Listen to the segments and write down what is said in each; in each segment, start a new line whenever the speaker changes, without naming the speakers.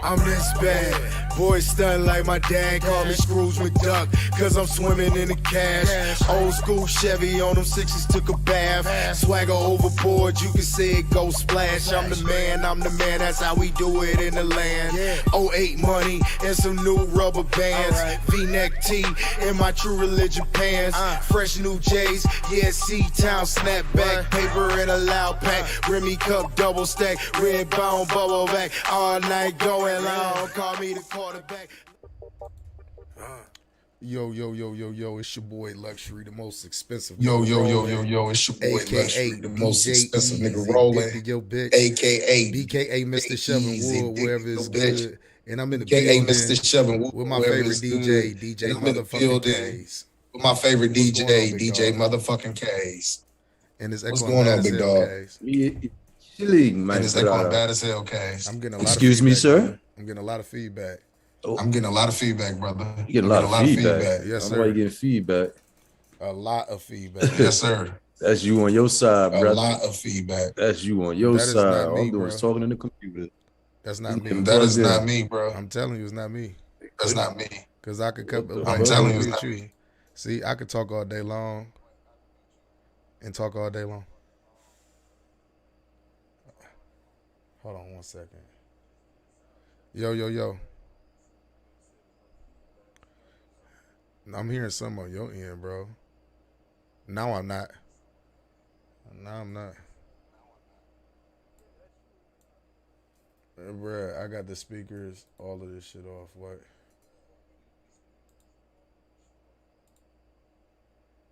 I'm this bad, boy stunned like my dad called me Scrooge McDuck, cause I'm swimming in the cash. Old school Chevy on them sixes, took a bath. Swagger overboard, you can see it go splash. I'm the man, that's how we do it in the land. 08 money and some new rubber bands. V-neck tee in my True Religion pants. Fresh new J's, yeah, C-Town snapback. Paper in a loud pack, Remy cup double stack. Red bone bubble back, all night going long. Call me the quarterback.
Yo, it's your boy Luxury, the most expensive.
Yo, it's your boy Luxury, the most expensive nigga rolling. AKA
BKA Mr. Shelvin Wood, wherever it's good. And I'm in the
AKA
building
Mr. Shelvin Wood,
with my favorite DJ, DJ motherfucking K's.
With my favorite DJ, DJ motherfucking K's.
And it's
what's going on, big dog?
Chilling, man.
And it's echoing bad as hell, K's.
I'm getting a lot
Excuse
of
me,
feedback,
sir?
man. I'm getting a lot of feedback.
Oh.
I'm getting a lot of feedback, brother.
You getting a lot of feedback.
Yes,
sir. Why you getting feedback?
A lot of feedback.
Yes, sir.
That's you on your side, brother.
A lot of feedback.
That's you on your side. All I'm doing is talking in the computer.
That's not me.
That is not me, bro.
I'm telling you, it's not me.
That's not me.
Because I could cut.
I'm telling you, it's not me.
See, I could talk all day long and talk all day long. Hold on 1 second. Yo. I'm hearing some on your end, bro. Now I'm not. Bruh, I got the speakers, all of this shit off. What?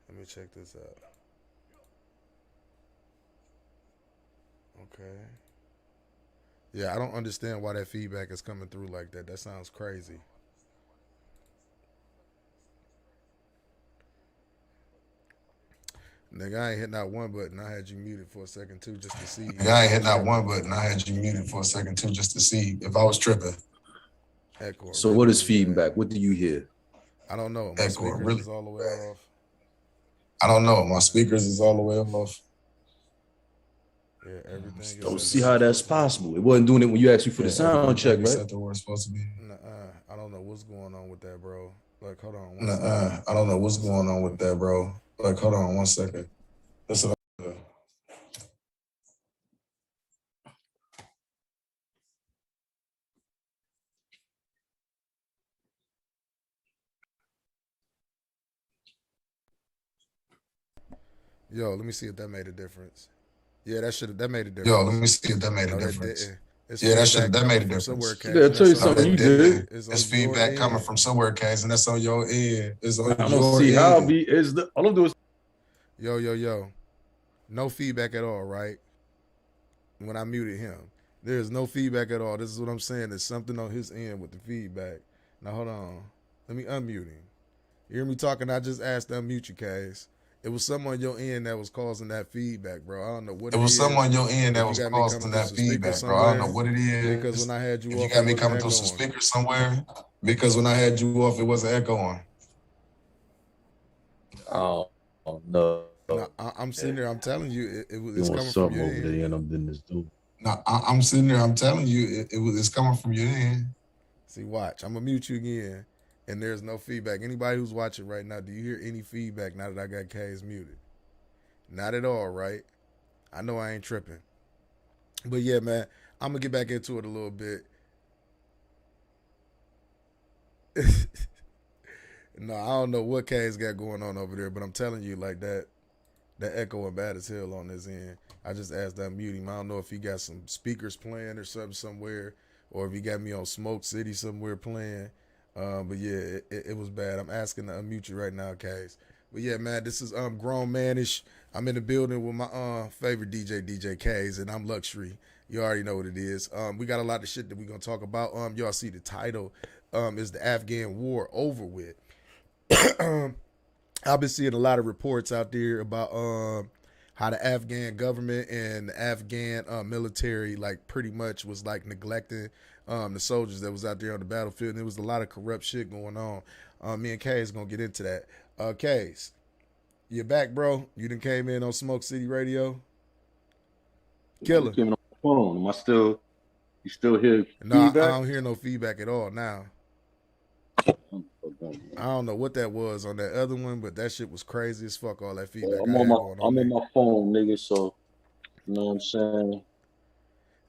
Let me check this out. Okay. Yeah, I don't understand why that feedback is coming through like that. That sounds crazy. Nigga, I ain't hitting out one button. I had you muted for a second too, just to see.
Nigga, I ain't hitting out one button. I had you muted for a second too, just to see if I was tripping.
Echo,
so what is feedback? What do you hear?
I don't know. My speakers is all the way off.
I don't know. My speakers is all the way off.
Yeah, everything.
Don't see how that's possible. It wasn't doing it when you asked me for the sound check, right?
Set the word supposed to be.
I don't know what's going on with that, bro. Like, hold on.
I don't know what's going on with that, bro. Like, hold on 1 second. That's what I do.
Yo, let me see if that made a difference. Yeah, that made a difference.
Yo, let me see if that made a difference. Yeah, that made a difference.
Yeah, I'll tell you something you did.
It's feedback coming from somewhere, Case, and that's on your end. It's on
I
your
don't see
end.
how it be. All I'm doing is
Yo. No feedback at all, right? When I muted him. There's no feedback at all. This is what I'm saying. There's something on his end with the feedback. Now, hold on. Let me unmute him. You hear me talking? I just asked to unmute you, Case. It was someone on your end that was causing that feedback, bro. I don't know what it is.
It was someone on your end that was causing that feedback, bro. I don't know what it is.
Because when I had you off,
you got me coming through some speakers somewhere. Because when I had you off, it wasn't echoing.
oh no.
No, I'm sitting there. I'm telling you, it's coming from your end.
And I'm in this dude.
No, I'm sitting there. I'm telling you, it's coming from your end.
See, watch. I'm gonna mute you again, and there's no feedback. Anybody who's watching right now, do you hear any feedback now that I got K's muted? Not at all, right? I know I ain't tripping, but yeah, man, I'm gonna get back into it a little bit. No, I don't know what K's got going on over there, but I'm telling you, like that echoing bad as hell on this end. I just asked that mute him. I don't know if he got some speakers playing or something somewhere, or if he got me on Smoke City somewhere playing. But yeah, it was bad. I'm asking to unmute you right now, K's. But yeah, man, this is Grownmanishh. I'm in the building with my favorite DJ K's, and I'm Luxury. You already know what it is. We got a lot of shit that we're gonna talk about. Y'all see the title is the Afghan War Over With. I've been seeing a lot of reports out there about how the Afghan government and the Afghan military like pretty much was like neglecting the soldiers that was out there on the battlefield. And there was a lot of corrupt shit going on. Me and Kay is gonna get into that. Kays, you back, bro? You done came in on Smoke City Radio. Killer.
Came on my phone. Am I still? You still hear
No,
feedback?
I don't hear no feedback at all now. I don't know what that was on that other one, but that shit was crazy as fuck. All that feedback.
I'm on my phone, nigga. So you know what I'm saying.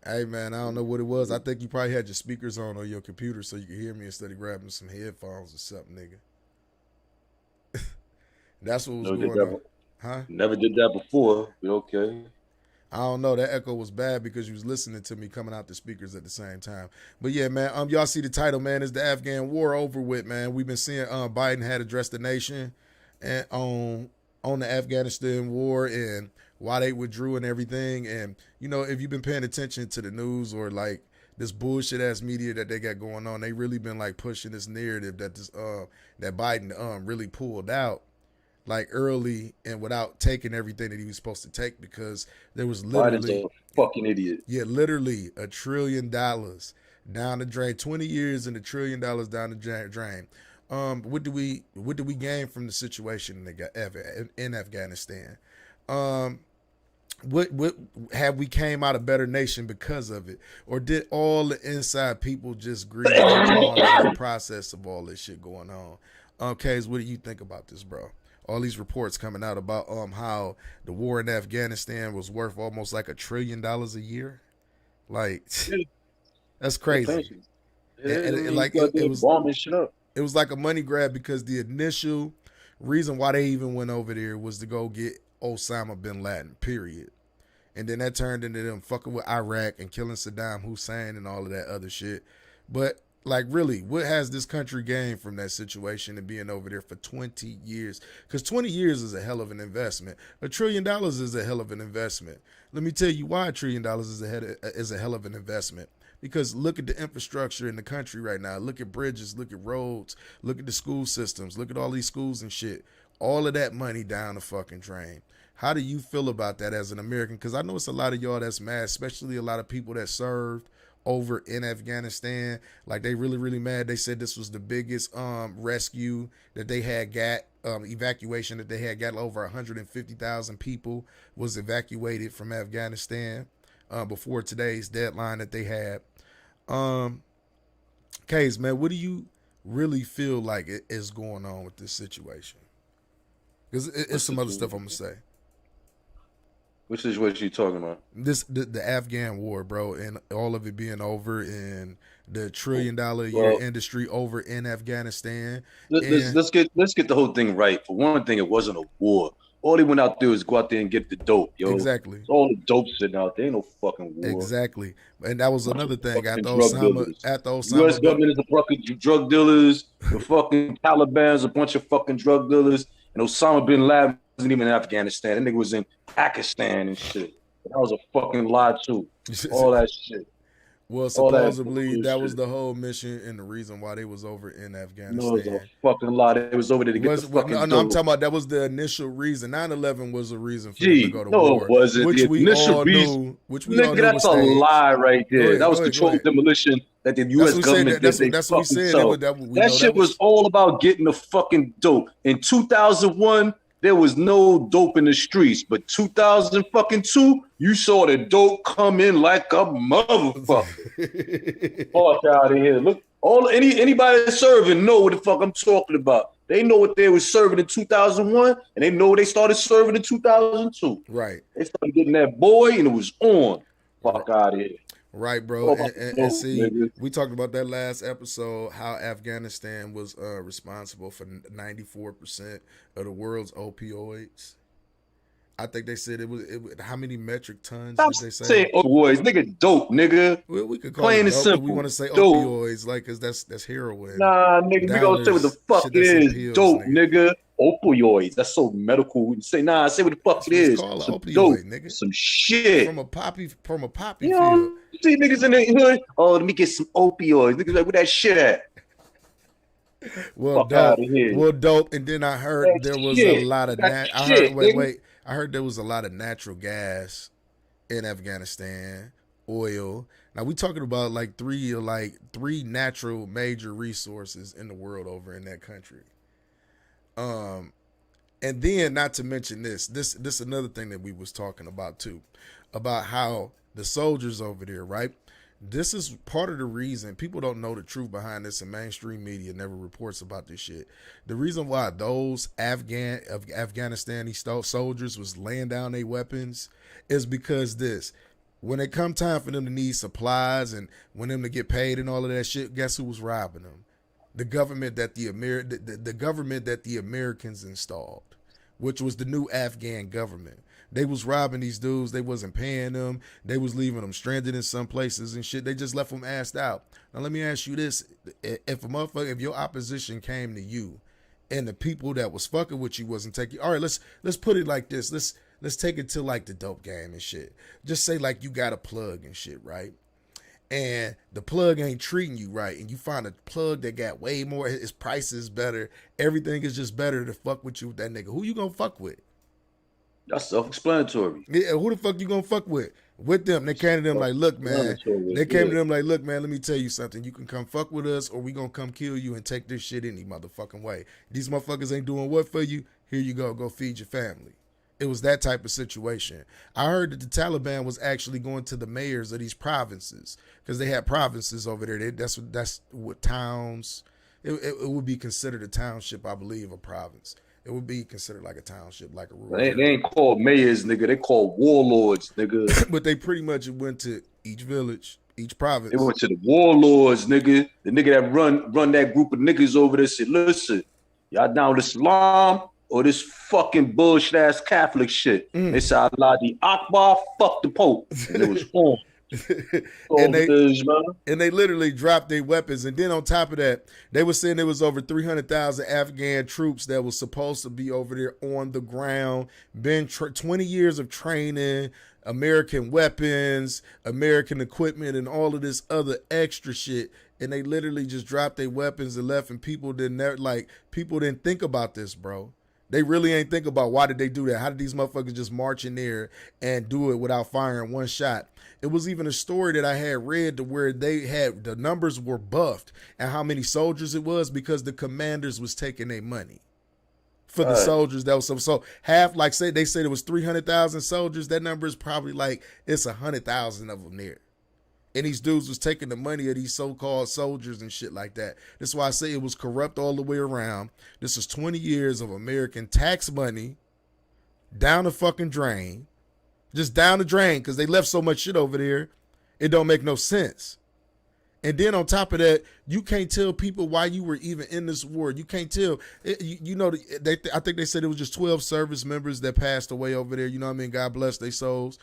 Hey man, I don't know what it was. I think you probably had your speakers on your computer so you could hear me instead of grabbing some headphones or something, nigga. That's what was going on. Huh?
Never did that before. But okay.
I don't know. That echo was bad because you was listening to me coming out the speakers at the same time. But yeah, man, y'all see the title, man. It's the Afghan War Over With, man. We've been seeing Biden had addressed the nation and on the Afghanistan war and why they withdrew and everything. And, you know, if you've been paying attention to the news or like this bullshit ass media that they got going on, they really been like pushing this narrative that this that Biden really pulled out like early and without taking everything that he was supposed to take, because there was literally
Biden's a fucking idiot.
Yeah, literally $1 trillion down the drain. 20 years and $1 trillion down the drain. What do we gain from the situation in Afghanistan? What have we came out a better nation because of it, or did all the inside people just grieve on the process of all this shit going on? Kays, what do you think about this, bro? All these reports coming out about how the war in Afghanistan was worth almost like $1 trillion a year. Like that's crazy. It was
bombing shit up.
It was like a money grab because the initial reason why they even went over there was to go get Osama bin Laden, period. And then that turned into them fucking with Iraq and killing Saddam Hussein and all of that other shit. But like, really, what has this country gained from that situation and being over there for 20 years? Because 20 years is a hell of an investment. $1 trillion is a hell of an investment. Let me tell you why $1 trillion is a hell of an investment. Because look at the infrastructure in the country right now. Look at bridges, look at roads, look at the school systems, look at all these schools and shit. All of that money down the fucking drain. How do you feel about that as an American? Because I know it's a lot of y'all that's mad, especially a lot of people that served over in Afghanistan. Like, they really, really mad. They said this was the biggest rescue that they had got, evacuation that they had got. Over 150,000 people was evacuated from Afghanistan before today's deadline that they had. Kays, man, what do you really feel like is going on with this situation? Because it's some other stuff I'm going to say.
Which situation you talking about?
The Afghan war, bro, and all of it being over, and the $1 trillion a year industry over in Afghanistan.
Let's get the whole thing right. For one thing, it wasn't a war. All they went out there was go out there and get the dope, yo.
Exactly.
It's all the dope sitting out there. Ain't no fucking war.
Exactly. And that was another thing. After
Osama,
U.S.
government is a fucking drug dealers. The fucking Taliban's a bunch of fucking drug dealers. And Osama bin Laden wasn't even in Afghanistan. That nigga was in Pakistan and shit. That was a fucking lie too. All that shit.
Well, supposedly that was the whole mission and the reason why they was over in Afghanistan.
No, it was a fucking lie. They was over there to get the fucking
No, I'm talking about that was the initial reason. 9/11 was the reason for them to go to war.
No, it wasn't.
Which we all knew.
That's a lie right there. That was controlled demolition that the U.S. government did. That's what we said. That shit was all about getting the fucking dope. In 2001, there was no dope in the streets, but 2002, you saw the dope come in like a motherfucker. Fuck out of here! Look, anybody that's serving know what the fuck I'm talking about. They know what they was serving in 2001, and they know what they started serving in 2002.
Right.
They started getting that boy, and it was on. Fuck out of here.
Right, bro. And see, we talked about that last episode, how Afghanistan was responsible for 94% of the world's opioids. I think they said it was how many metric tons did they say?
Opioids, nigga, dope, nigga.
Well, we could call it dope, simple. We want to say dope. Opioids, like, cause that's heroin.
Nah, nigga, we gonna say what the fuck it is. Pills, dope, nigga. Opioids. That's so medical. We say, nah, say what the fuck it is.
Call
some
opioid,
dope,
nigga.
Some shit.
From a poppy
you
field.
You see niggas in the hood. Oh, let me get some opioids. Niggas like, where that shit at?
Well, dope. And then I heard there was a lot of I heard there was a lot of natural gas in Afghanistan, oil. Now we talking about like three natural major resources in the world over in that country. And then not to mention this another thing that we was talking about too, about how the soldiers over there, right? This is part of the reason people don't know the truth behind this, and mainstream media never reports about this shit. The reason why those Afghanistani soldiers was laying down their weapons is because when it come time for them to need supplies and when them to get paid and all of that shit, guess who was robbing them? The government that the government that the Americans installed, which was the new Afghan government. They was robbing these dudes. They wasn't paying them. They was leaving them stranded in some places and shit. They just left them assed out. Now let me ask you this: if your opposition came to you, and the people that was fucking with you wasn't taking, all right, let's put it like this. Let's take it to like the dope game and shit. Just say like you got a plug and shit, right? And the plug ain't treating you right, and you find a plug that got way more, his price is better, everything is just better to fuck with you with that nigga. Who you gonna fuck with?
That's self-explanatory.
Yeah, who the fuck you gonna fuck with? With them. They came to them like, look, man. They came to them like, look, man, let me tell you something. You can come fuck with us, or we gonna come kill you and take this shit any motherfucking way. These motherfuckers ain't doing what for you? Here you go. Go feed your family. It was that type of situation. I heard that the Taliban was actually going to the mayors of these provinces because they had provinces over there. That's what towns. It would be considered a township, I believe, a province. It would be considered like a township, like a rural.
They ain't called mayors, nigga. They called warlords, nigga.
But they pretty much went to each village, each province.
They went to the warlords, nigga. The nigga that run that group of niggas over there said, listen, y'all down with Islam or this fucking bullshit ass Catholic shit? They said, Allah the Akbar, fuck the Pope. And it was on.
and they literally dropped their weapons, and then on top of that, they were saying there was over 300,000 Afghan troops that was supposed to be over there on the ground, been 20 years of training, American weapons, American equipment, and all of this other extra shit, and they literally just dropped their weapons and left, and people didn't think about this, bro. They really ain't think about why did they do that? How did these motherfuckers just march in there and do it without firing one shot? It was even a story that I had read to where they had the numbers were buffed and how many soldiers it was because the commanders was taking their money for the soldiers. That was so half, like say they said it was 300,000 soldiers. That number is probably like it's 100,000 of them there. And these dudes was taking the money of these so-called soldiers and shit like that. That's why I say it was corrupt all the way around. This is 20 years of American tax money down the fucking drain. Just down the drain because they left so much shit over there. It don't make no sense. And then on top of that, you can't tell people why you were even in this war. You can't tell. I think they said it was just 12 service members that passed away over there. You know what I mean? God bless their souls.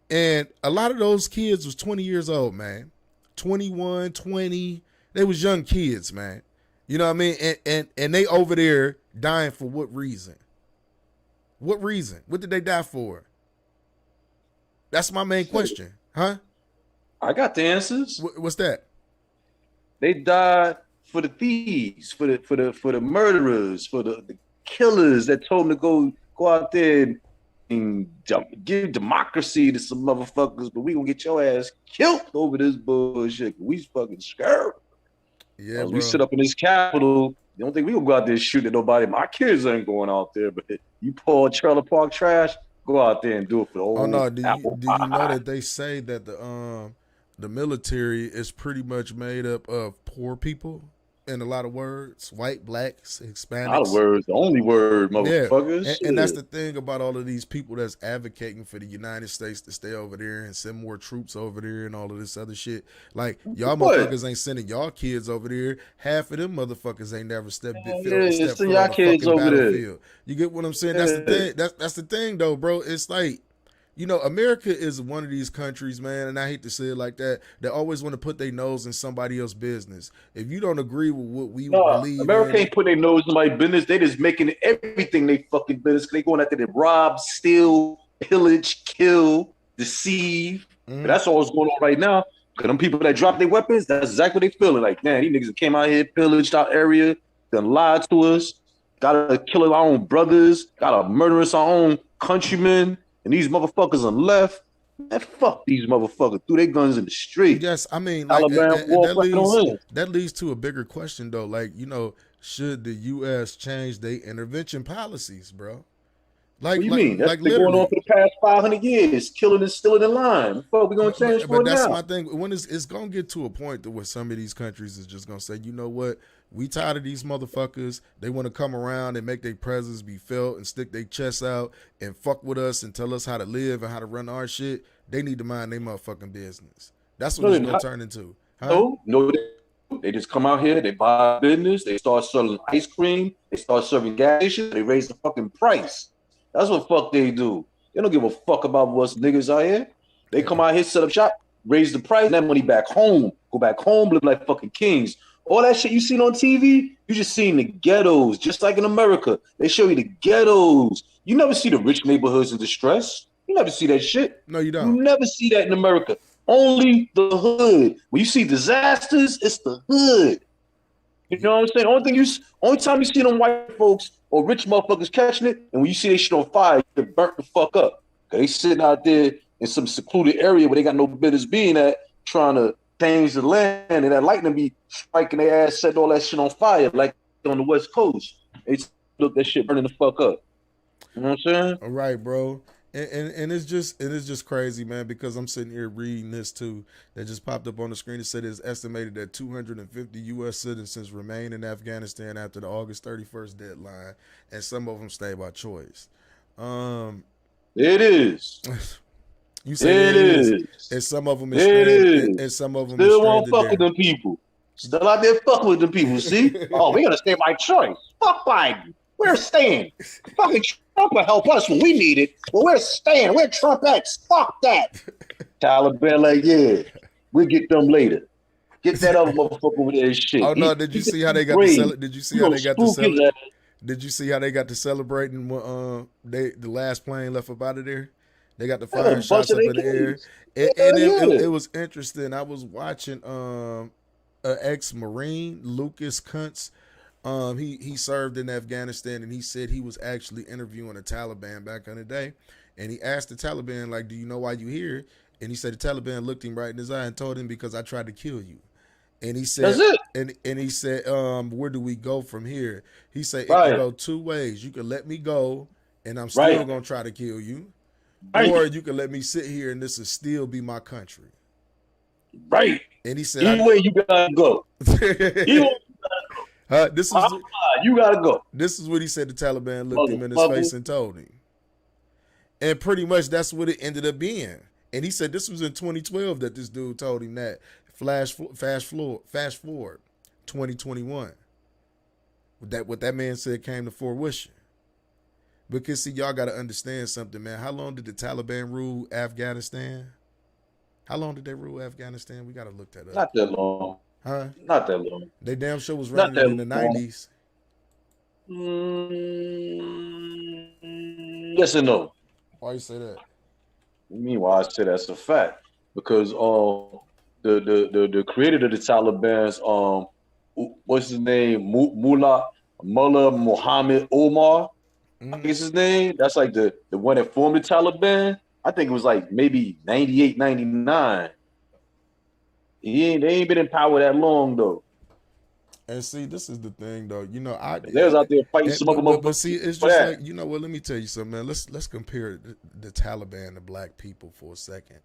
And a lot of those kids was 20 years old, man. 21, 20. They was young kids, man. You know what I mean? And they over there dying for what reason? What reason? What did they die for? That's my main question, huh?
I got the answers.
What's that?
They died for the thieves, for the murderers, for the killers that told them to go out there and give democracy to some motherfuckers, but we gonna get your ass killed over this bullshit. We fucking scared.
Yeah, bro.
We sit up in this Capitol. You don't think we gonna go out there and shoot at nobody? My kids ain't going out there, but you pull trailer park trash, go out there and do it for the old.
Oh no! Do you know that they say that the military is pretty much made up of poor people? In a lot of words, white, blacks, Hispanics. A lot
of words, the only word, motherfuckers.
Yeah. And that's the thing about all of these people that's advocating for the United States to stay over there and send more troops over there and all of this other shit. Like, y'all motherfuckers ain't sending y'all kids over there. Half of them motherfuckers ain't never stepped foot on the fucking battlefield. You get what I'm saying? That's the thing. That's the thing, though, bro. It's like, you know, America is one of these countries, man, and I hate to say it like that, they always want to put their nose in somebody else's business. If you don't agree with what we believe
America ain't putting their nose in my business. They just making everything they fucking business. They going out there to rob, steal, pillage, kill, deceive. That's all what's going on right now. Because them people that drop their weapons, that's exactly what they feeling. Like, man, these niggas came out here, pillaged our area, done lied to us, gotta kill our own brothers, gotta murder us our own countrymen. And these motherfuckers on left, man, fuck these motherfuckers. Threw their guns in the street.
Yes, I mean, like, that leads to a bigger question, though. Like, you know, should the U.S. change their intervention policies, bro? Like,
what do you mean? That's been going on for the past 500 years, killing and stealing in line. Fuck, we gonna change for it now. But that's
my thing. When it's gonna get to a point where some of these countries is just gonna say, you know what? We tired of these motherfuckers. They want to come around and make their presence be felt and stick their chests out and fuck with us and tell us how to live and how to run our shit. They need to mind their motherfucking business. That's what it's going to turn into. Huh?
No, they just come out here, they buy business, they start selling ice cream, they start serving gas stations, they raise the fucking price. That's what fuck they do. They don't give a fuck about what's niggas out here. They come out here, set up shop, raise the price, that money back home, go back home, live like fucking kings. All that shit you seen on TV, you just seen the ghettos, just like in America. They show you the ghettos. You never see the rich neighborhoods in distress. You never see that shit.
No, you don't.
You never see that in America. Only the hood. When you see disasters, it's the hood. You know what I'm saying? Only time you see them white folks or rich motherfuckers catching it, and when you see they shit on fire, you get burnt the fuck up. They sitting out there in some secluded area where they got no business being at, trying to change the land, and that lightning be striking their ass, setting all that shit on fire, like on the West Coast. They look that shit burning the fuck up. You know what I'm saying?
All right, bro. And it's just crazy, man, because I'm sitting here reading this too that just popped up on the screen. It said it's estimated that 250 U.S. citizens remain in Afghanistan after the August 31st deadline, and some of them stay by choice.
It is.
You say it is. And some of them is stranded. And some of them
still won't fuck with them people. Still out there fucking with them people, see? Oh, we're going to stay by choice. Fuck Biden. We're staying. Fucking Trump will help us when we need it. But we're staying. We're Trump-ex. Fuck that. Taliban like, yeah, we'll get them later. Get that other motherfucker with that shit.
Oh, no, did you see how they got to sell it? Did you see how they got to sell it? Did you see how they got to celebrating when the last plane left up out of there? They got the firing shots up in the air. It was interesting. I was watching an ex-Marine, Lucas Kuntz. He served in Afghanistan, and he said he was actually interviewing the Taliban back in the day. And he asked the Taliban, like, do you know why you here? And he said the Taliban looked him right in his eye and told him, because I tried to kill you. And he said,
that's it.
And he said, where do we go from here? He said, it can go two ways. You can let me go, and I'm still going to try to kill you. Or you can let me sit here and this will still be my country.
Right.
And he said,
either way, you gotta go. You gotta go.
This is what he said. The Taliban looked him in his face and told him. And pretty much that's what it ended up being. And he said this was in 2012 that this dude told him that. Fast forward, 2021. What that man said came to fruition. Because see, y'all got to understand something, man. How long did the Taliban rule Afghanistan? How long did they rule Afghanistan? We got to look that up.
Not that long.
Huh?
Not that long.
They damn sure was running in the 90s.
Yes and no.
Why you say that?
Meanwhile, I say that's a fact because the creator of the Taliban's what's his name, Mullah Muhammad Omar, I guess his name. That's like the one that formed the Taliban. I think it was like maybe 98, 99. They ain't been in power that long though.
And see, this is the thing though. You know,
they was out there fighting some of them.
But see, it's just like, you know what? Let me tell you something, man. Let's compare the Taliban to black people for a second.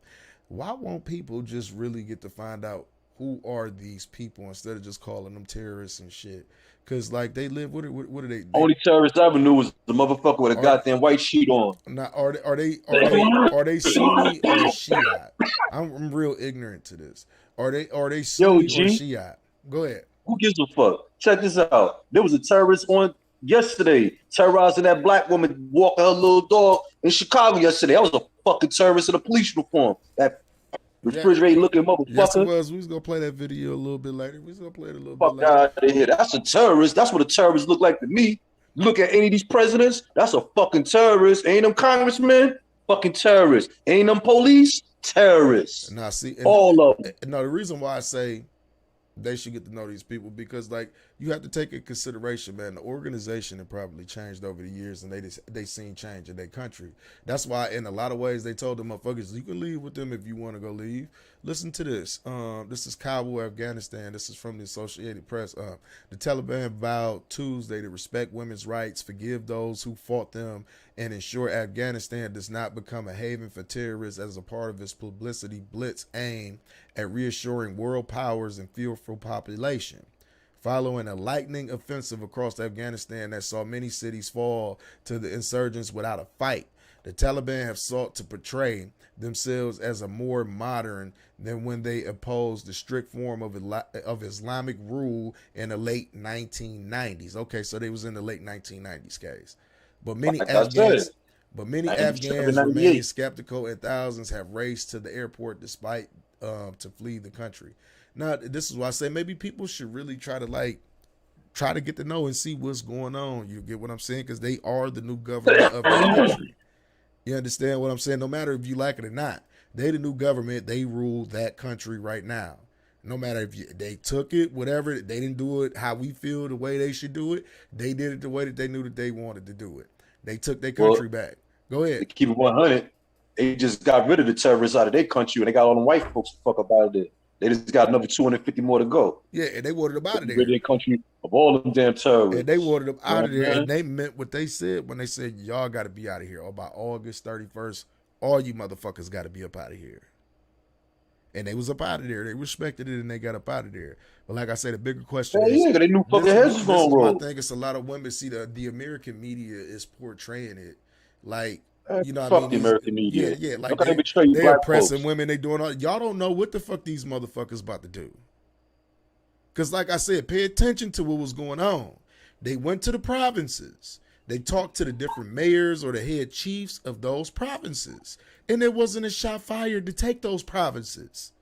Why won't people just really get to find out who are these people instead of just calling them terrorists and shit? Because like they live. What are they?
Only terrorist I ever knew was the motherfucker with a goddamn white sheet on.
Now, are they Sunni or Shiite? I'm real ignorant to this. Are they Sunni or Shiite? Go ahead.
Who gives a fuck? Check this out. There was a terrorist on yesterday terrorizing that black woman walking her little dog in Chicago yesterday. That was a fucking terrorist in a police uniform. That refrigerator looking motherfucker.
Yes, it was. We was gonna play that video a little bit later. We was gonna play it a little bit later.
Out of here. That's a terrorist. That's what a terrorist look like to me. Look at any of these presidents. That's a fucking terrorist. Ain't them congressmen? Fucking terrorists. Ain't them police? Terrorists.
Now see,
all of them.
No, the reason why I say they should get to know these people because like you have to take in consideration, man, the organization had probably changed over the years and they seen change in their country. That's why in a lot of ways they told the motherfuckers, you can leave with them if you want to go leave. Listen to this. This is Kabul, Afghanistan. This is from the Associated Press. The Taliban vowed Tuesday to respect women's rights, forgive those who fought them, and ensure Afghanistan does not become a haven for terrorists as a part of its publicity blitz aimed at reassuring world powers and fearful population. Following a lightning offensive across Afghanistan that saw many cities fall to the insurgents without a fight, the Taliban have sought to portray themselves as a more modern than when they opposed the strict form of Islamic rule in the late 1990s. Okay, so they was in the late 1990s, guys. But many Afghans remain skeptical, and thousands have raced to the airport despite to flee the country. Now, this is why I say maybe people should really try to get to know and see what's going on. You get what I'm saying? Because they are the new government of the country. You understand what I'm saying? No matter if you like it or not, they the new government. They rule that country right now. No matter if they took it, whatever, they didn't do it how we feel the way they should do it. They did it the way that they knew that they wanted to do it. They took their country back. Go ahead.
To keep it 100, they just got rid of the terrorists out of their country and they got all them white folks to fuck up out of there. They just got another 250 more to go.
Yeah, and they wanted them out of there.
Rid of their country of all them damn terrorists.
And they wanted them out of there, and they meant what they said when they said, y'all got to be out of here. Or by August 31st, all you motherfuckers got to be up out of here. And they was up out of there. They respected it, and they got up out of there. But like I said, the bigger question is...
Yeah, they knew fucking heads was going wrong.
I think it's a lot of women see the American media is portraying it like... You know
fuck
what I mean?
The American media.
Yeah, like they're oppressing women. They doing all. Y'all don't know what the fuck these motherfuckers about to do. Because like I said, pay attention to what was going on. They went to the provinces. They talked to the different mayors or the head chiefs of those provinces. And there wasn't a shot fired to take those provinces.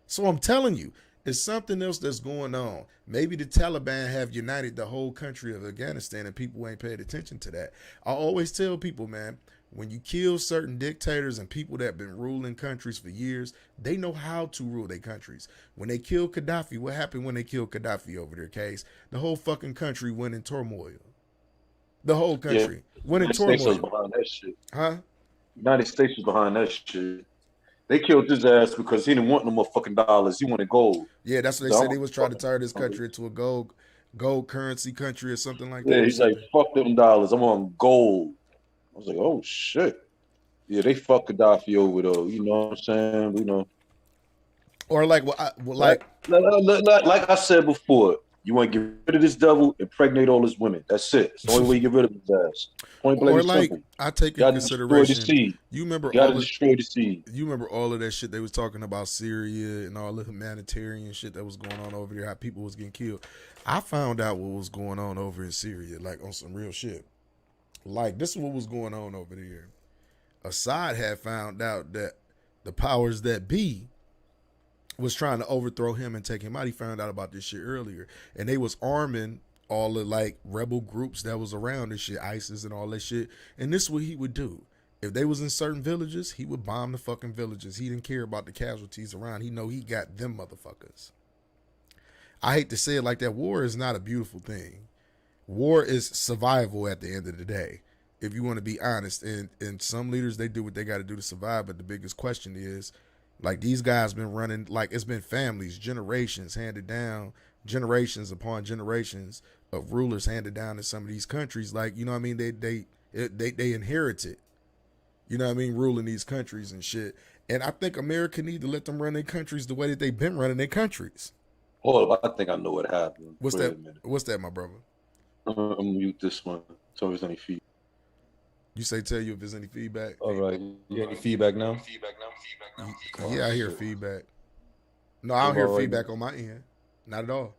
So I'm telling you, it's something else that's going on. Maybe the Taliban have united the whole country of Afghanistan and people ain't paid attention to that. I always tell people, man, when you kill certain dictators and people that have been ruling countries for years, they know how to rule their countries. When they killed Gaddafi, what happened when they killed Gaddafi over their case? The whole fucking country went in turmoil. The whole country went in turmoil. United States was behind that shit.
Huh? United States was behind that shit. They killed his ass because he didn't want no more fucking dollars. He wanted gold.
Yeah, that's what they said. They was trying to turn this country into a gold currency country or something like that.
Yeah, he's like, fuck them dollars. I'm on gold. I was like, oh, shit. Yeah, they fuck Gaddafi over, though. You know what I'm saying? You know.
Or like,
like I said before, You want to get rid of this devil, impregnate all his women. That's it. It's the only way you get rid of his ass. Point blank.
Or like, simple. I take in consideration. You remember
destroy the seed.
You remember all of that shit they was talking about Syria and all the humanitarian shit that was going on over there, how people was getting killed. I found out what was going on over in Syria, like on some real shit. Like, this is what was going on over there. Assad had found out that the powers that be was trying to overthrow him and take him out. He found out about this shit earlier. And they was arming all the like rebel groups that was around this shit, ISIS and all that shit. And this is what he would do. If they was in certain villages, he would bomb the fucking villages. He didn't care about the casualties around. He know he got them motherfuckers. I hate to say it like that. War is not a beautiful thing. War is survival at the end of the day. If you want to be honest, and some leaders, they do what they got to do to survive. But the biggest question is, like, these guys been running, like, it's been families, generations handed down, generations upon generations of rulers handed down in some of these countries. Like, you know what I mean? They inherited, you know what I mean, ruling these countries and shit. And I think America need to let them run their countries the way that they've been running their countries.
Hold up, I think I know what happened.
What's that? What's that, my brother?
I'm gonna mute this one. So if there's any feedback.
You say tell you if there's any feedback.
All right. You got any feedback now?
Yeah, I hear feedback. No, I don't hear feedback on my end. Not at all.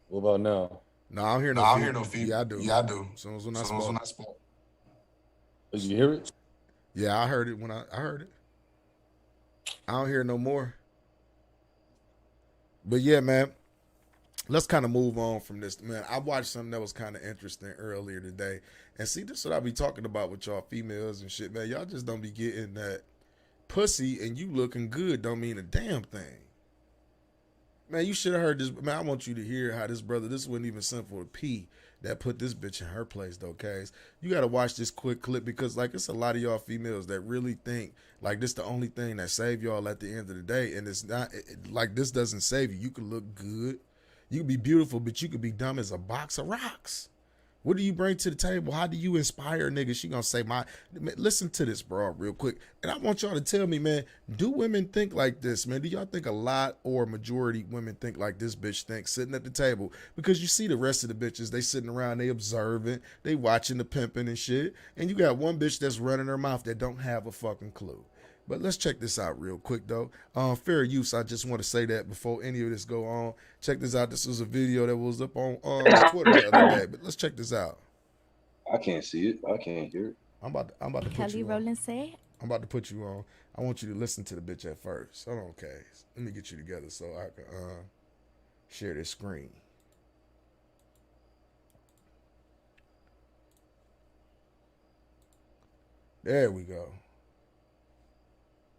What about now?
No, I don't hear no feedback. Yeah, I do.
Yeah, I do.
As soon as when I spoke.
Did you hear it?
Yeah, I heard it when I heard it. I don't hear no more. But yeah, man. Let's kind of move on from this, man. I watched something that was kind of interesting earlier today. And see, this is what I be talking about with y'all females and shit, man. Y'all just don't be getting that pussy and you looking good don't mean a damn thing. Man, you should have heard this. Man, I want you to hear how this brother, this wasn't even Simple to P that put this bitch in her place, though, Case. You got to watch this quick clip because, like, it's a lot of y'all females that really think, like, this the only thing that save y'all at the end of the day. And it's not, like, this doesn't save you. You can look good. You can be beautiful, but you could be dumb as a box of rocks. What do you bring to the table? How do you inspire a nigga? She gonna say, listen to this, bro, real quick. And I want y'all to tell me, man, do women think like this, man? Do y'all think a lot or majority women think like this bitch thinks sitting at the table? Because you see the rest of the bitches, they sitting around, they observing, they watching the pimping and shit. And you got one bitch that's running her mouth that don't have a fucking clue. But let's check this out real quick, though. Fair use, I just want to say that before any of this go on. Check this out. This was a video that was up on Twitter the other day. But let's check this out.
I can't see it. I can't hear it.
I'm about to put you on. I'm about to put you on. I want you to listen to the bitch at first. Hold on, okay. Let me get you together so I can share this screen. There we go.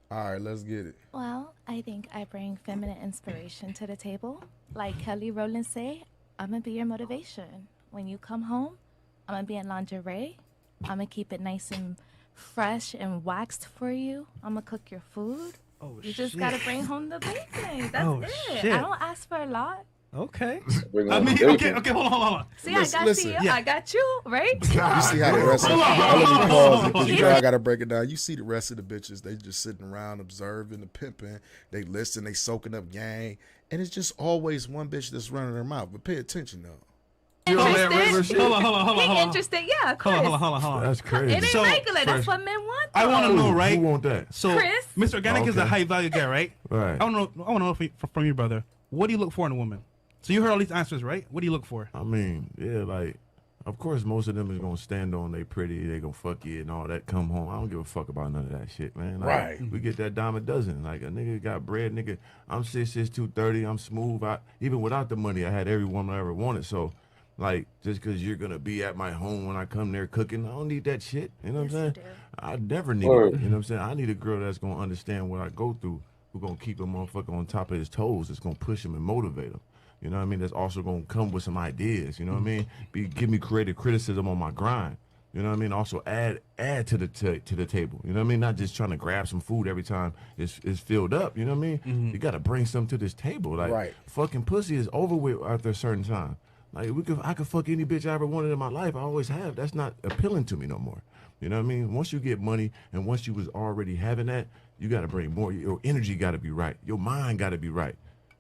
All right, let's get it.
Well, I think I bring feminine inspiration to the table. Like Kelly Rowland say, I'm going to be your motivation. When you come home, I'm going to be in lingerie. I'm going to keep it nice and fresh and waxed for you. I'm going to cook your food.
Oh,
you just got to bring home the bacon. That's it. Shit. I don't ask for a lot.
Okay. I mean, okay, hold on.
See, listen, I got you, right?
You see how the rest of let me pause it because you know I gotta break it down. You see the rest of the bitches, they just sitting around observing the pimping, they listen, they soaking up gang, and it's just always one bitch that's running her mouth. But pay attention though.
Interested? Hold on. Interested? Yeah, of course.
Hold on.
That's crazy.
It ain't regular. That's what men want.
I want to know, right?
Who want that?
So,
Chris?
Mr. Organic is a high value guy, right?
Right.
I want to know from you, brother. What do you look for in a woman? So you heard all these answers, right? What do you look for?
I mean, yeah, like, of course, most of them is gonna stand on they pretty, they gonna fuck you and all that. Come home, I don't give a fuck about none of that shit, man. Like,
right.
We get that dime a dozen. Like a nigga got bread, nigga. I'm 6'6", 230. I'm smooth. Even without the money, I had every woman I ever wanted. So, like, just because you're gonna be at my home when I come there cooking, I don't need that shit. You know what I'm saying? I never need it. You know what I'm saying? I need a girl that's gonna understand what I go through, who gonna keep a motherfucker on top of his toes, that's gonna push him and motivate him. You know what I mean? That's also going to come with some ideas. You know what I mean? Give me creative criticism on my grind. You know what I mean? Also add to the table. You know what I mean? Not just trying to grab some food every time it's filled up. You know what I mean? Mm-hmm. You got to bring something to this table. Like, fucking pussy is over with after a certain time. Like, I could fuck any bitch I ever wanted in my life. I always have. That's not appealing to me no more. You know what I mean? Once you get money and once you was already having that, you got to bring more. Your energy got to be right. Your mind got to be right.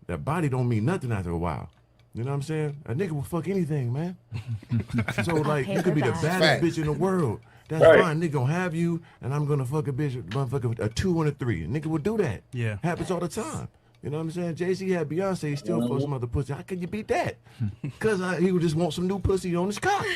That body don't mean nothing after a while. You know what I'm saying? A nigga will fuck anything, man. So like, you could be the baddest bitch in the world. That's fine. Nigga gonna have you, and I'm gonna fuck a bitch, motherfucker, a 2 and a 3. A nigga will do that.
Yeah.
Happens all the time. You know what I'm saying? Jay-Z had Beyonce, he still fucks some other pussy. How can you beat that? Because he would just want some new pussy on his cock.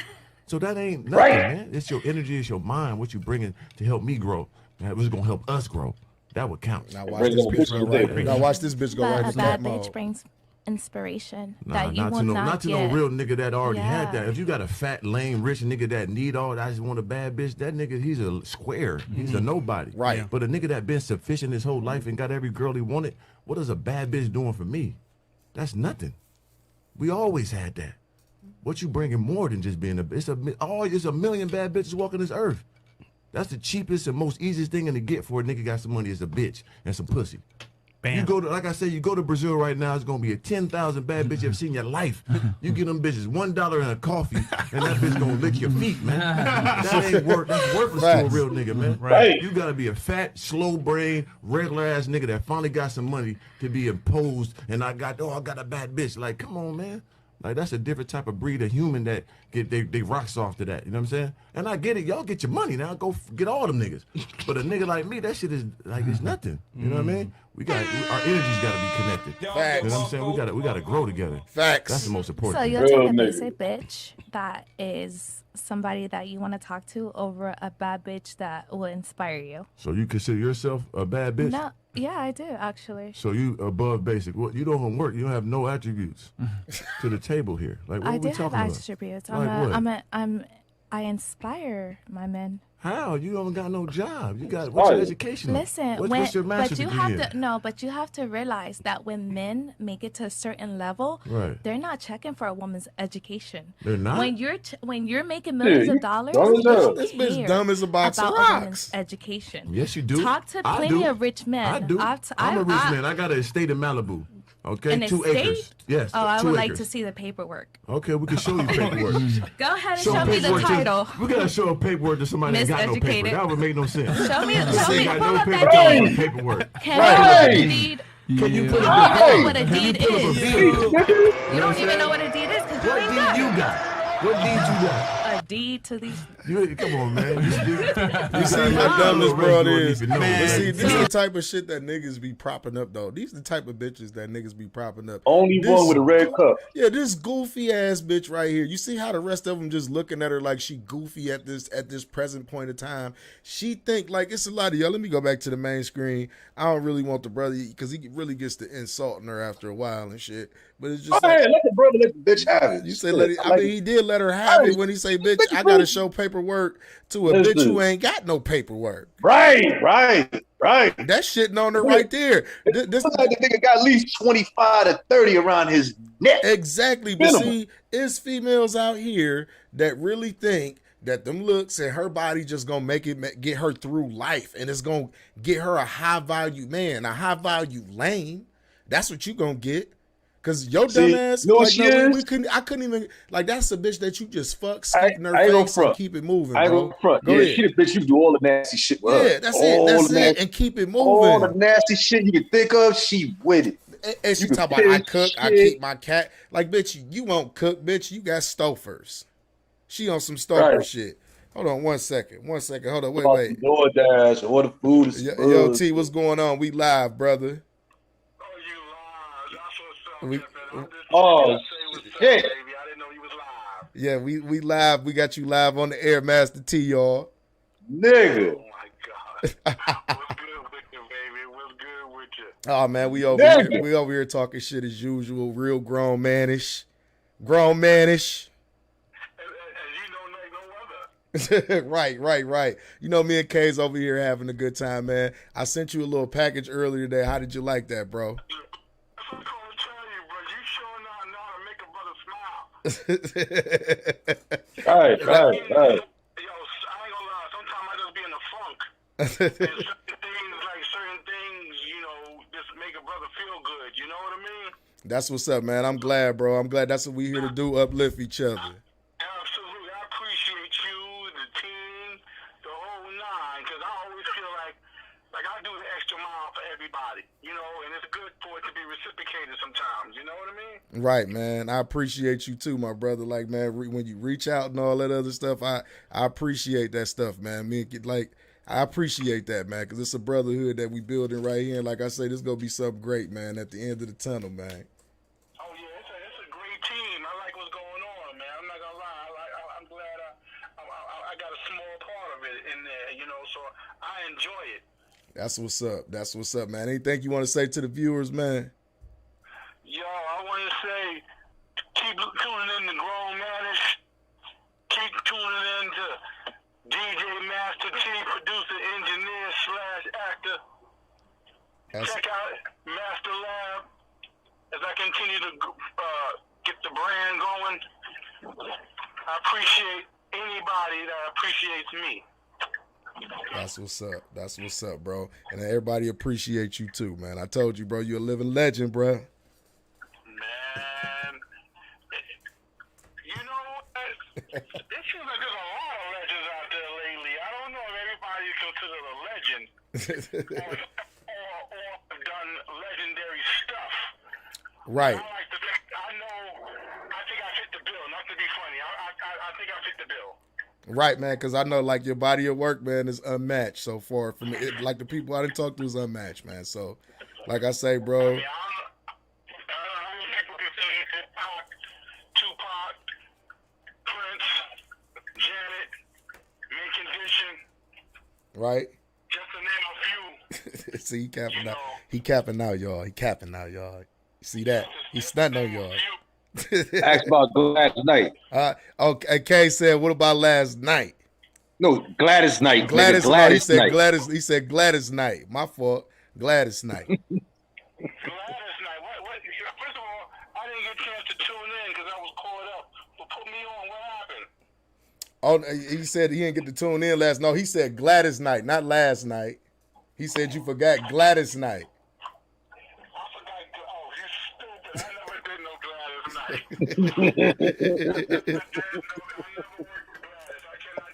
So that ain't nothing, man. It's your energy, it's your mind, what you bringing to help me grow. That was gonna help us grow. That would count.
Now watch this bitch go right. Now watch this bitch go right into that mode.
A bad bitch brings inspiration
Nah,
that you will not
to
get.
no real nigga that already had that. If you got a fat, lame, rich nigga that need all that, I just want a bad bitch, that nigga, he's a square. He's a nobody.
Right. Yeah.
But a nigga that been sufficient his whole life and got every girl he wanted, what is a bad bitch doing for me? That's nothing. We always had that. What you bringing more than just being it's a million bad bitches walking this earth. That's the cheapest and most easiest thing to get for a nigga got some money is a bitch and some pussy. Bam. You go to, like I said, you go to Brazil right now, it's gonna be a 10,000 bad bitch you've seen in your life. You get them bitches $1 and a coffee, and that bitch gonna lick your feet, man. That ain't that's worthless to a real nigga, man.
Right.
You gotta be a fat, slow brain, regular ass nigga that finally got some money to be imposed. And I got a bad bitch. Like, come on, man. Like, that's a different type of breed of human that they rocks off to that. You know what I'm saying? And I get it. Y'all get your money now. Go get all them niggas. But a nigga like me, that shit is like, it's nothing. You know what I mean? Our energies got to be connected.
Facts.
You know what I'm saying? We got to grow together.
Facts.
That's the most important.
So you'll take a basic bitch that is somebody that you want to talk to over a bad bitch that will inspire you.
So you consider yourself a bad bitch?
No, yeah, I do actually.
So you above basic. Well, you don't work. You don't have no attributes to the table here. Like, what
I
are we
do
talking
have
about?
attributes. I inspire my men.
How? You don't got no job. You got what's your education?
Listen,
what's your master's
but you
degree
have to but you have to realize that when men make it to a certain level, they're not checking for a woman's education.
They're not.
When you're making millions of dollars,
this bitch dumb as a box of rocks.
A woman's education.
Yes, you do.
Talk to plenty of rich men.
I do. I'm a rich man. I got an estate in Malibu. Okay,
an
2
estate?
acres. Yes.
Oh, I
2
would
acres.
like to see the paperwork.
Okay, we can show you paperwork.
Go ahead and show me the title.
We gotta show paperwork to somebody that got no paper. That would make no sense.
Show me,
pull
up
no
that deed.
Paperwork.
Can you deed?
Can you put
know what a deed is?
You
don't even know what a deed is because you ain't got it.
What deed you got? What deed you got?
A deed to these.
Come on, man. You
see how dumb this world is. Man, see, this is the type of shit that niggas be propping up, though. These are the type of bitches that niggas be propping up.
Only one with a red cup.
Yeah, this goofy ass bitch right here. You see how the rest of them just looking at her like she goofy at this present point of time. She think like it's a lot of y'all. Let me go back to the main screen. I don't really want the brother because he really gets to insulting her after a while and shit. But it's just
let the brother let the bitch have it.
You say let it. I mean, he did let her have it when he say, "Bitch, I gotta show paperwork to a bitch who ain't got no paperwork."
Right.
That shitting on her right there. This
like the nigga got at least 25 to 30 around his neck.
Exactly. But see, it's females out here that really think that them looks and her body just gonna get her through life, and it's gonna get her a high value man, a high value lane. That's what you gonna get. Cause your dumb ass, I couldn't even like. That's a bitch that you just fuck, stick in her face, and keep it moving.
I ain't
bro.
gonna front.
Go ahead.
She the bitch you do all the nasty shit with.
Yeah, that's it, and keep it moving.
All the nasty shit you can think of, she with it.
And she talk about I cook, I keep my cat. Like, bitch, you won't cook, bitch. You got Stofers. She on some Stofer shit. Hold on 1 second. Hold on, wait.
DoorDash, order food.
Yo, T, what's going on? We live, brother.
Oh shit!
I didn't know you was live.
Yeah, we live. We got you live on the air, Master T, y'all.
Nigga.
Oh my god. What's good with you, baby? What's good with you?
Oh man, we over here talking shit as usual. Real Grownmanishh. Grownmanishh.
As you know, like no other.
Right. You know, me and K's over here having a good time, man. I sent you a little package earlier today. How did you like that, bro?
Right.
Yo, I ain't gonna lie. Sometimes I just be in a funk. And certain things, just make a brother feel good. You know what I mean?
That's what's up, man. I'm glad, bro. I'm glad that's what we here to do, uplift each other.
Absolutely. I appreciate you, the team, the whole nine, because I always feel like I do the extra mile for everybody, and it's good for it to be reciprocated sometimes, You know what I mean?
Right, man. I appreciate you too, my brother. Like, man, when you reach out and all that other stuff, I appreciate that stuff, man. I appreciate that, man, because it's a brotherhood that we building right here. And like I say, this is gonna be something great, man. At the end of the tunnel, man.
Oh yeah, it's a great team. I like what's going on, man. I'm not gonna lie. I'm glad I got a small part of it in there, you know. So I enjoy it.
That's what's up. That's what's up, man. Anything you want to say to the viewers, man?
Yo, I want to say, keep tuning in to Grownmanishh. Keep tuning in to DJ Master T, producer, engineer / actor. Check out Master Lab as I continue to get the brand going. I appreciate anybody that appreciates me.
That's what's up. That's what's up, bro. And everybody appreciates you too, man. I told you, bro, you're a living legend, bro.
Man, you know what? It seems like there's a lot of legends out there lately. I don't know if everybody's considered a legend or have done legendary stuff.
Right.
I think I fit the bill. Not to be funny. I think I fit the bill.
Right, man, because I know, like, your body of work, man, is unmatched so far. From it, like, the people I didn't talk to is unmatched, man. So, like I say, bro.
I mean, people consider hip-hop, Tupac, Prince, Janet, Mint Condition.
Right.
Just to name a few.
See, he capping out. He capping out, y'all. He capping out, y'all. See that? He's stunting on y'all.
Ask about last night.
Okay, Kay said, "What about last night?"
No, Gladys Knight.
Gladys
Night.
He said Gladys. He said Gladys Knight. My fault. Gladys Knight.
Gladys Knight. What? First of all, I didn't get a chance to tune in because I was caught up. But put me on. What happened?
Oh, he said he didn't get to tune in last. No, he said Gladys Knight, not last night. He said you forgot Gladys Knight.
I cannot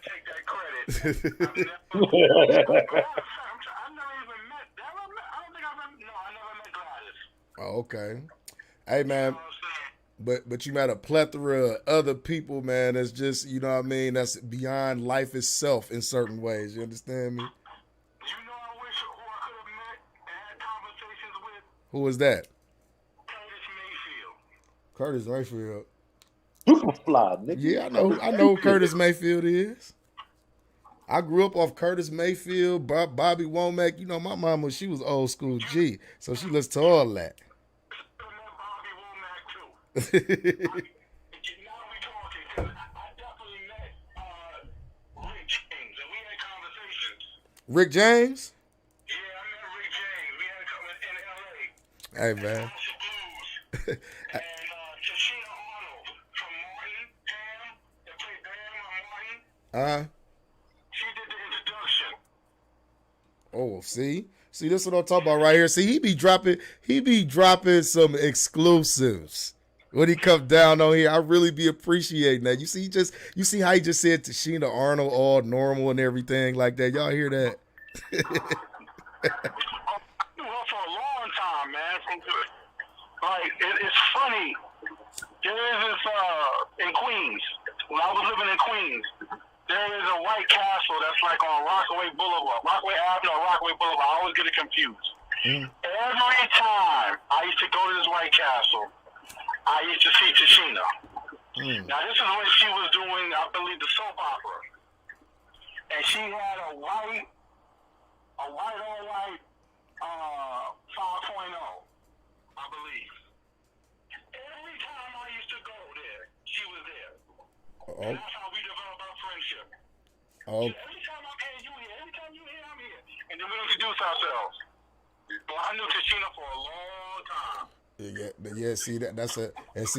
take that credit. I've never even met. I never met Gladys.
Oh, okay. Hey, man. But you met a plethora of other people, man. That's just, you know what I mean. That's beyond life itself in certain ways. You understand me?
You know, I wish who I could have met and had conversations with.
Who was that?
Curtis Mayfield.
Curtis Mayfield.
Superfly, nigga.
Yeah, I know who Curtis Mayfield is. I grew up off Curtis Mayfield, Bobby Womack. You know, my mama, she was old school G, so she listened to all that.
Bobby Womack too. Now we talking, because I definitely met Rick James, and we had conversations.
Rick James?
Yeah, I met Rick James. We had a couple in L.A.
Hey, man.
And Tashina Arnold from Martin, Pam, that played Pam on Martin. She did the introduction.
Oh, see, this is what I'm talking about right here. See, he be dropping some exclusives when he come down on here. I really be appreciating that. You see how he just said Tashina Arnold all normal and everything like that. Y'all hear that?
I knew her for a long time, man. Like, it's funny. There is this, in Queens, when I was living in Queens, there is a White Castle that's like on Rockaway Boulevard. Rockaway Avenue or Rockaway Boulevard. I always get it confused. Every time I used to go to this White Castle, I used to see Tashina. Now, this is when she was doing, I believe, the soap opera. And she had a white on white 5.0, I believe. Every time I used to go there, she was there. And that's how we developed our friendship.
Oh.
Every time I'm here, you here. Every time you here, I'm here. And then we introduce ourselves. Well, I knew Tashina for a long time.
Yeah, see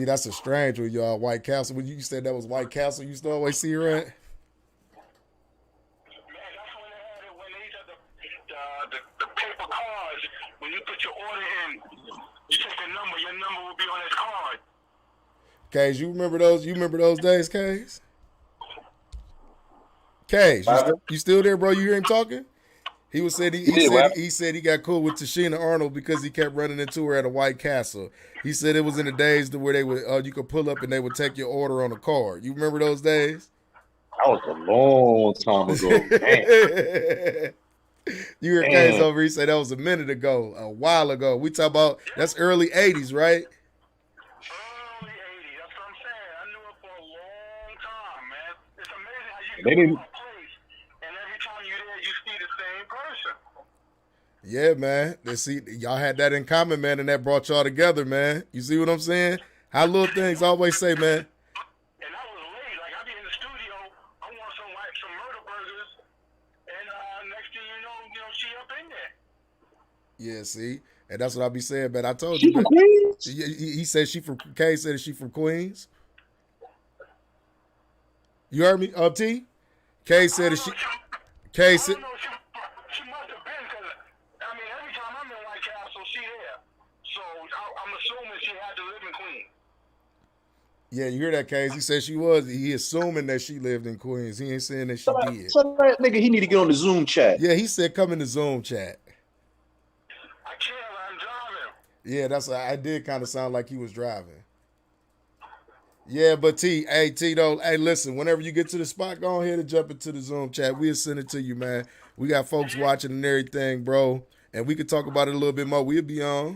that's a strange with y'all. White Castle. When you said that was White Castle, you used to always see her at.
Paper cards. When you put your order in, you take a number. Your number will be on his card.
Cage, you remember those? You remember those days, Cage? Cage, you still there, bro? You hear him talking? He said he got cool with Tashina Arnold because he kept running into her at a White Castle. He said it was in the days where they would you could pull up and they would take your order on a card. You remember those days?
That was a long time ago.
You heard K's over. He said that was a minute ago, a while ago. We talk about that's early '80s, right?
Early 80s. That's what I'm saying. I knew it for a long time, man. It's amazing how you
They
go
didn't.
to a place and every time you're there, you see the same person.
Yeah, man. See, y'all had that in common, man, and that brought y'all together, man. You see what I'm saying? How little things always say, man.
And I was late. Like, I be in the studio. I want some murder burgers. And next thing you know, she up in there.
Yeah, see? And that's what I be saying, man. I told
She
you.
from Queens?
He said Kay said she from Queens. You heard me, T? Kay said that she. Kay said.
I don't know, she must have been, because, I mean, every time I'm in White Castle, she there. So I'm assuming she had to live in Queens.
Yeah, you hear that, Kay? He said she was. He assuming that she lived in Queens. He ain't saying that she did.
So that nigga, he need to get on the Zoom chat.
Yeah, he said come in the Zoom chat.
I can't, I'm driving.
Yeah, that's. I did kind of sound like he was driving. Yeah, but T, though, hey, listen, whenever you get to the spot, go ahead and jump into the Zoom chat. We'll send it to you, man. We got folks watching and everything, bro. And we could talk about it a little bit more. We'll be on.
Yeah,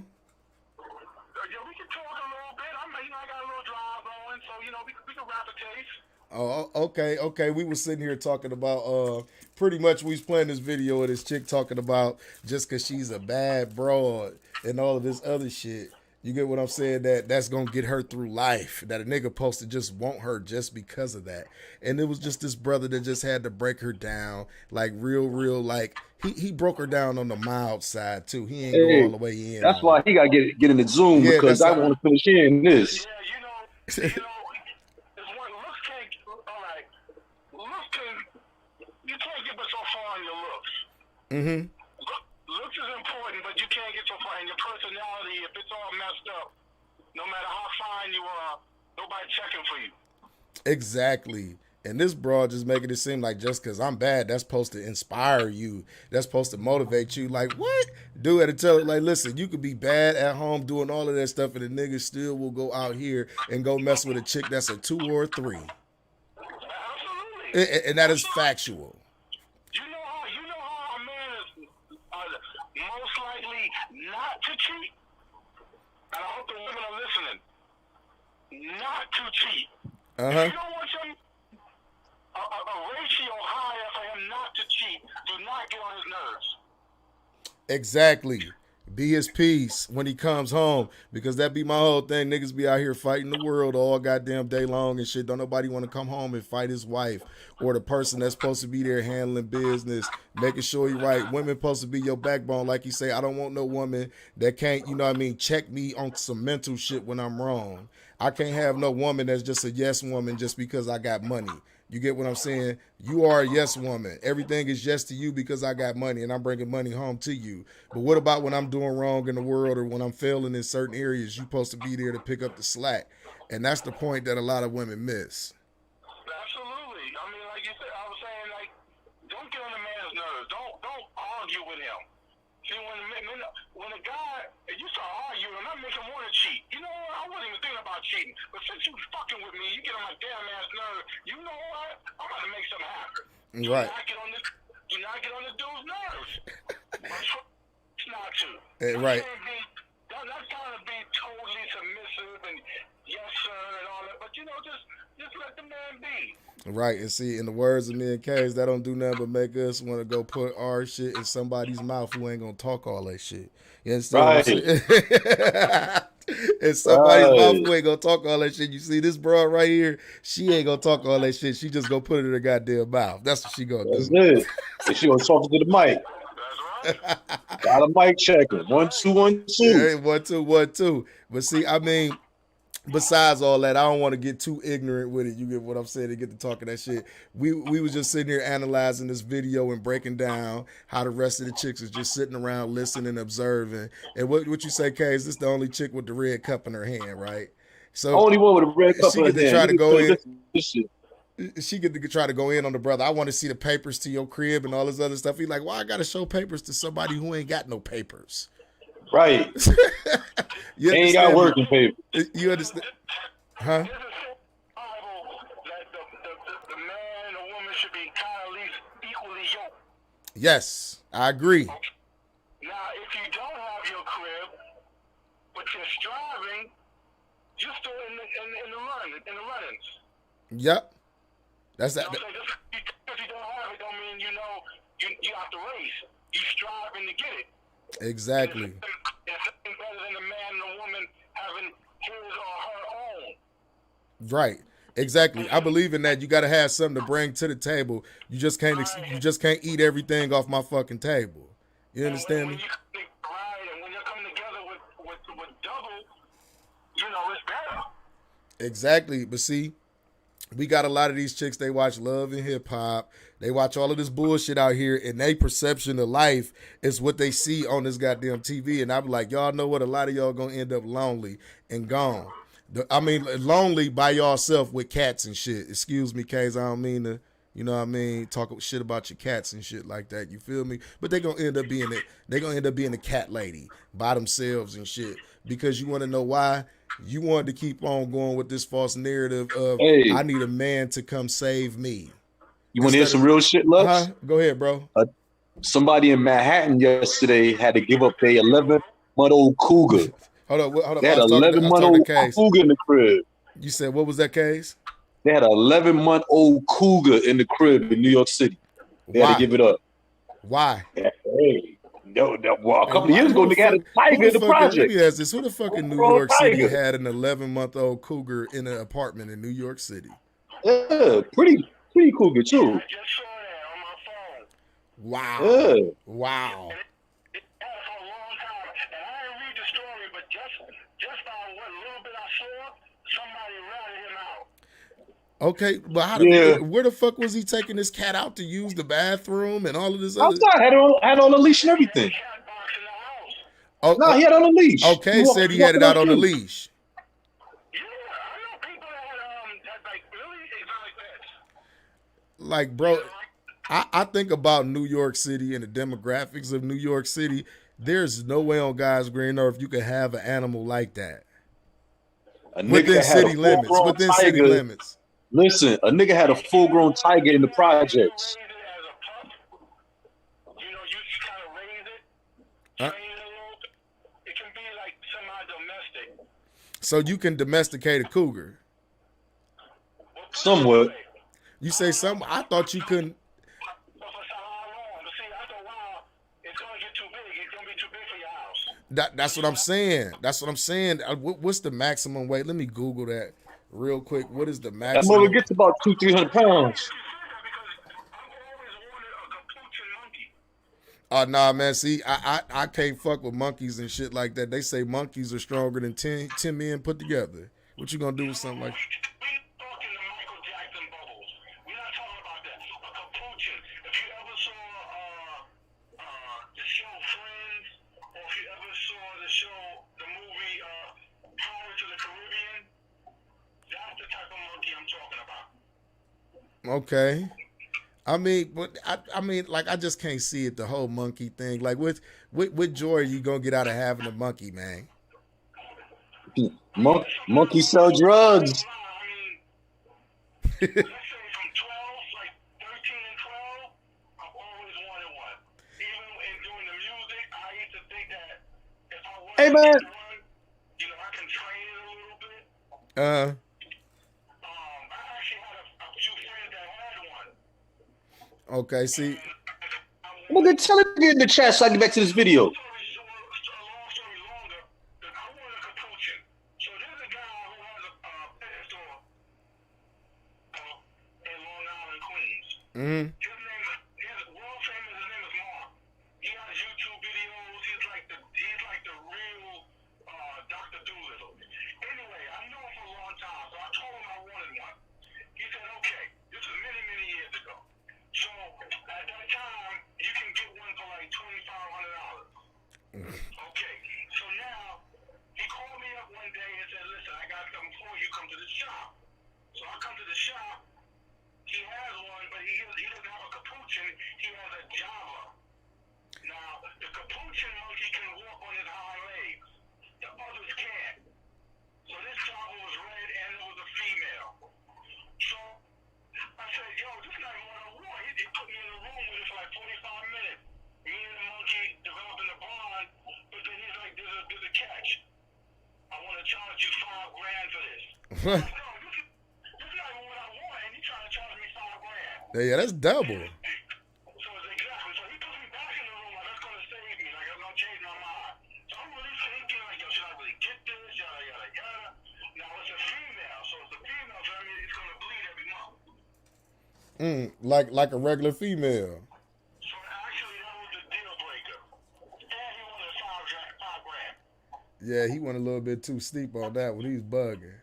we can talk a little bit. I got a little drive on, so, we can wrap the case.
Oh, okay. We were sitting here talking about, pretty much we was playing this video of this chick talking about just because she's a bad broad and all of this other shit. You get what I'm saying? That's going to get her through life. That a nigga supposed to just want her just because of that. And it was just this brother that just had to break her down. Like, real, like, he broke her down on the mild side, too. He ain't go all the way in.
That's why he got to get in the Zoom, because I want to finish in this.
Yeah, it's one, looks can't, all right, you can't get but so far on your looks.
Mm-hmm.
Looks is important, but you can't get so far in your personality. If it's all messed up, no matter how fine you are, nobody checking for you.
Exactly. And this broad just making it seem like just because I'm bad, that's supposed to inspire you. That's supposed to motivate you. Like, what? Dude had to tell her, like, listen, you could be bad at home doing all of that stuff, and the nigga still will go out here and go mess with a chick that's a 2 or a 3.
Absolutely.
And that is factual.
You know how a man is most likely not to cheat? And I hope the women are listening. Not to cheat.
Uh-huh.
If you don't want a ratio higher for him not to cheat, do not get on his nerves.
Exactly. Be his peace when he comes home, because that be my whole thing. Niggas be out here fighting the world all goddamn day long and shit. Don't nobody want to come home and fight his wife or the person that's supposed to be there handling business, making sure you're right. Women supposed to be your backbone. Like you say, I don't want no woman that can't, check me on some mental shit when I'm wrong. I can't have no woman that's just a yes woman just because I got money. You get what I'm saying? You are a yes woman. Everything is yes to you because I got money and I'm bringing money home to you. But what about when I'm doing wrong in the world or when I'm failing in certain areas? You're supposed to be there to pick up the slack. And that's the point that a lot of women miss.
Absolutely. I mean, like you said, I was saying, like, don't get on the man's nerves. Don't argue with him. See, when a guy, if you start arguing, that make him want to cheat. You know what? I wasn't even thinking about cheating. But since you fucking with me, you get on my damn ass nerve. You know what? I'm about to make something happen.
Right.
Do not get on the dude's nerves. It's not to.
Right.
That's trying to be totally submissive and yes sir and all that. But just let the man be.
Right, and see, in the words of me and K's, that don't do nothing but make us want to go put our shit in somebody's mouth who ain't gonna talk all that shit. You understand? Right. In somebody's mouth who ain't gonna talk all that shit. You see this broad right here? She ain't gonna talk all that shit. She just gonna put it in her goddamn mouth. That's what she gonna do.
That's it. And she gonna talk to the mic. Got a mic checker. 1 2 1 2.
Yeah, 1 2 1 2. But see, I mean, besides all that, I don't want to get too ignorant with it. You get what I'm saying? To get to talking that shit. We was just sitting here analyzing this video and breaking down how the rest of the chicks is just sitting around listening and observing. And what you say, Kay, is this the only chick with the red cup in her hand, right? So
only one with a red cup in her hand.
Try to go in. she could try to go in on the brother. I want to see the papers to your crib and all this other stuff. He's like, why I got to show papers to somebody who ain't got no papers?
Right.
You
ain't got working papers.
You understand? Huh?
The man and the woman should be kind of at least equally yoked.
Yes, I agree.
Now, if you don't have your crib, but you're striving, you're still in the runnings.
Yep. That's that.
You know, just because you don't have it, don't mean you have to race. You striving to get it.
Exactly.
It's better than a man and a woman having his or her own.
Right. Exactly. I believe in that. You got to have something to bring to the table. You just can't eat everything off my fucking table. You understand me?
Right, and when you're coming together with double, it's better.
Exactly. But see, we got a lot of these chicks, they watch Love and Hip Hop. They watch all of this bullshit out here, and their perception of life is what they see on this goddamn TV. And I'm like, y'all know what? A lot of y'all gonna end up lonely and gone. Lonely by yourself with cats and shit. Excuse me, K's. I don't mean to, talk shit about your cats and shit like that. You feel me? But they gonna end up being it. They gonna end up being a cat lady by themselves and shit. Because you want to know why? You wanted to keep on going with this false narrative of I need a man to come save me.
You want to hear some real shit, Lux?
Go ahead, bro.
Somebody in Manhattan yesterday had to give up their 11-month-old cougar.
Hold up.
They had an 11-month-old cougar in the crib.
You said, what was that case?
They had an 11-month-old cougar in the crib in New York City. They had to give it up.
Why?
Well, a couple of years ago, they had a tiger in the project.
Let me ask this. Who the fuck in New York City had an 11-month-old cougar in an apartment in New York City?
Yeah, pretty cougar, too.
I just saw that on my phone.
Wow.
Yeah.
Wow.
It had for a long time. And I didn't read the story, but just by what little bit I saw, somebody ratted him out.
Okay, but where the fuck was he taking this cat out to use the bathroom and all of this other?
Outside, had on a leash and everything.
Oh,
no, he had on a leash.
Okay, said he had it out on the leash.
Yeah, I know people that like really like that.
Like, bro, I think about New York City and the demographics of New York City. There's no way on God's green earth you could have an animal like that within city limits.
Listen, a nigga had a full-grown tiger in the projects.
You kind of raise it, train it a little. It can be like semi-domestic.
So you can domesticate a cougar?
Somewhat.
You say some? I thought you couldn't. That's what I'm saying. What's the maximum weight? Let me Google that real quick. What is the maximum?
That mother gets about 200-300 pounds.
Oh, nah, man. See, I can't fuck with monkeys and shit like that. They say monkeys are stronger than 10 men put together. What you gonna do with something like that? Okay. I mean, like, I just can't see it, the whole monkey thing. Like, what joy are you gonna get out of having a monkey, man?
Monkeys sell drugs. Hey, man.
Okay, see.
Nigga, tell it in the chat so I get back to this video.
Mm-hmm.
He has one, but he doesn't have a capuchin. He has a Java. Now, the capuchin monkey can walk on his hind legs. The others can't. So this Java was red and it was a female. So I said, yo, this is not even what I want. He put me in a room with it for like 45 minutes. Me and the monkey developing a bond, but then he's like, there's a catch. I want to charge you $5,000 for this. No, this is not even what I want, and he's trying to charge me $5,000.
Yeah, that's double.
So it's exactly. So he puts me back in the room like that's gonna save me, like I'm gonna change my mind. So I'm really thinking like, yo, should I really get this? Yada yada yada. Now it's a female, so it's a female, so I mean it's gonna bleed every month.
Like a regular female.
So actually that was the deal breaker. And he wanted $5,000.
Yeah, he went a little bit too steep on that when he's bugging.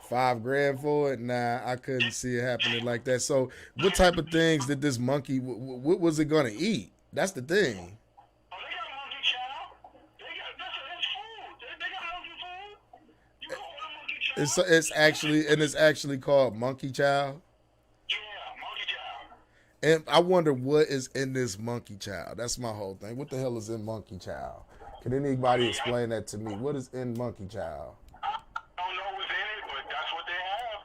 $5,000 for it? Nah, I couldn't see it happening like that. So, what type of things did this monkey? What was it gonna eat? That's the thing.
Oh, they got monkey chow. That's food. They got monkey food. You go order monkey chow.
It's actually called monkey chow.
Yeah, monkey chow.
And I wonder what is in this monkey chow. That's my whole thing. What the hell is in monkey chow? Can anybody explain that to me? What is in monkey chow?
I don't know what's in it, but that's what they have.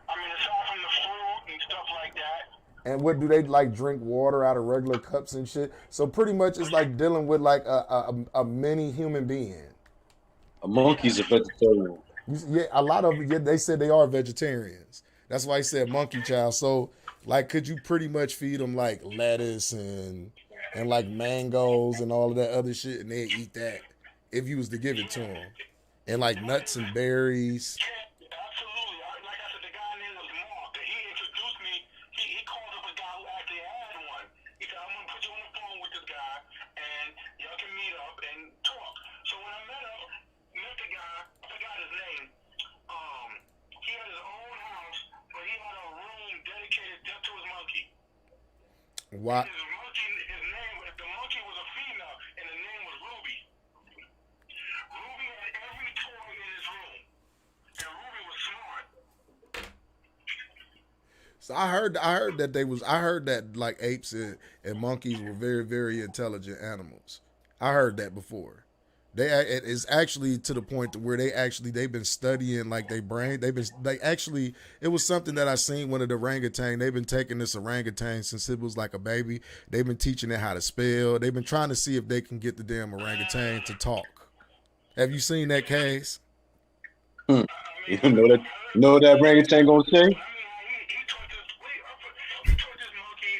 I mean, aside from the fruit and stuff like that.
And what do they like? Drink water out of regular cups and shit. So pretty much it's like dealing with like a mini human being.
A monkey's a vegetarian.
Yeah, a lot of they said they are vegetarians. That's why I said monkey chow. So like, could you pretty much feed them like lettuce and like mangoes and all of that other shit, and they eat that if you was to give it to them, and like nuts and berries.
Yeah, absolutely. Like I said, the guy name was Mark. He introduced me. He called up a guy who actually had one. He said, I'm going to put you on the phone with this guy, and y'all can meet up and talk. So when I met the guy, I forgot his name. He had his own house, but he had a room dedicated just to his monkey.
Why?
His name, the monkey was a female, and the name was Ruby. Ruby had every toy in his room, and Ruby was smart.
So I heard that like apes and monkeys were very, very intelligent animals. I heard that before. It is actually to the point to where they've been studying like their brain. It was something that I seen one of the orangutan. They've been taking this orangutan since it was like a baby. They've been teaching it how to spell. They've been trying to see if they can get the damn orangutan to talk. Have you seen that case?
You know that orangutan gonna say?
He taught this monkey,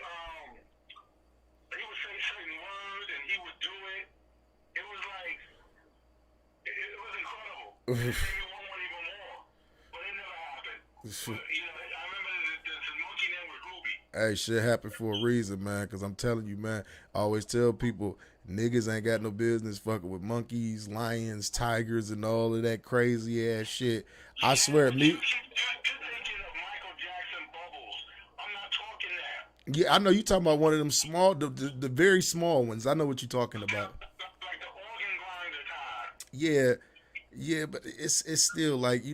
he would say certain words and he would do it. It was like, it was incredible. It made me want one even more, but it never happened. But, I remember the monkey name was Ruby.
Hey, shit happened for a reason, man, because I'm telling you, man, I always tell people, niggas ain't got no business fucking with monkeys, lions, tigers, and all of that crazy ass shit. I swear, me.
You're thinking of Michael Jackson Bubbles. I'm not talking that.
Yeah, I know you talking about one of them small, the very small ones. I know what you're talking about.
Like the organ grinder kind.
Yeah, but it's still like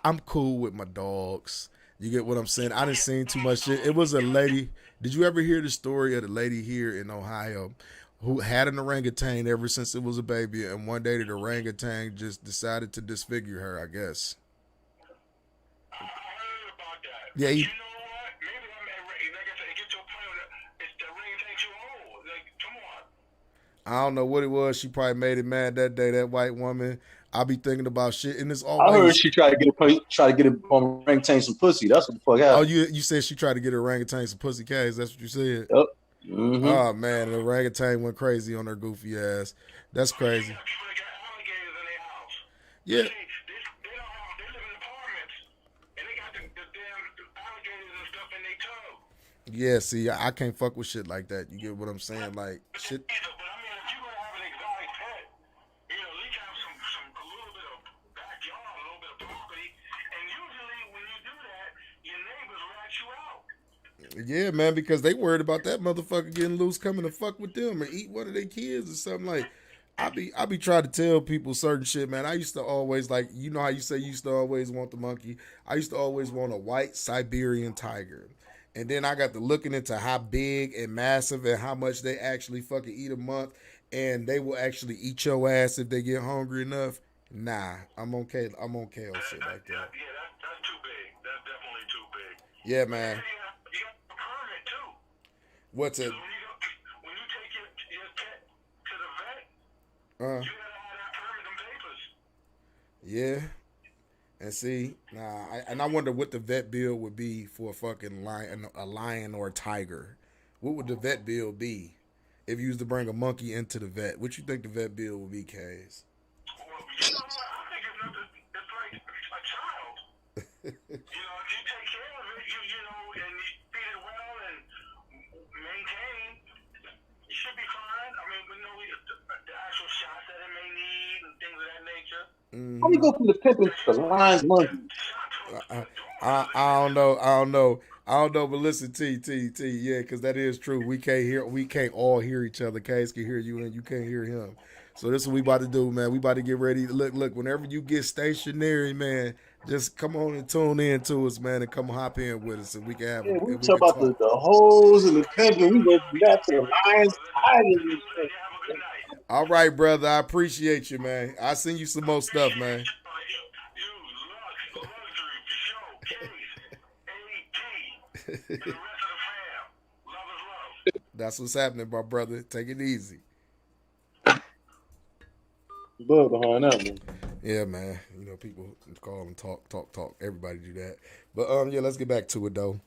I'm cool with my dogs. You get what I'm saying? I done seen too much shit. It was a lady. Did you ever hear the story of the lady here in Ohio who had an orangutan ever since it was a baby, and one day the orangutan just decided to disfigure her, I guess.
I heard about that.
Yeah,
You know what? Maybe like I said, it gets to a point where the orangutan too old. Like, come on.
I don't know what it was. She probably made it mad that day, that white woman. I be thinking about shit, and it's always.
I heard she tried to get a orangutan some pussy. That's what the fuck happened.
Oh, you said she tried to get her orangutan some pussy K's. That's what you said.
Yep. Mm-hmm.
Oh man, the orangutan went crazy on her goofy ass. That's crazy.
People that got alligators in their house.
Yeah.
They live in apartments, and they got the damn alligators and stuff in their tub.
Yeah, see, I can't fuck with shit like that. You get what I'm saying? Like shit.
But I mean, if you're gonna have an exotic pet, at least have a little bit of backyard, a little bit of property, and usually when you do that, your neighbors rat you out.
Yeah, man, because they worried about that motherfucker getting loose, coming to fuck with them or eat one of their kids or something. Like, I be trying to tell people certain shit, man. I used to always like, you know how you say you used to always want the monkey. I used to always want a white Siberian tiger. And then I got to looking into how big and massive and how much they actually fucking eat a month. And they will actually eat your ass if they get hungry enough. Nah, I'm okay. I'm okay on shit like that.
Yeah, that's too big. That's definitely too big.
Yeah, man.
You got a permit too.
What's it?
So when you take your pet to the vet, you gotta have that permit and papers.
Yeah. And see, I wonder what the vet bill would be for a fucking lion or a tiger. What would the vet bill be if you used to bring a monkey into the vet? What you think the vet bill would be, Kaz?
Well, you know what? I think it's like a child. If you take care of it, you know, and you feed it well and maintain, you should be fine. I mean, we know the actual shots that it may need and things of that nature.
How do you go from the pimping to the lion's monkey?
I don't know, but listen, T, yeah, because that is true. We can't all hear each other. Case can hear you and you can't hear him. So this is what we about to do, man. We about to get ready. Look, whenever you get stationary, man, just come on and tune in to us, man, and come hop in with us, and we can have.
Yeah, we talk about the hoes and the pimping. We go from that to the lions, tigers.
All right, brother. I appreciate you, man. I'll send you some more stuff, man. That's what's happening, my brother. Take it easy.
Love behind that one.
Yeah, man. You know, people call and talk. Everybody do that. But yeah, let's get back to it though.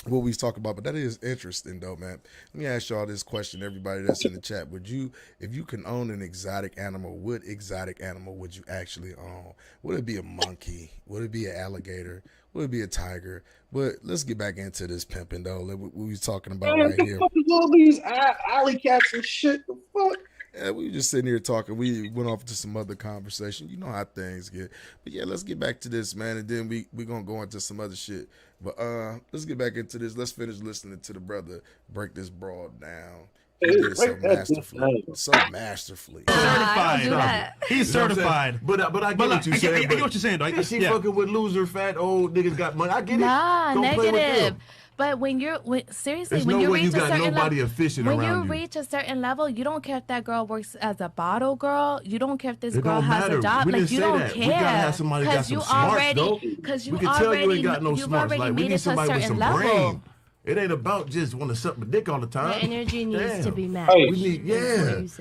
What we was talking about, but that is interesting though, man. Let me ask y'all this question, everybody that's in the chat. Would you, if you can own an exotic animal, what exotic animal would you actually own? Would it be a monkey? Would it be an alligator? Would it be a tiger? But let's get back into this pimping though. What we was talking about right here.
What the fuck is all these alley cats and shit? The fuck?
Yeah, we were just sitting here talking. We went off to some other conversation. You know how things get. But yeah, let's get back to this, man, and then we're going to go into some other shit. But let's get back into this. Let's finish listening to the brother break this broad down. He did it so masterfully.
Certified. He's certified.
But I get what you're saying.
I get what you're saying, though.
She fucking with loser, fat, old niggas got money. I get it.
Nah,
Don't play with
negative.
them.
But when you reach a certain level, you don't care if that girl works as a bottle girl. You don't care if this girl has a job.
We
like you don't
that.
care.
We gotta have somebody got some smarts, though.
Because
we can tell you ain't got no smarts. Like we need somebody with some brain.
It ain't about just want to suck my dick all the time.
The energy needs to be matched.
We need, it's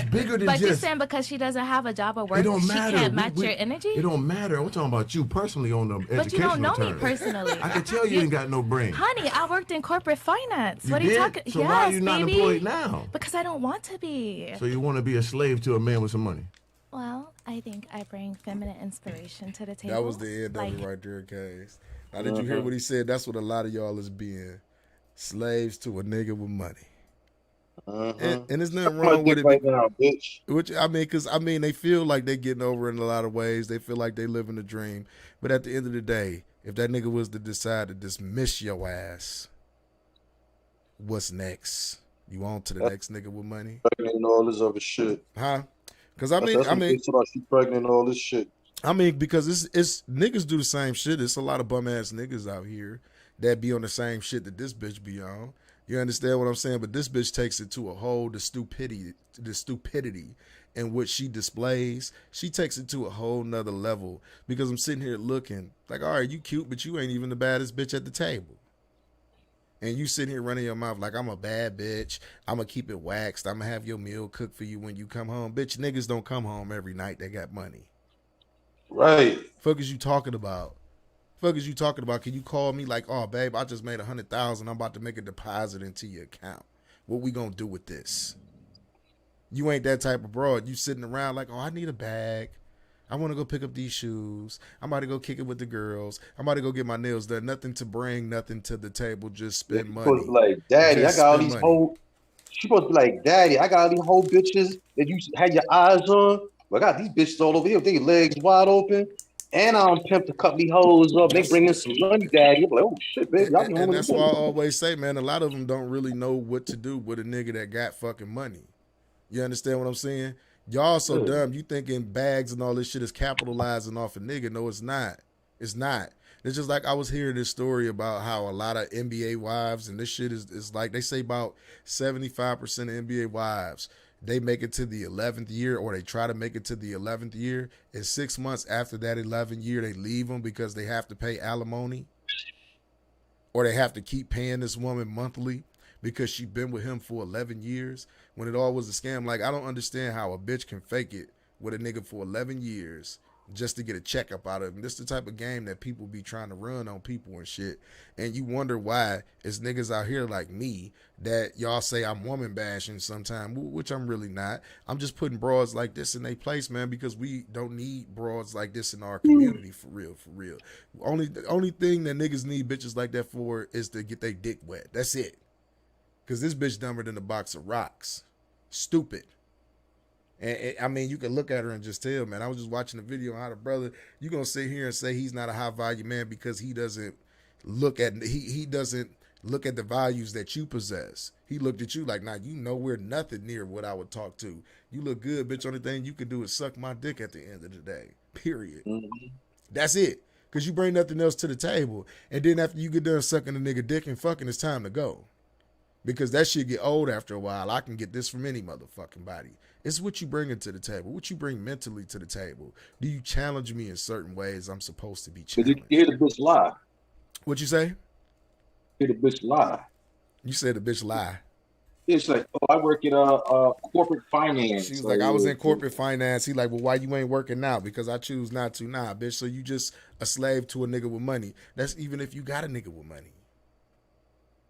bigger than
but
just.
But you're saying because she doesn't have a job or work,
it don't matter.
She can't match your energy?
It don't matter. I'm talking about you personally on the educational
But you don't know
terms.
me personally.
I can tell you ain't got no brain.
Honey, I worked in corporate finance. What are
did?
you talking?
So
yes,
why are you not
baby.
employed now?
Because I don't want to be.
So you want to be a slave to a man with some money?
Well, I think I bring feminine inspiration to the table.
That was the end of it right there, guys. Now, did you hear what he said? That's what a lot of y'all is being. Slaves to a nigga with money. And there's nothing wrong with it.
Right now, bitch.
Which because they feel like they getting over in a lot of ways. They feel like they living a dream. But at the end of the day, if that nigga was to decide to dismiss your ass, what's next? You on to the next nigga with money?
Pregnant and all this other shit.
Huh? Because
she's pregnant and all this shit.
Because it's niggas do the same shit. It's a lot of bum ass niggas out here that be on the same shit that this bitch be on. You understand what I'm saying? But this bitch takes it to a whole the stupidity in which she displays. She takes it to a whole nother level because I'm sitting here looking like, all right, you cute, but you ain't even the baddest bitch at the table. And you sitting here running your mouth like I'm a bad bitch. I'm going to keep it waxed. I'm going to have your meal cooked for you when you come home. Bitch, niggas don't come home every night. They got money.
Right.
Fuck is you talking about? Can you call me like, oh babe, I just made $100,000. I'm about to make a deposit into your account. What we gonna do with this? You ain't that type of broad. You sitting around like, oh, I need a bag. I want to go pick up these shoes. I'm about to go kick it with the girls. I'm about to go get my nails done. Nothing to bring, nothing to the table. Just spend money.
Supposed to be like, Daddy,
just
I got all these whole. She's supposed to be like, Daddy, I got all these whole bitches that you had your eyes on. Well, I got these bitches all over here with their legs wide open. And I don't pimp to cut these hoes up. They bring in some money, Daddy. I'm like, oh shit, baby.
And that's why I always say, man, a lot of them don't really know what to do with a nigga that got fucking money. You understand what I'm saying? Y'all so dumb. You thinking bags and all this shit is capitalizing off a nigga. No, it's not. It's not. It's just like I was hearing this story about how a lot of NBA wives, and this shit is like they say about 75% of NBA wives, they make it to the 11th year, or they try to make it to the 11th year. And 6 months after that 11th year, they leave them because they have to pay alimony, or they have to keep paying this woman monthly because she been with him for 11 years when it all was a scam. Like, I don't understand how a bitch can fake it with a nigga for 11 years just to get a checkup out of him. This is the type of game that people be trying to run on people and shit. And you wonder why it's niggas out here like me that y'all say I'm woman bashing sometime, which I'm really not. I'm just putting broads like this in their place, man, because we don't need broads like this in our community, for real, for real. The only thing that niggas need bitches like that for is to get their dick wet. That's it. Because this bitch dumber than a box of rocks. Stupid. And I mean, you can look at her and just tell, man. I was just watching the video on how the brother, you going to sit here and say he's not a high value man because he doesn't look at, he doesn't look at the values that you possess. He looked at you like, nah, you nowhere nothing near what I would talk to. You look good, bitch. Only thing you can do is suck my dick at the end of the day. Period. Mm-hmm. That's it. Because you bring nothing else to the table. And then after you get done sucking a nigga dick and fucking, it's time to go. Because that shit get old after a while. I can get this from any motherfucking body. It's what you bring to the table. What you bring mentally to the table. Do you challenge me in certain ways I'm supposed to be challenged?
But you hear the bitch lie.
What you say?
Hear the bitch lie.
You said the bitch lie.
It's like, oh, I work in corporate finance.
She was like, I was in corporate finance. He like, well, why you ain't working now? Because I choose not to. Nah, bitch. So you just a slave to a nigga with money. That's even if you got a nigga with money.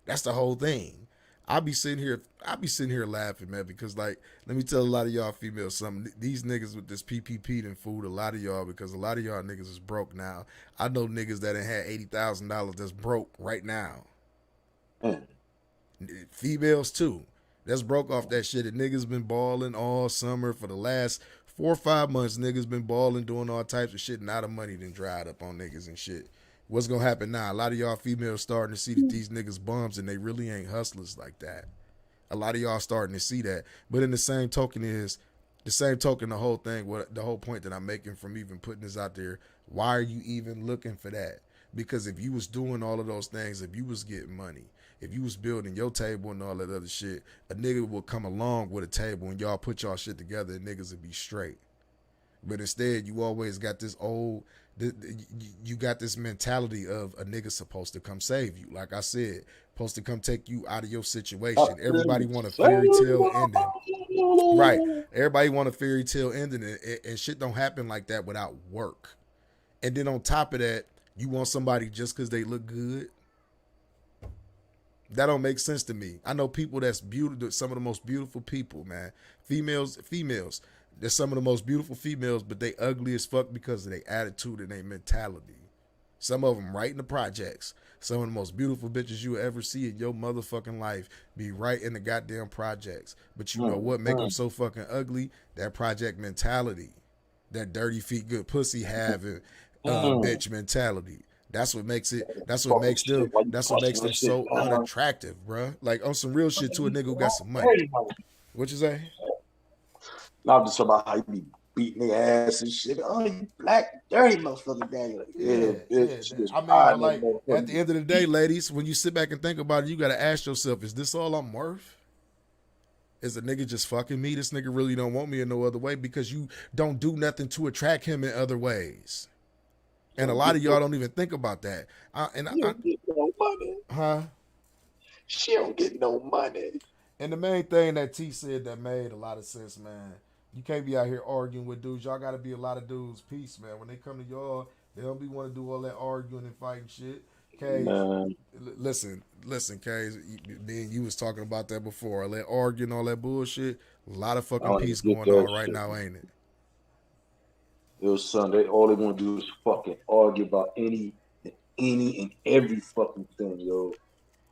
That's the whole thing. I be sitting here laughing, man, because like, let me tell a lot of y'all females something. These niggas with this PPP done fooled a lot of y'all, because a lot of y'all niggas is broke now. I know niggas that done had $80,000 that's broke right now. Females too. That's broke off that shit. And niggas been balling all summer for the last 4 or 5 months. Niggas been balling, doing all types of shit. Now the money done dried up on niggas and shit. What's gonna happen now? A lot of y'all females starting to see that these niggas bums and they really ain't hustlers like that. A lot of y'all starting to see that. But in the same token, the whole thing, the whole point that I'm making from even putting this out there, why are you even looking for that? Because if you was doing all of those things, if you was getting money, if you was building your table and all that other shit, a nigga will come along with a table and y'all put y'all shit together and niggas would be straight. But instead, you always got this you got this mentality of a nigga supposed to come save you. Like I said, supposed to come take you out of your situation. Everybody want a fairy tale ending. Right. Everybody want a fairy tale ending, and shit don't happen like that without work. And then on top of that, you want somebody just because they look good. That don't make sense to me. I know people that's beautiful, some of the most beautiful people, man. Females. They're some of the most beautiful females, but they ugly as fuck because of their attitude and their mentality. Some of them right in the projects. Some of the most beautiful bitches you will ever see in your motherfucking life be right in the goddamn projects. But you know what make them so fucking ugly? That project mentality. That dirty feet, good pussy having bitch mentality. That's what makes them so unattractive, bruh. Like on some real shit to a nigga who got some money. What you say?
I'm just talking about how you be beating their ass and shit. Oh, you black, dirty motherfucker, daddy. Like, yeah.
I mean, like, at the end of the day, ladies, when you sit back and think about it, you got to ask yourself, is this all I'm worth? Is a nigga just fucking me? This nigga really don't want me in no other way because you don't do nothing to attract him in other ways. And a lot of y'all don't even think about that.
She don't get no money.
Huh?
She don't get no money.
And the main thing that T said that made a lot of sense, man. You can't be out here arguing with dudes. Y'all got to be a lot of dudes. Peace, man. When they come to y'all, they don't be want to do all that arguing and fighting shit. Kay, listen, Kay. Me and you was talking about that before. All that arguing, all that bullshit. A lot of fucking peace going on right now, ain't it?
Yo, son, all they want to do is fucking argue about any and every fucking thing, yo.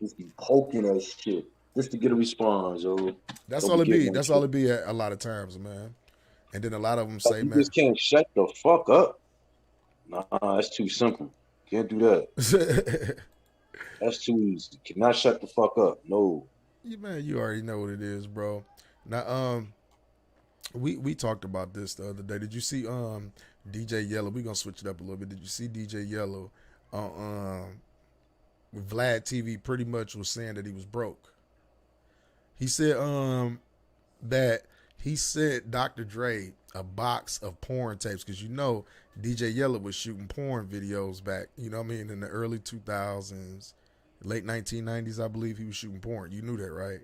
Just be poking that shit. Just to get a response, yo.
That's all it be. That's all it be a lot of times, man. And then a lot of them say, man,
you just can't shut the fuck up. Nah, that's too simple. Can't do that. That's too easy. Cannot shut the fuck up. No.
Man, you already know what it is, bro. Now, We talked about this the other day. Did you see DJ Yellow? We gonna switch it up a little bit. Did you see DJ Yellow on Vlad TV? Pretty much was saying that he was broke. He said that he sent Dr. Dre a box of porn tapes because DJ Yellow was shooting porn videos back. You know what I mean, in the early 2000s, late 1990s, I believe he was shooting porn. You knew that, right?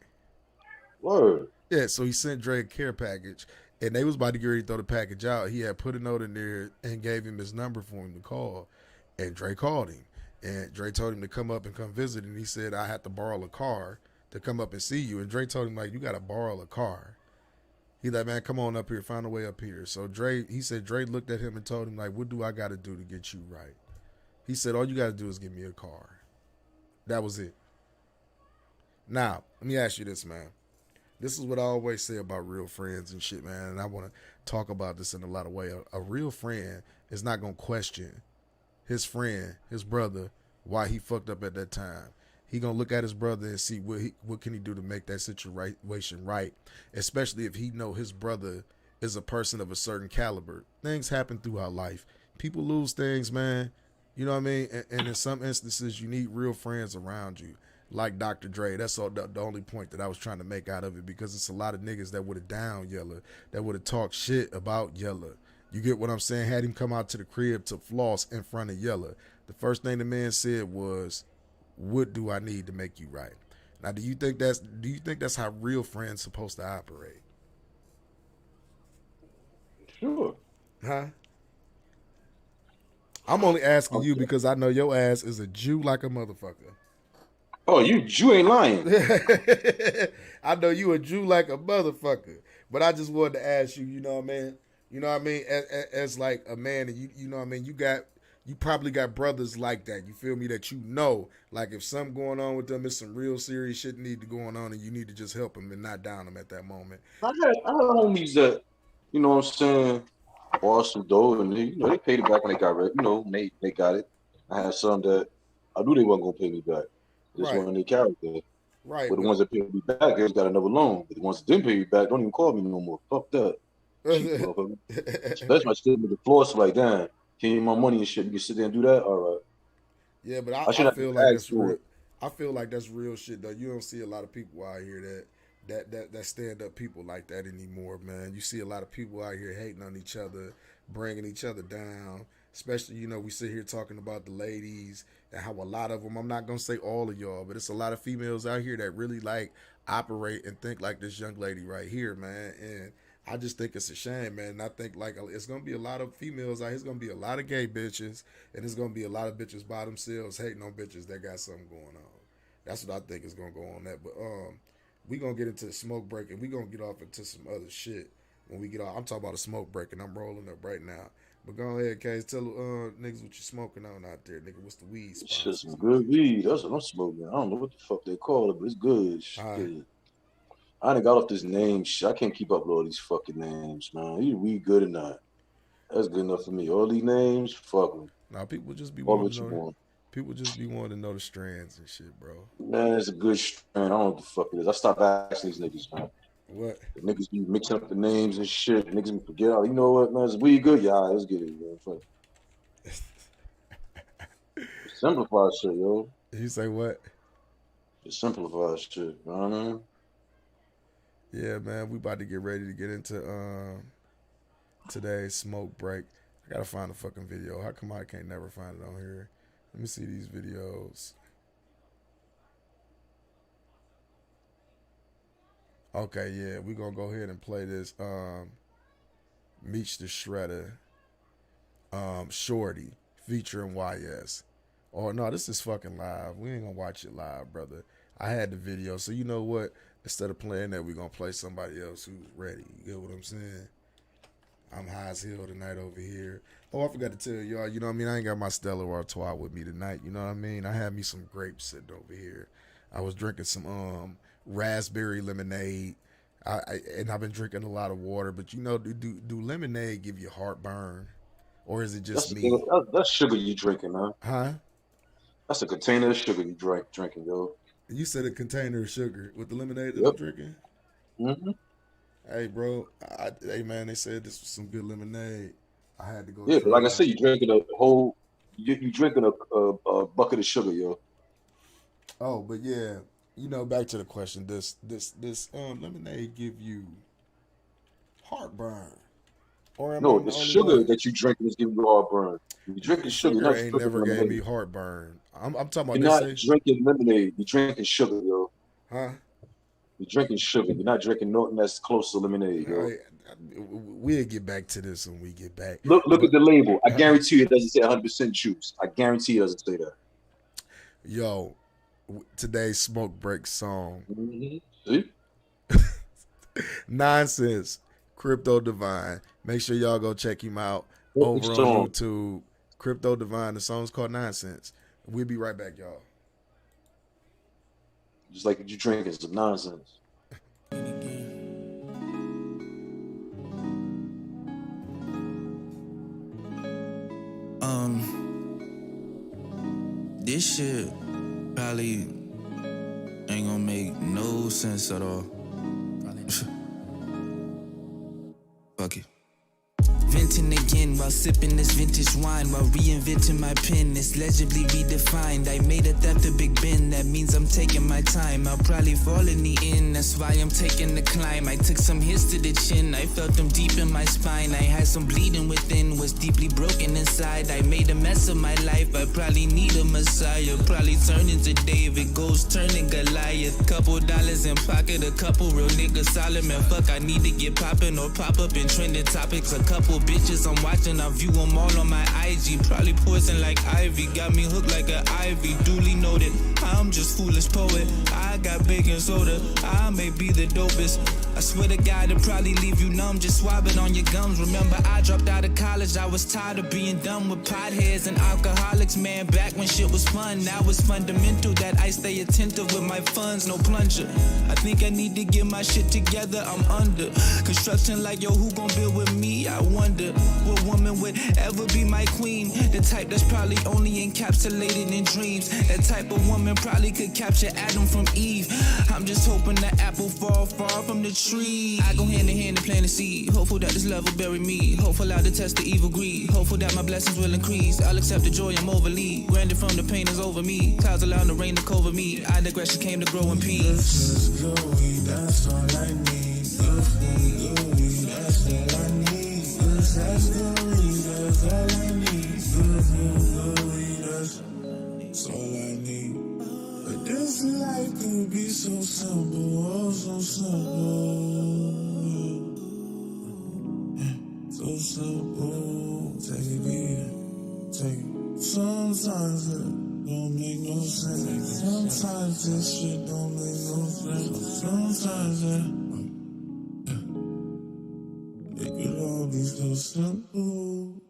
Word.
Yeah, so he sent Dre a care package, and they was about to get ready to throw the package out. He had put a note in there and gave him his number for him to call, and Dre called him. And Dre told him to come up and come visit, and he said, I had to borrow a car to come up and see you. And Dre told him, like, you got to borrow a car. He like, man, come on up here, find a way up here. So he said Dre looked at him and told him, like, what do I got to do to get you right? He said, all you got to do is give me a car. That was it. Now, let me ask you this, man. This is what I always say about real friends and shit, man. And I want to talk about this in a lot of ways. A real friend is not going to question his friend, his brother, why he fucked up at that time. He going to look at his brother and see what can he do to make that situation right, especially if he know his brother is a person of a certain caliber. Things happen throughout life. People lose things, man. You know what I mean? And in some instances, you need real friends around you. Like Dr. Dre. That's all the only point that I was trying to make out of it, because it's a lot of niggas that would have down Yella, that would have talked shit about Yella. You get what I'm saying? Had him come out to the crib to floss in front of Yella. The first thing the man said was, what do I need to make you right? Now, do you think that's how real friends supposed to operate?
Sure.
Huh? I'm only asking you because I know your ass is a Jew like a motherfucker.
Oh, you ain't lying.
I know you a Jew like a motherfucker, but I just wanted to ask you, you know what I mean? You know what I mean? As like a man, and you know what I mean? You probably got brothers like that. You feel me? That like if something going on with them, it's some real serious shit need to going on, and you need to just help them and not down them at that moment.
I had homies that, you know what I'm saying, bought some dough, and they paid it back when they got ready. They got it. I had some that I knew they wasn't gonna pay me back. This one they character.
Right.
But the ones that paid me back, they just got another loan. But the ones that didn't pay me back don't even call me no more. Fuck that. That's my shit with the floor. So like, damn, can you my money and shit? You can sit there and do that? All right.
Yeah, but I feel like that's real. I feel like that's real shit though. You don't see a lot of people out here that stand up people like that anymore, man. You see a lot of people out here hating on each other, bringing each other down. Especially, we sit here talking about the ladies and how a lot of them, I'm not going to say all of y'all, but it's a lot of females out here that really like operate and think like this young lady right here, man. And I just think it's a shame, man. And I think like it's going to be a lot of females out here. It's going to be a lot of gay bitches, and it's going to be a lot of bitches by themselves hating on bitches that got something going on. That's what I think is going to go on that. But we going to get into the smoke break, and we going to get off into some other shit when we get off. I'm talking about a smoke break, and I'm rolling up right now. But go ahead, Case. Tell niggas what you smoking on out there, nigga. What's the weed spot?
It's just some good weed. That's what I'm smoking. I don't know what the fuck they call it, but it's good. Shit. I done got off this name shit. I can't keep up with all these fucking names, man. Either weed good or not. That's good enough for me. All these names, fuck them.
Nah, people just be wanting to know. People just be wanting to know the strands and shit, bro.
Man, it's a good strand. I don't know what the fuck it is. I stopped asking these niggas, man.
What?
The niggas be mixing up the names and shit. Niggas be forget out. You know what, man? Is weed good? Yeah, let's get it, man. Simplify shit, yo.
You say what?
Just simplify shit. You know what I mean?
Yeah, man. We about to get ready to get into today's smoke break. I gotta find a fucking video. How come I can't never find it on here? Let me see these videos. Okay, yeah, we're gonna go ahead and play this Meech the Shredder Shorty featuring YS. Oh no, this is fucking live. We ain't gonna watch it live, brother. I had the video, so you know what? Instead of playing that, we're gonna play somebody else who's ready. You get what I'm saying? I'm high as hell tonight over here. Oh, I forgot to tell y'all, you know what I mean? I ain't got my Stella Artois with me tonight, you know what I mean? I had me some grapes sitting over here. I was drinking some raspberry lemonade. And I've been drinking a lot of water, but do lemonade give you heartburn? Or is it just me?
That's sugar you drinking, man.
Huh?
That's a container of sugar you drinking, yo.
You said a container of sugar with the lemonade that I'm drinking?
Mm-hmm.
Hey, bro. Hey, man. They said this was some good lemonade. I had to go.
Yeah,
try
but like I
it
said,
out.
you drinking a whole, you drinking a bucket of sugar, yo.
Oh, but yeah, back to the question. This lemonade give you heartburn, or am I
No,
the
the
only
sugar
one?
that you drinking is giving you heartburn. You drinking sugar, you're
Sugar
not
ain't
drinking
never gave me
lemonade.
heartburn. I'm talking about
You're
they
not
say,
drinking lemonade. You're drinking sugar, yo.
huh?
You're drinking sugar. You're not drinking nothing that's close to lemonade,
All
yo.
right, we'll get back to this when we get back.
Look at
But
the label. I guarantee you it doesn't say 100% juice. I guarantee it doesn't say that.
yo, today's smoke break song,
See?
Nonsense, Crypto Divine. Make sure y'all go check him out over
Which
on
song?
YouTube. Crypto Divine. The song's called Nonsense. We'll be right back, y'all.
Just like you drinking some nonsense.
This shit probably ain't gonna make no sense at all. Fuck it. Venting again while sipping this vintage wine, while reinventing my pen. It's legibly redefined. I made a theft a Big Ben. That means I'm taking my time. I'll probably fall in the end. That's why I'm taking the climb. I took some hits to the chin. I felt them deep in my spine. I had some bleeding within. Was deeply broken inside. I made a mess of my life. I probably need a messiah. Probably turn into David. Ghost turning Goliath. Couple dollars in pocket. A couple real niggas Solomon. Fuck, I need to get poppin' or pop up in trending topics. A couple bitches I'm watching, I view them all on my IG. Probably poison like Ivy, got me hooked like an Ivy. Duly noted, I'm just foolish poet. I got baking soda, I may be the dopest. I swear to God, it'll probably leave you numb, just swabbing on your gums. Remember, I dropped out of college, I was tired of being done with potheads and alcoholics, man. Back when shit was fun, now it's fundamental that I stay attentive with my funds, no plunger. I think I need to get my shit together, I'm under construction like, yo, who gon' build with me? I wonder what woman would ever be my queen. The type that's probably only encapsulated in dreams. That type of woman probably could capture Adam from Eve. I'm just hoping the apple fall far from the tree. I go hand in hand and plant a seed. Hopeful that this love will bury me. Hopeful I'll detest the evil greed. Hopeful that my blessings will increase. I'll accept the joy I'm overly. Granted from the pain is over me. Clouds allow the rain to cover me. I digress, she came to grow in peace. That's all I need. That's all I need. That's all I need. That's all I need. But this life could be so simple, oh so simple. So simple. Take it easy. Take it. Sometimes it don't make no sense. Sometimes this shit don't make no sense. Sometimes it could all be so simple.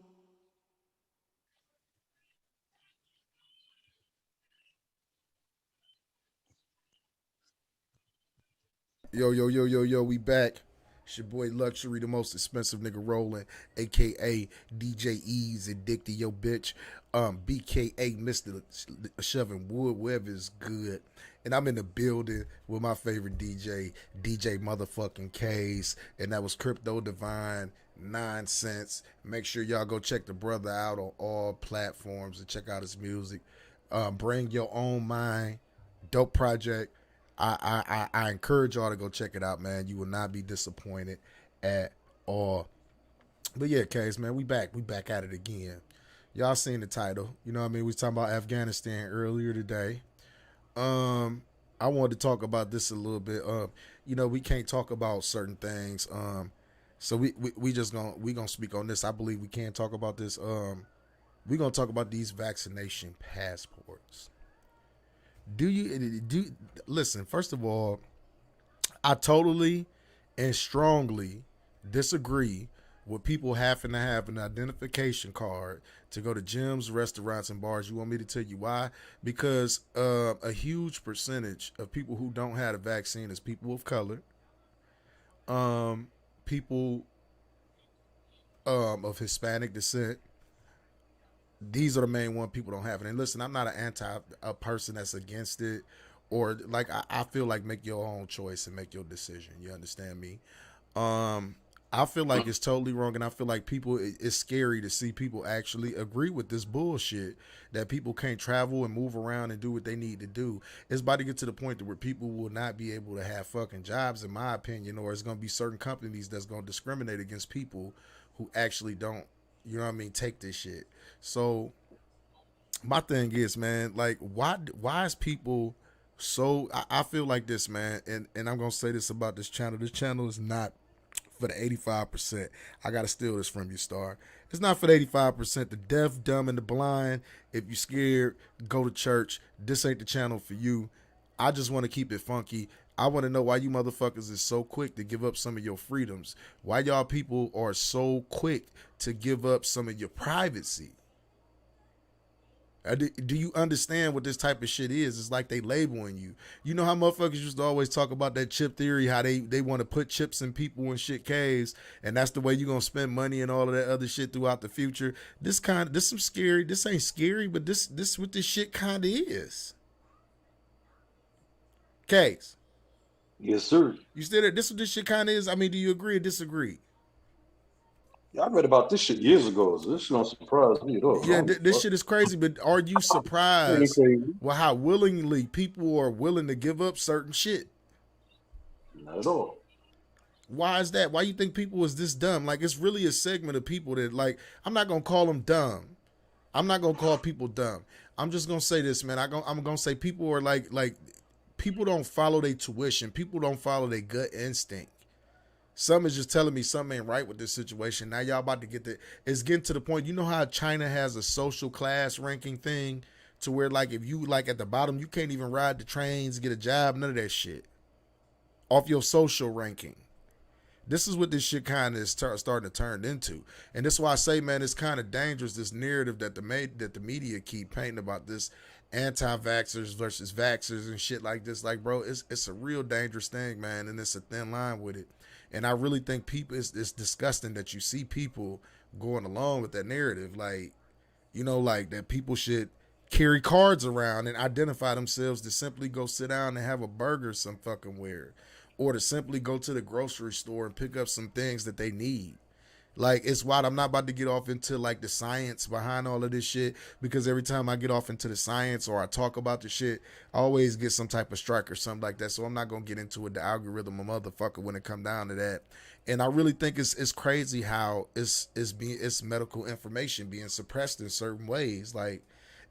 Yo, we back. It's your boy Luxury, the most expensive nigga rolling, aka DJ Ease, addicted yo bitch, BKA Mr. Shoving Wood, wherever is good. And I'm in the building with my favorite DJ motherfucking K's, and that was Crypto Divine, Nonsense. Make sure y'all go check the brother out on all platforms and check out his music. Bring your own mind, dope project. I encourage y'all to go check it out, man. You will not be disappointed at all. But yeah, Case, man, we back at it again. Y'all seen the title. You know what I mean? We was talking about Afghanistan earlier today. I wanted to talk about this a little bit. We can't talk about certain things. So we just gonna speak on this. I believe we can talk about this. We're gonna talk about these vaccination passports. Do listen, first of all, I totally and strongly disagree with people having to have an identification card to go to gyms, restaurants, and bars. You want me to tell you why? Because a huge percentage of people who don't have a vaccine is people of color, people of Hispanic descent. These are the main one people don't have it. And listen, I'm not a person that's against it, or like I feel like make your own choice and make your decision. You understand me? I feel like it's totally wrong, and I feel like it's scary to see people actually agree with this bullshit that people can't travel and move around and do what they need to do. It's about to get to the point where people will not be able to have fucking jobs, in my opinion, or it's going to be certain companies that's going to discriminate against people who actually don't, you know what I mean, take this shit. So my thing is, man, like, why is people so, I feel like this, man, and I'm going to say this about this channel. This channel is not for the 85%. I got to steal this from you, Star. It's not for the 85%. The deaf, dumb, and the blind. If you're scared, go to church. This ain't the channel for you. I just want to keep it funky. I want to know why you motherfuckers is so quick to give up some of your freedoms. Why y'all people are so quick to give up some of your privacy. Do you understand what this type of shit is? It's like they labeling you. You know how motherfuckers used to always talk about that chip theory, how they want to put chips in people and shit caves, and that's the way you're gonna spend money and all of that other shit throughout the future. This some scary. This ain't scary, but this what this shit kind of is. Case.
Yes, sir.
You still there? This what this shit kind of is. I mean, do you agree or disagree?
Yeah, I read about this shit years ago. So this shit don't surprise me at all.
Yeah, this shit is crazy, but are you surprised with how willingly people are willing to give up certain shit?
Not at all.
Why is that? Why you think people is this dumb? Like, it's really a segment of people that, like, I'm not going to call them dumb. I'm not going to call people dumb. I'm just going to say this, man. I'm going to say people are like people don't follow their tuition. People don't follow their gut instinct. Some is just telling me something ain't right with this situation. Now y'all about to get it's getting to the point. You know how China has a social class ranking thing to where, like, if you like at the bottom, you can't even ride the trains, get a job, none of that shit. Off your social ranking. This is what this shit kind of is starting to turn into. And that's why I say, man, it's kind of dangerous, this narrative that the media keep painting about this anti-vaxxers versus vaxxers and shit like this. Like, bro, it's a real dangerous thing, man, and it's a thin line with it. And I really think people, it's disgusting that you see people going along with that narrative. Like, you know, like that people should carry cards around and identify themselves to simply go sit down and have a burger some fucking where, or to simply go to the grocery store and pick up some things that they need. Like, it's wild. I'm not about to get off into like the science behind all of this shit, because every time I get off into the science or I talk about the shit, I always get some type of strike or something like that. So I'm not going to get into it, the algorithm, a motherfucker, when it come down to that. And I really think it's crazy how it's medical information being suppressed in certain ways. Like,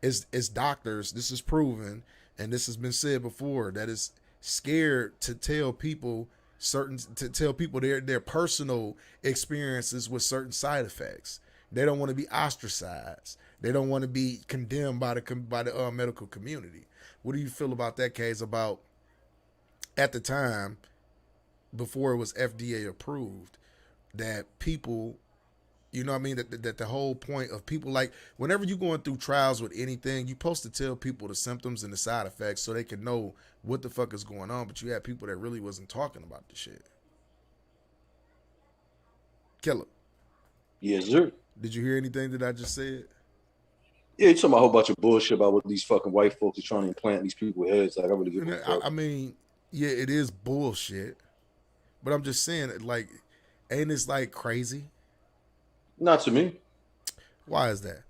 it's doctors, this is proven, and this has been said before, that is scared to tell people their personal experiences with certain side effects. They don't want to be ostracized. They don't want to be condemned by the medical community. What do you feel about that case? About at the time, before it was FDA approved, that people, you know what I mean, that the whole point of people, like, whenever you're going through trials with anything, you're supposed to tell people the symptoms and the side effects so they can know what the fuck is going on. But you had people that really wasn't talking about the shit. Killer.
Yes, sir.
Did you hear anything that I just said?
Yeah, you're talking about a whole bunch of bullshit about what these fucking white folks are trying to implant in these people's heads. Like, I really give a fuck.
I mean, yeah, it is bullshit. But I'm just saying, like, ain't this like crazy?
Not to me.
Why is that?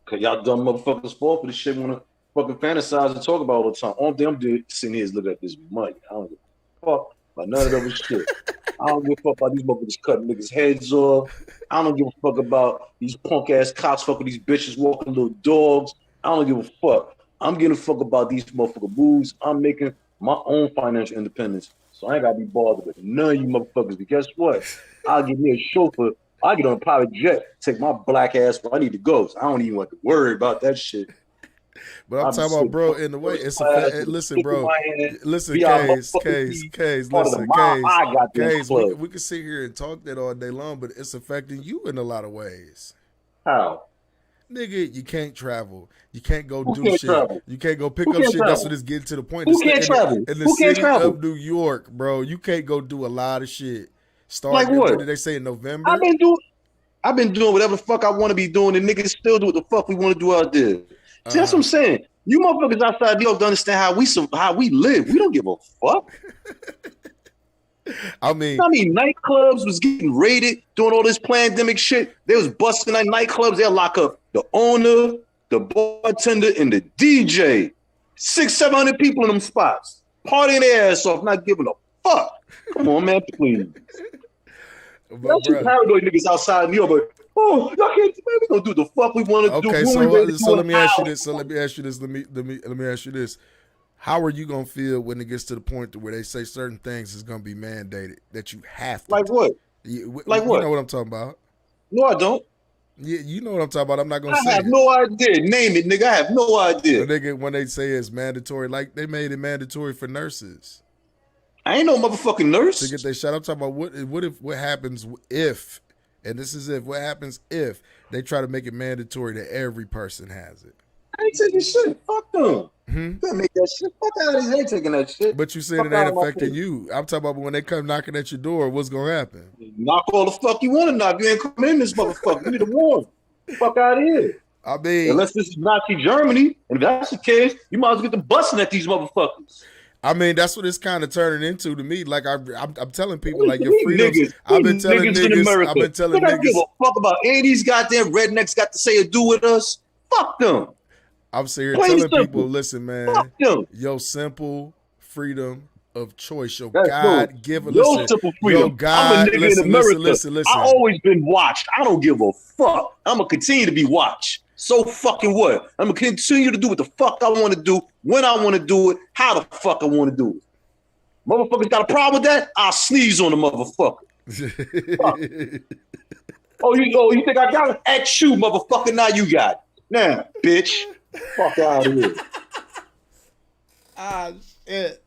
Cause y'all dumb motherfuckers fall for this shit, wanna fucking fantasize and talk about all the time. All them do sitting here is look at this money. I don't give a fuck about none of that shit. I don't give a fuck about these motherfuckers cutting niggas' heads off. I don't give a fuck about these punk ass cops fucking these bitches walking little dogs. I don't give a fuck. I'm giving a fuck about these motherfucking moves. I'm making my own financial independence. So I ain't gotta be bothered with none of you motherfuckers. But guess what? I'll give me a chauffeur. I get on a private jet, take my black ass where I need to go. So I don't even want to worry about that shit.
But I'm talking about, bro, in the way it's listen, bro. Listen, Case, listen, Case. We can sit here and talk that all day long, but it's affecting you in a lot of ways.
How?
Nigga, you can't travel. You can't go do shit. Travel? You can't go pick up shit. That's what it's getting to the point.
Who can't travel?
In the city of New York, bro, you can't go do a lot of shit.
Like what?
Did they say in November?
I've been doing whatever the fuck I want to be doing, and niggas still do what the fuck we want to do out there. See, that's what I'm saying. You motherfuckers outside New York don't understand how we live. We don't give a fuck.
I mean,
nightclubs was getting raided, doing all this pandemic shit. They was busting at nightclubs. They'll lock up the owner, the bartender, and the DJ. 600-700 people in them spots, partying their ass off, not giving a fuck. Come on, man, please. That's just paranoid niggas outside New York. But, y'all can't. Man, we gonna do the fuck we want to do.
Okay, so let me ask you this. Let me ask you this. How are you gonna feel when it gets to the point where they say certain things is gonna be mandated that you have to?
Like what?
Like what? You know what I'm talking about?
No, I don't.
Yeah, you know what I'm talking about. I'm not gonna say.
I have no idea. Name it, nigga. I have no idea.
Nigga, when they say it's mandatory, like they made it mandatory for nurses.
I ain't no motherfucking nurse
to get their shot. I'm talking about what happens if, and this is if. What happens if they try to make it mandatory that every person has it?
I ain't taking shit. Fuck them. You can't make that shit. Fuck out of here. I ain't taking that shit.
But you said it ain't affecting you. I'm talking about when they come knocking at your door, what's gonna happen?
Knock all the fuck you want to knock. You ain't coming in this motherfucker. You need a warrant. Fuck out of here.
I mean,
unless this is Nazi Germany, and if that's the case, you might as well get the busting at these motherfuckers.
I mean, that's what it's kind of turning into to me. Like I'm telling people, like your freedoms. I've been telling niggas.
I don't give a fuck about any of these goddamn rednecks got to say or do with us. Fuck them.
I'm sitting here telling people, listen, man, your simple freedom of choice, your God given.
Your simple freedom. Your God, I'm a nigga in America. Listen. I always been watched. I don't give a fuck. I'm gonna continue to be watched. So fucking what? I'm gonna continue to do what the fuck I want to do, when I want to do it, how the fuck I want to do it. Motherfuckers got a problem with that? I'll sneeze on the motherfucker. You think I got it? At you, motherfucker. Now you got it. Now, bitch. Fuck out of here.
Shit.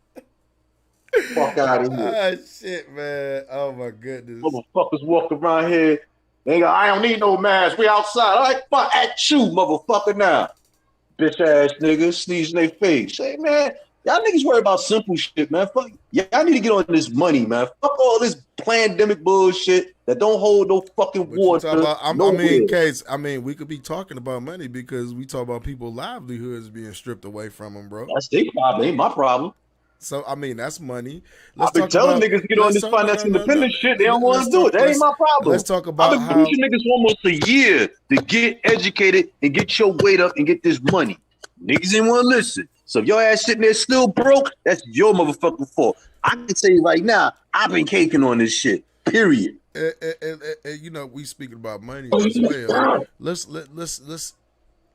Fuck out of here.
Shit, man. Oh my goodness.
Motherfuckers walk around here. They go, I don't need no mask. We outside. All right, fuck at you, motherfucker now. Bitch ass niggas sneeze in their face. Say, man, y'all niggas worry about simple shit, man. Fuck, y'all need to get on this money, man. Fuck all this pandemic bullshit that don't hold no fucking water.
I mean, we could be talking about money because we talk about people's livelihoods being stripped away from them, bro.
That's their problem. Ain't my problem.
So, I mean, that's money.
I've been telling niggas to get on this financial independence shit. They don't want to do it. That ain't my problem.
Let's talk about
I've been pushing niggas almost a year to get educated and get your weight up and get this money. Niggas didn't want to listen. So if your ass sitting there still broke, that's your motherfucking fault. I can tell you right now, I've been caking on this shit. Period.
And you know, we speaking about money as well.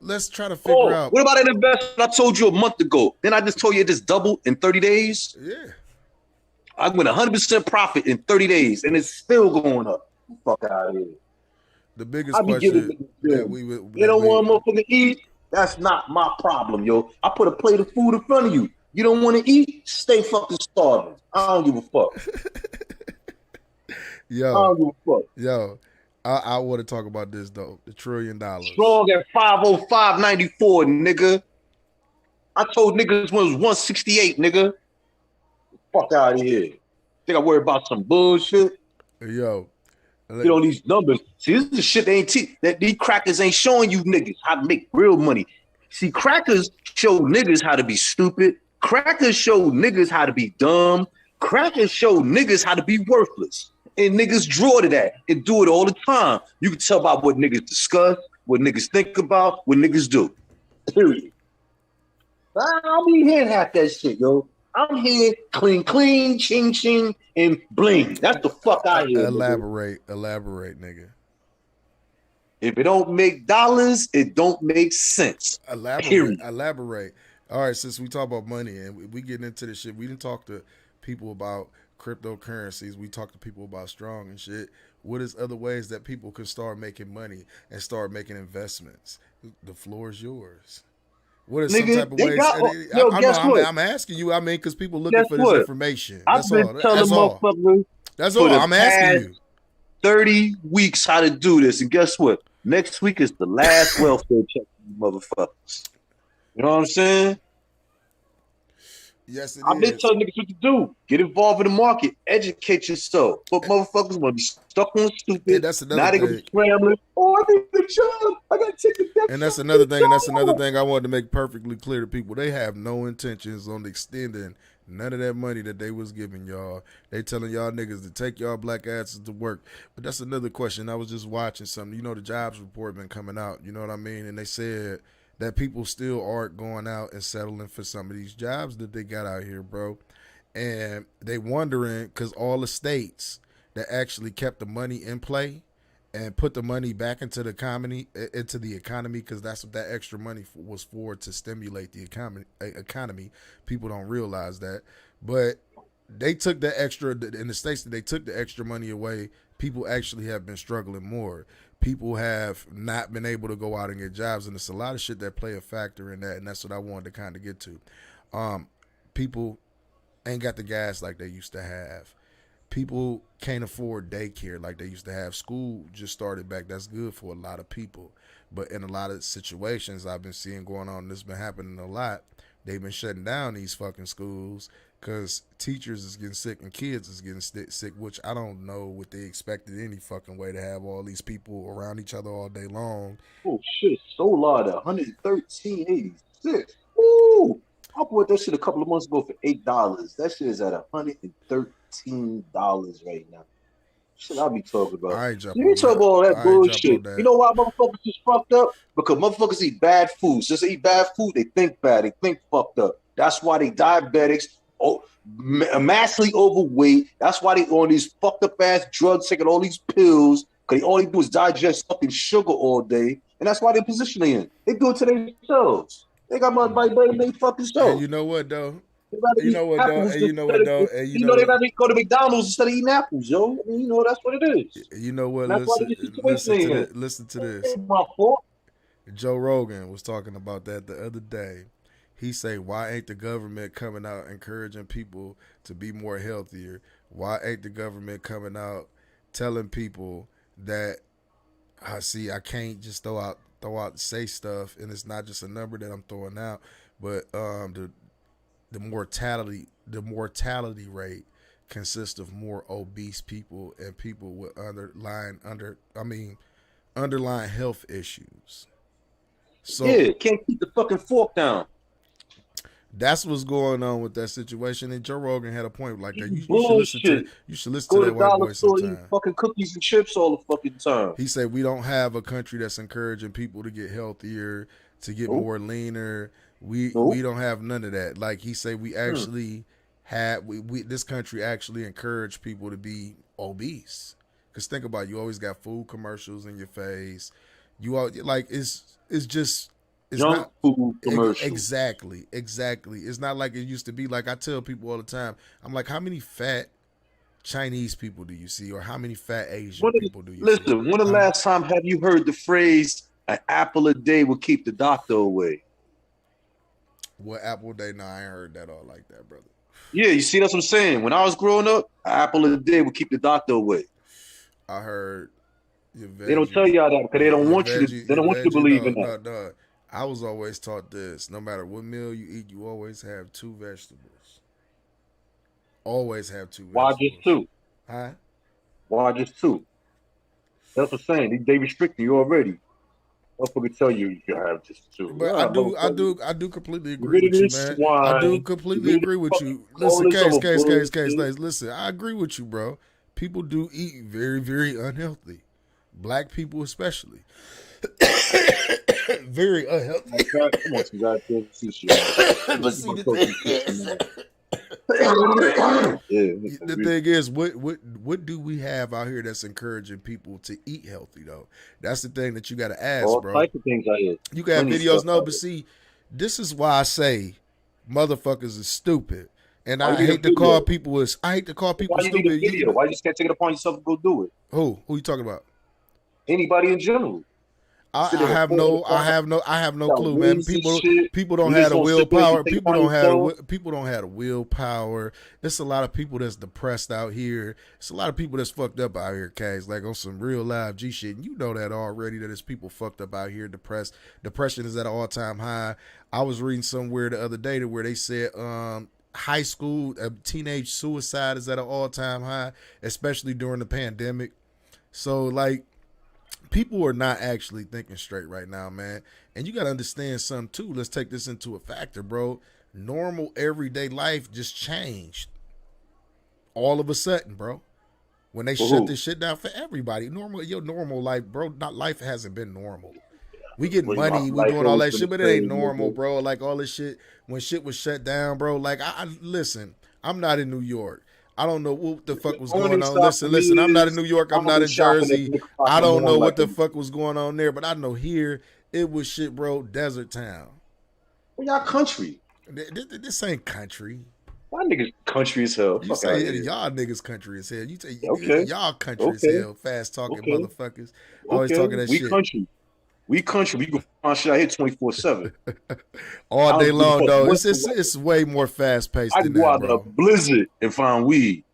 Let's try to figure out.
What about an investment I told you a month ago? Then I just told you it just doubled in 30 days.
Yeah.
I went 100% profit in 30 days, and it's still going up. Fuck out of here.
The biggest question that we would.
You don't want motherfucker to eat? That's not my problem, yo. I put a plate of food in front of you. You don't want to eat? Stay fucking starving. I don't give a fuck.
Yo.
I don't give a fuck.
Yo. I want to talk about this though. The $1 trillion.
Strong at 505.94, nigga. I told niggas when it was 168, nigga. Fuck out of here. Think I worry about some bullshit?
Yo.
Get on these numbers. See, this is the shit that these crackers ain't showing you niggas how to make real money. See, crackers show niggas how to be stupid. Crackers show niggas how to be dumb. Crackers show niggas how to be worthless. And niggas draw to that and do it all the time. You can tell about what niggas discuss, what niggas think about, what niggas do. Period. I don't be hearing half that shit, yo. I'm here clean, ching, and bling. That's the fuck I hear.
Elaborate, nigga.
If it don't make dollars, it don't make sense.
Elaborate. All right, since we talk about money and we getting into this shit, we didn't talk to people about cryptocurrencies. We talk to people about strong and shit. What is other ways that people can start making money and start making investments? The floor is yours. What is some type of ways? I'm asking you. I mean, because people looking for this information. That's all. That's all. I'm asking you.
30 weeks how to do this, and guess what? Next week is the last welfare check, you motherfuckers. You know what I'm saying?
Yes, it
I've been
is.
telling niggas what to do. Get involved in the market. Educate yourself. But motherfuckers want to be stuck on stupid.
And that's another
now they gonna be scrambling. Oh, I need the job. I gotta take the next.
And that's another thing. And that's another thing I wanted to make perfectly clear to people. They have no intentions on extending none of that money that they was giving y'all. They telling y'all niggas to take y'all black asses to work. But that's another question. I was just watching something. You know, the jobs report been coming out. You know what I mean? And they said that people still aren't going out and settling for some of these jobs that they got out here, bro. And they wondering because all the states that actually kept the money in play and put the money back into the economy, because that's what that extra money was for, to stimulate the economy. People don't realize that, but they took the extra in the states that they took the extra money away. People actually have been struggling more. People have not been able to go out and get jobs, and it's a lot of shit that play a factor in that, and that's what I wanted to kind of get to. People ain't got the gas like they used to have. People can't afford daycare like they used to have. School just started back. That's good for a lot of people. But in a lot of situations I've been seeing going on, this been happening a lot, they've been shutting down these fucking schools because teachers is getting sick and kids is getting sick, which I don't know what they expected any fucking way to have all these people around each other all day long.
Oh, shit. Solar at $113.86. Ooh. I bought that shit a couple of months ago for $8. That shit is at $113 right now. Shit, I'll be talking about. You talk about all that bullshit. You know why motherfuckers is fucked up? Because motherfuckers eat bad food. Since they eat bad food, they think bad. They think fucked up. That's why they diabetics, massively overweight. That's why they on these fucked up ass drugs, taking all these pills. Because all they do is digest fucking sugar all day. And that's why they're positioning in. They do it to themselves. They got money by they fucking show.
And you know what though?
You know what though? And you know what though? And you know they rather go to McDonald's instead of eating apples, yo. I mean, you know that's what it is.
You know what? Listen to this.
My fault.
Joe Rogan was talking about that the other day. He say, "Why ain't the government coming out encouraging people to be more healthier? Why ain't the government coming out telling people that I can't just throw out say stuff, and it's not just a number that I'm throwing out, but the mortality rate consists of more obese people and people with underlying health issues." So
yeah, can't keep the fucking fork down.
That's what's going on with that situation. And Joe Rogan had a point like that. You should listen to that white boy sometime.
Fucking cookies and chips all the fucking time.
He said we don't have a country that's encouraging people to get healthier, to get more leaner. We don't have none of that. Like he said, we actually this country actually encourage people to be obese. Because think about it, you always got food commercials in your face. You all like it's
junk food commercials.
Exactly. It's not like it used to be. Like I tell people all the time, I'm like, how many fat Chinese people do you see, or how many fat Asian people do you see?
Listen, when the last time have you heard the phrase "an apple a day will keep the doctor away"?
What apple a day? No, I ain't heard that all like that, brother.
Yeah, you see, that's what I'm saying. When I was growing up, an apple a day will keep the doctor away.
I heard.
They don't tell y'all that because they don't want you to. They don't want you to believe in that.
No. I was always taught this: no matter what meal you eat, you always have 2 vegetables. Always have 2 vegetables.
Why just 2?
Huh?
Why just 2? That's what I'm saying. They restrict you already. Motherfucker tell you can have just 2.
But I do completely agree with you, man. I do completely agree with you. Listen, case. Listen, I agree with you, bro. People do eat very, very unhealthy. Black people especially. Very unhealthy.
Come on, you got to
the thing is, what do we have out here that's encouraging people to eat healthy though? That's the thing that you got to ask,
all
bro.
All types of things out here.
You got videos, but see, this is why I say motherfuckers is stupid, and I hate to call people stupid.
Why you just can't take it upon yourself and go do it?
Who you talking about?
Anybody in general.
I have no clue, man. People don't have the willpower. People don't have the willpower. There's a lot of people that's depressed out here. It's a lot of people that's fucked up out here, Kaz, like on some real live G shit. And you know that already, that there's people fucked up out here, depressed. Depression is at an all-time high. I was reading somewhere the other day to where they said high school, teenage suicide is at an all-time high, especially during the pandemic. So, like, people are not actually thinking straight right now, man. And you got to understand something, too. Let's take this into a factor, bro. Normal, everyday life just changed all of a sudden, bro. When they shut this shit down for everybody. Your normal life, bro, life hasn't been normal. We get money, we doing all that shit, but it ain't normal, bro. Like, all this shit, when shit was shut down, bro, like, I listen, I'm not in New York. I don't know what the fuck was going on. Listen, I'm not in New York. I'm not in Jersey. I don't know what the fuck was going on there, but I know here, it was shit, bro, desert town.
Well, y'all country.
This ain't country.
Y'all niggas country as hell.
You say y'all niggas country as hell. You say y'all country as hell. Fast talking motherfuckers. Always talking that shit.
We country. We can find shit out here 24/7.
All day long, though. It's way more fast paced than that, bro. I can go out
in a blizzard and find weed.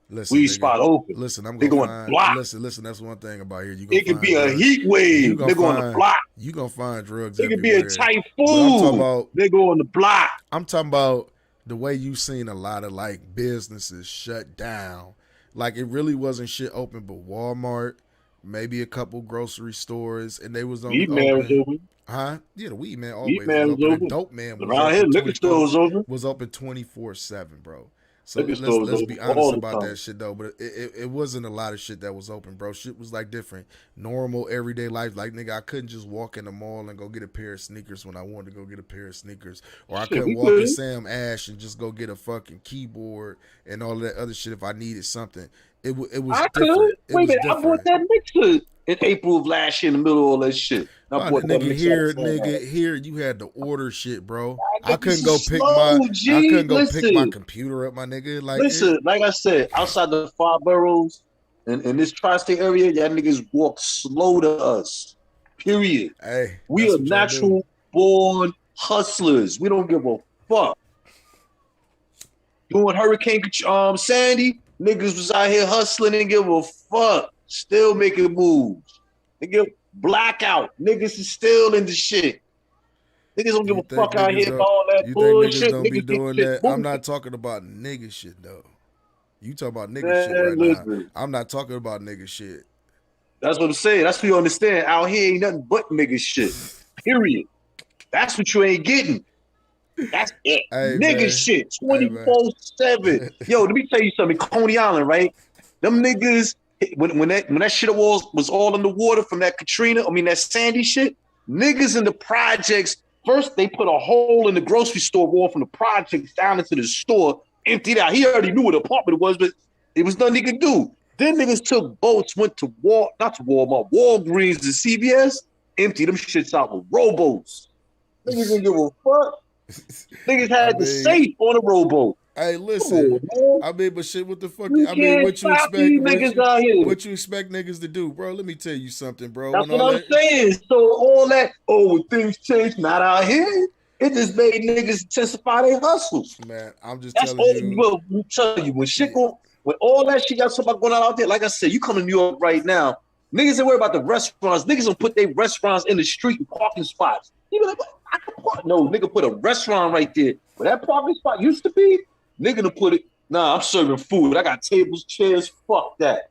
Listen,
weed spot open.
Listen, I'm going to block. Listen, that's one thing about here.
It could be a heat wave. They go on the block.
You going to find drugs
everywhere.
It
could be a typhoon. They go on the block.
I'm talking about the way you've seen a lot of, like, businesses shut down. Like, it really wasn't shit open but Walmart, maybe a couple grocery stores, and they was only
Weed man was open.
Huh? Yeah, the weed man always was open. The dope man was
around here. Liquor store was open.
Was open 24/7, bro. So let's be honest about that shit though. But it wasn't a lot of shit that was open, bro. Shit was like different, normal everyday life. Like, nigga, I couldn't just walk in the mall and go get a pair of sneakers when I wanted to go get a pair of sneakers, or I couldn't walk in Sam Ash and just go get a fucking keyboard and all that other shit if I needed something. It was different. Wait a minute,
I bought that mixer in April of last year in the middle of all that shit.
Nigga, here you had to order shit, bro. I couldn't go pick my computer up, my nigga. Like,
listen, like I said, outside the 5 boroughs in this tri-state area, y'all niggas walk slow to us. Period.
Hey,
we are natural born hustlers. We don't give a fuck. Doing Hurricane Sandy, niggas was out here hustling and give a fuck. Still making moves. They give blackout. Niggas is still in the shit. Niggas don't give a fuck out here about all that bullshit.
Niggas don't be doing that. I'm not talking about nigga shit though. You talking about nigga shit right now. I'm not talking about nigga shit.
That's what I'm saying. That's what you understand. Out here ain't nothing but nigga shit. Period. That's what you ain't getting. That's it.
Hey,
nigga
man.
Shit. 24/7. Yo, let me tell you something. Coney Island, right? Them niggas, when that shit was all in the water from that that Sandy shit, niggas in the projects, first they put a hole in the grocery store wall from the projects down into the store, emptied out. He already knew what apartment it was, but it was nothing he could do. Then niggas took boats, went to Walmart, Walgreens and CVS, emptied them shits out with rowboats. Niggas didn't give a fuck. Niggas had the safe on a rowboat.
Hey, listen. But shit, what the fuck? What you expect? What you expect niggas to do, bro? Let me tell you something, bro.
That's what I'm saying. So all that, when things change, not out here. It just made niggas intensify their hustles.
Man, I'm just
telling you. We'll tell you when all that shit got something going on out there. Like I said, you come to New York right now, niggas ain't worried about the restaurants. Niggas don't put their restaurants in the street and parking spots. You be like, I can park. No, nigga put a restaurant right there. Where that parking spot used to be, nigga to put it. Nah, I'm serving food. I got tables, chairs. Fuck that.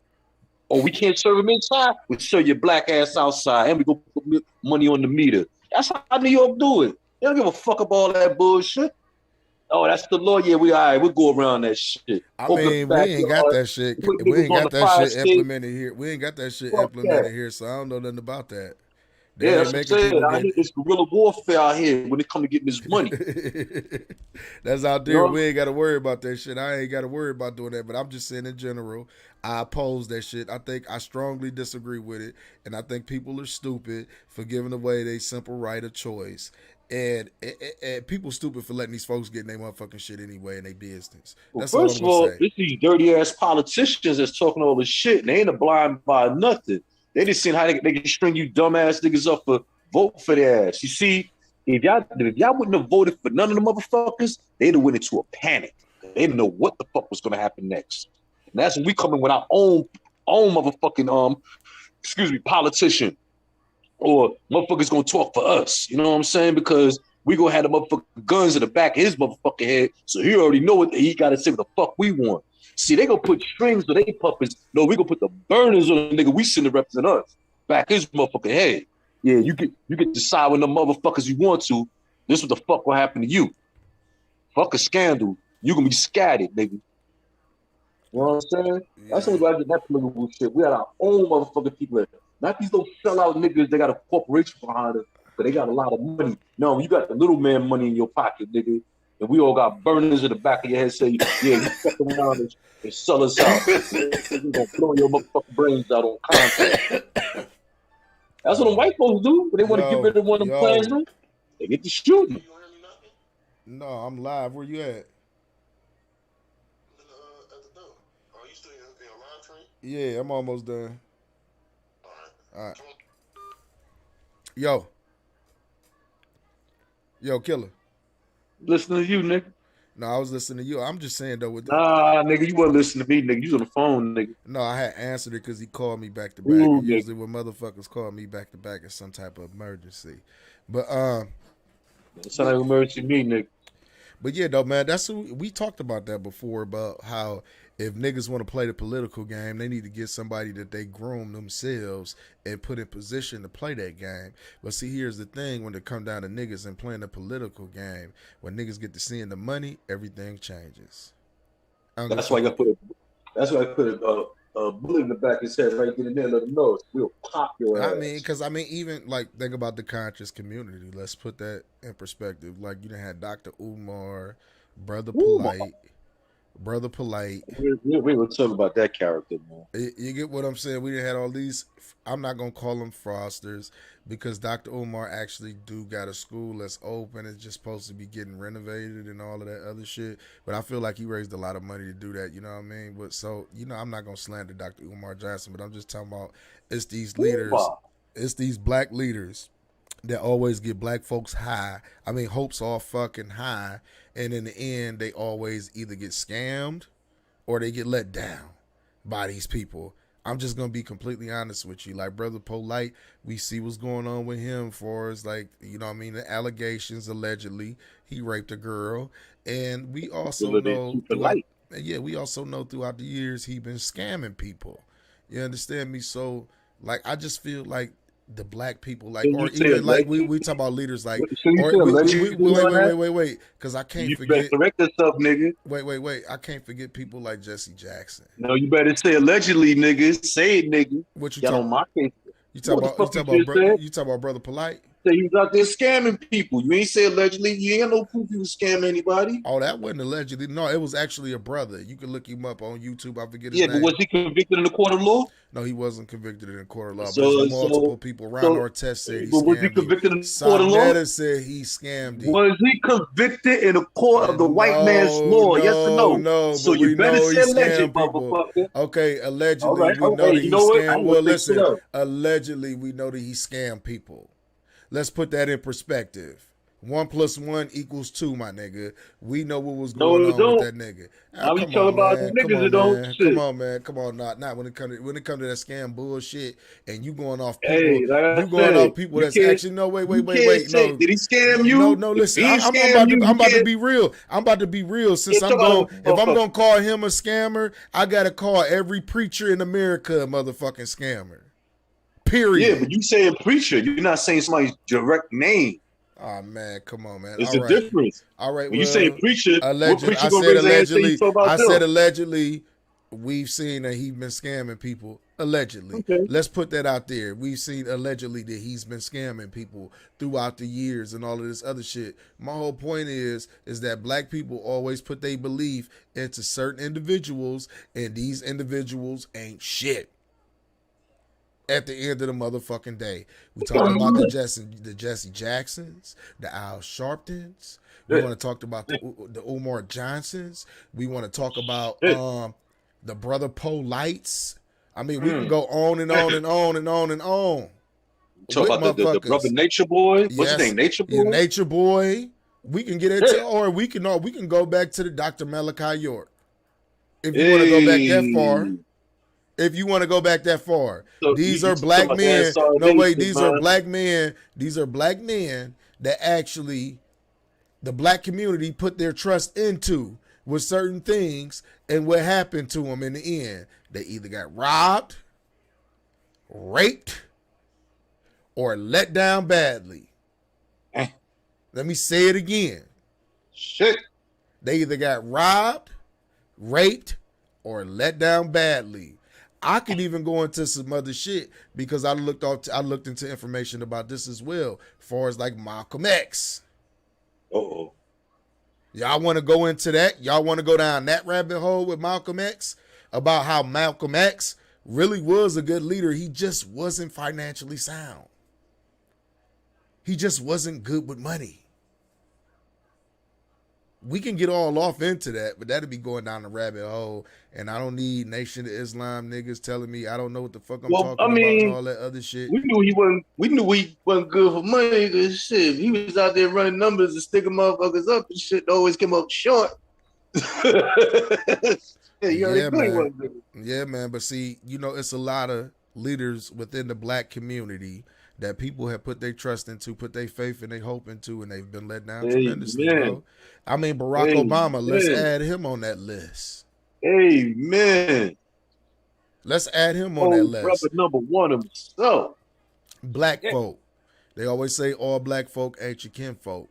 Oh, we can't serve them inside? We'll serve your black ass outside, and we go put money on the meter. That's how New York do it. They don't give a fuck about all that bullshit. Oh, that's the law. Yeah, we'll go around that shit.
We ain't got that shit. We ain't got that shit implemented here. We ain't got that shit implemented here, so I don't know nothing about that.
Yeah, that's what I'm saying. I think it's guerrilla warfare out here when it come to getting this money.
That's out there. We ain't got to worry about that shit. I ain't got to worry about doing that. But I'm just saying in general, I oppose that shit. I strongly disagree with it. And I think people are stupid for giving away their simple right of choice. And people stupid for letting these folks get in their motherfucking shit anyway in their business. That's all I'm
first of all,
say.
It's these dirty ass politicians that's talking all this shit. And they ain't blind by nothing. They just seen how they can string you dumbass niggas up for vote for their ass. You see, if y'all wouldn't have voted for none of the motherfuckers, they'd have went into a panic. They didn't know what the fuck was gonna happen next. And that's when we come in with our own motherfucking politician. Or motherfuckers gonna talk for us. You know what I'm saying? Because we gonna have the motherfucking guns in the back of his motherfucking head, so he already know what he gotta say what the fuck we want. See, they gonna put strings to they puppets. No, we gonna put the burners on the nigga we send to represent us. Back his motherfucking head. Yeah, you get to decide when the motherfuckers you want to. This what the fuck will happen to you. Fuck a scandal. You gonna be scattered, nigga. You know what I'm saying? That's only why I get that political shit. We got our own motherfucking people. Not these little sellout niggas. They got a corporation behind it, but they got a lot of money. No, you got the little man money in your pocket, nigga. And we all got burners in the back of your head saying, yeah, you fuck around and sell us out. You gonna blow your motherfucking brains out on contact. That's what them white folks do when they want to get rid of one of them plans. They get to shooting.
No, I'm live. Where you at? Yeah, I'm almost done. All right. Yo, killer.
Listening to you, nigga.
No, I was listening to you. I'm just saying though.
Nah, nigga, you wasn't listening to me, nigga. You was on the phone, nigga.
No, I had answered it because he called me back to back. Ooh, usually when motherfuckers call me back to back, it's some type of emergency. But
it's not an emergency, me, nigga.
But yeah, though, man, that's we talked about that before about how if niggas want to play the political game, they need to get somebody that they groom themselves and put in position to play that game. But see, here's the thing: when it come down to niggas and playing the political game, when niggas get to seeing the money, everything changes.
That's why I put a bullet in the back of his head right there and there, let him know it's real popular.
I mean, because even like think about the conscious community. Let's put that in perspective. Like you done had Dr. Umar, Brother Polite.
We were talking about that character, man.
You get what I'm saying? We done had all these. I'm not gonna call them frosters because Dr. Umar actually do got a school that's open. It's just supposed to be getting renovated and all of that other shit. But I feel like he raised a lot of money to do that. You know what I mean? But so I'm not gonna slander Dr. Umar Johnson, but I'm just talking about it's these leaders, it's these black leaders that always get black folks high. I mean, hopes all fucking high. And in the end, they always either get scammed or they get let down by these people. I'm just going to be completely honest with you. Like, Brother Polite, we see what's going on with him for as, like, you know what I mean, the allegations allegedly. He raped a girl. And we also know throughout the years he been scamming people. You understand me? So, like, I just feel like the black people, like, or even like we talk about leaders, like, wait, because I can't forget.
Correct yourself, nigga.
Wait, I can't forget people like Jesse Jackson.
No, you better say allegedly, nigga. Say it, nigga.
What you
talking about?
You talk about Brother Polite.
Say he was out there scamming people. You ain't say allegedly. You ain't no proof he was scamming anybody.
Oh, that wasn't allegedly. No, it was actually a brother. You can look him up on YouTube. I forget his name.
Yeah, but was he convicted in the court of law?
No, he wasn't convicted in the court of law. But there's multiple people. Ron Ortez said he scammed.
Was he convicted in the court of law?
Sonetta said he scammed him.
Was he convicted in the court of the white man's law? Yes or no?
No.
So you better say alleged, motherfucker.
Okay, allegedly we know that he scammed. Well, listen, allegedly we know that he scammed people. Let's put that in perspective. 1 + 1 = 2, my nigga. We know what was going on with that nigga.
Now we talking about the niggas that don't shit.
Come on, man. Come on, not when it comes to that scam bullshit and you going off people. People that's actually wait. No,
did he scam you?
No. Listen, I'm about to be real. I'm about to be real. Since if I'm gonna call him a scammer, I gotta call every preacher in America a motherfucking scammer. Period.
Yeah, but you saying preacher, you're not saying somebody's direct name.
Oh man, come on, man.
It's a difference.
All right.
When you say preacher,
allegedly, I said allegedly. We've seen that he's been scamming people. Allegedly. Okay. Let's put that out there. We've seen allegedly that he's been scamming people throughout the years and all of this other shit. My whole point is that black people always put their belief into certain individuals, and these individuals ain't shit. At the end of the motherfucking day, we talking about the Jesse Jacksons, the Al Sharptons. We want to talk about the Umar Johnsons. We want to talk about the Brother Polites. I mean, we can go on and on and on and on and on.
Talk about the Brother Nature Boy. What's his name? Nature Boy.
Yeah, Nature Boy. We can get into, or we can go back to the Dr. Malachi York. If you want to go back that far. If you want to go back that far, so these are black men. No, wait, these are black men. These are black men that actually the black community put their trust into with certain things, and what happened to them in the end? They either got robbed, raped, or let down badly. Let me say it again.
Shit.
They either got robbed, raped, or let down badly. I could even go into some other shit because I looked into information about this as well, as far as like Malcolm X.
Uh-oh.
Y'all want to go into that? Y'all want to go down that rabbit hole with Malcolm X? About how Malcolm X really was a good leader. He just wasn't financially sound. He just wasn't good with money. We can get all off into that, but that'd be going down the rabbit hole. And I don't need Nation of Islam niggas telling me I don't know what the fuck I'm talking about and all that other shit.
We knew he wasn't good for money because shit. He was out there running numbers and sticking motherfuckers up and shit. Always came up short.
Yeah, man. But see, you know, it's a lot of leaders within the black community that people have put their trust into, put their faith and their hope into, and they've been let down tremendously, bro. I mean, Barack Obama, let's add him on that list.
Amen.
Let's add him on that list.
Brother number one himself.
Black folk. They always say all black folk ain't your kinfolk.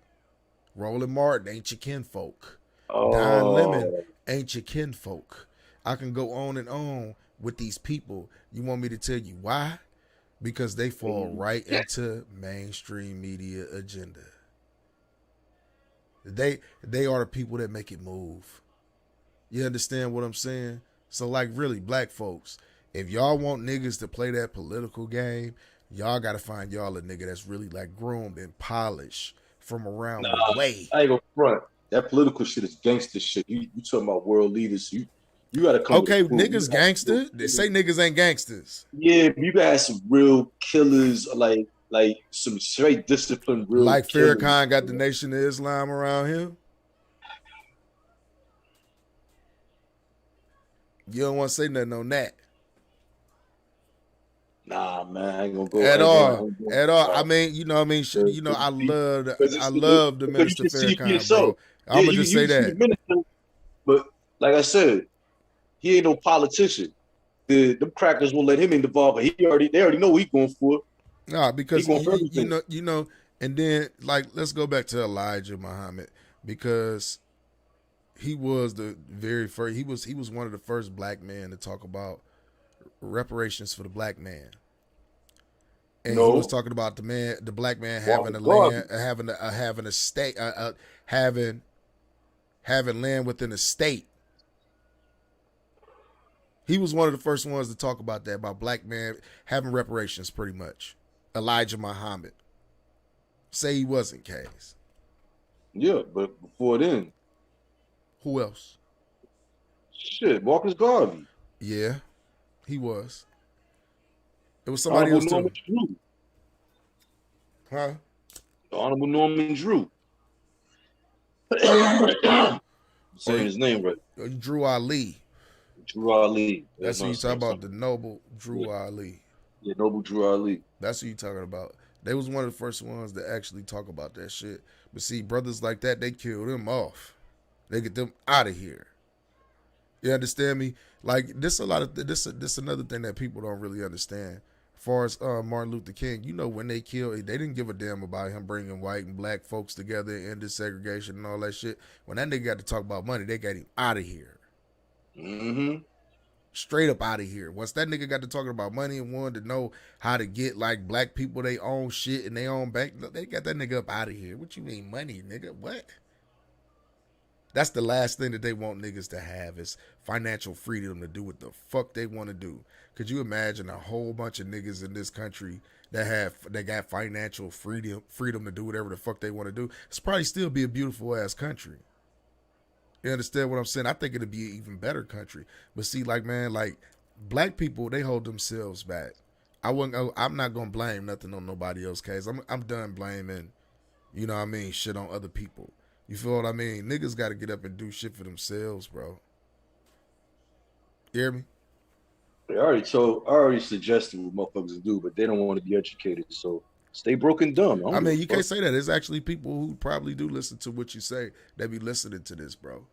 Roland Martin ain't your kinfolk. Don Lemon ain't your kinfolk. I can go on and on with these people. You want me to tell you why? Because they fall right into mainstream media agenda. They are the people that make it move. You understand what I'm saying? So like really, black folks, if y'all want niggas to play that political game, y'all gotta find y'all a nigga that's really like groomed and polished from around the way.
I ain't gonna front. That political shit is gangster shit. You talking about world leaders. You gotta come.
Okay, niggas gangster. They say niggas ain't gangsters.
Yeah, you got some real killers, like some straight disciplined real
like
killers.
Farrakhan got the Nation of Islam around him. You don't want to say nothing on that.
Nah, man, I ain't gonna go
at all. I mean, you know, I love the Minister Farrakhan, bro. I'm gonna just say that.
Minister, but like I said, he ain't no politician. The crackers won't let him involved, but they already know what he's going for.
Nah, because you know, and then like let's go back to Elijah Muhammad, because he was the very first. He was one of the first black men to talk about reparations for the black man. And he was talking about the black man having a land, having a state, having land within a state. He was one of the first ones to talk about that, about black man having reparations, pretty much. Elijah Muhammad. Say he wasn't, Case.
Yeah, but before then.
Who else?
Shit, Marcus Garvey.
Yeah, he was. It was somebody else too.
Drew.
Huh?
The Honorable Norman Drew. Saying his name right.
Drew Ali.
Drew Ali.
That's what you talking about, the noble Drew Ali.
Yeah, noble Drew Ali.
That's what you talking about. They was one of the first ones to actually talk about that shit. But see, brothers like that, they kill them off. They get them out of here. You understand me? Like this another thing that people don't really understand. As far as Martin Luther King, you know, when they killed, they didn't give a damn about him bringing white and black folks together and ended segregation and all that shit. When that nigga got to talk about money, they got him out of here.
Mm-hmm.
Straight up out of here. Once that nigga got to talking about money and wanted to know how to get like black people they own shit and they own bank, they got that nigga up out of here. What you mean money, nigga? What? That's the last thing that they want niggas to have is financial freedom to do what the fuck they want to do. Could you imagine a whole bunch of niggas in this country that got financial freedom to do whatever the fuck they want to do? It's probably still be a beautiful ass country. You understand what I'm saying? I think it'd be an even better country. But see, like, man, like black people, they hold themselves back. I'm not gonna blame nothing on nobody else, case. I'm done blaming, you know what I mean, shit on other people. You feel what I mean? Niggas got to get up and do shit for themselves, bro. You hear me?
I already suggested what motherfuckers do, but they don't want to be educated. So stay broke and dumb.
I mean, you can't say that. There's actually people who probably do listen to what you say that be listening to this, bro.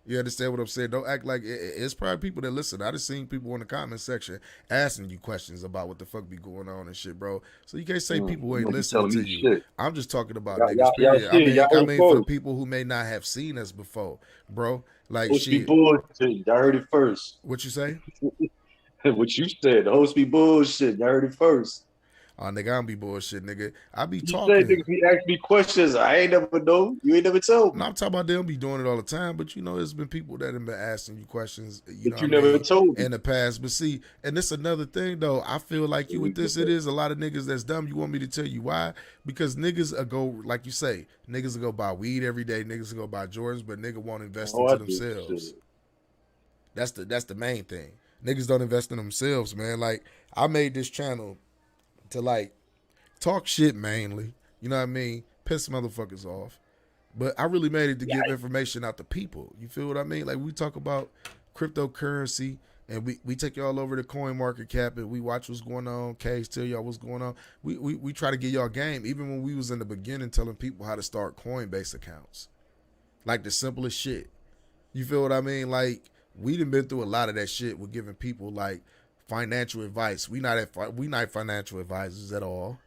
You understand what I'm saying? Don't act like it's probably people that listen. I just seen people in the comment section asking you questions about what the fuck be going on and shit, bro. So you can't say people ain't listening to you.
Shit.
I'm just talking about niggas, period. I mean for people who may not have seen us before, bro. Like
host shit. Be bullshit. Y'all heard it first.
What you say?
What you said. The host be bullshit. Y'all heard it first.
Oh, nigga, I don't be bullshit, nigga. I be
you
talking.
Said niggas be asking me questions. I ain't never know. You ain't never told me.
No, I'm talking about they don't be doing it all the time, but you know, there's been people that have been asking you questions.
You never told me
in the past. But see, and this another thing though. I feel like you with this, it is a lot of niggas that's dumb. You want me to tell you why? Because niggas will go, like you say, niggas will go buy weed every day. Niggas will go buy Jordans, but nigga won't invest into themselves. That's the main thing. Niggas don't invest in themselves, man. Like I made this channel to like talk shit mainly, you know what I mean? Piss motherfuckers off. But I really made it to give information out to people. You feel what I mean? Like we talk about cryptocurrency and we take y'all over to coin market cap and we watch what's going on. Case tell y'all what's going on. We try to get y'all game. Even when we was in the beginning telling people how to start Coinbase accounts. Like the simplest shit. You feel what I mean? Like we done been through a lot of that shit with giving people like financial advice. We not financial advisors at all.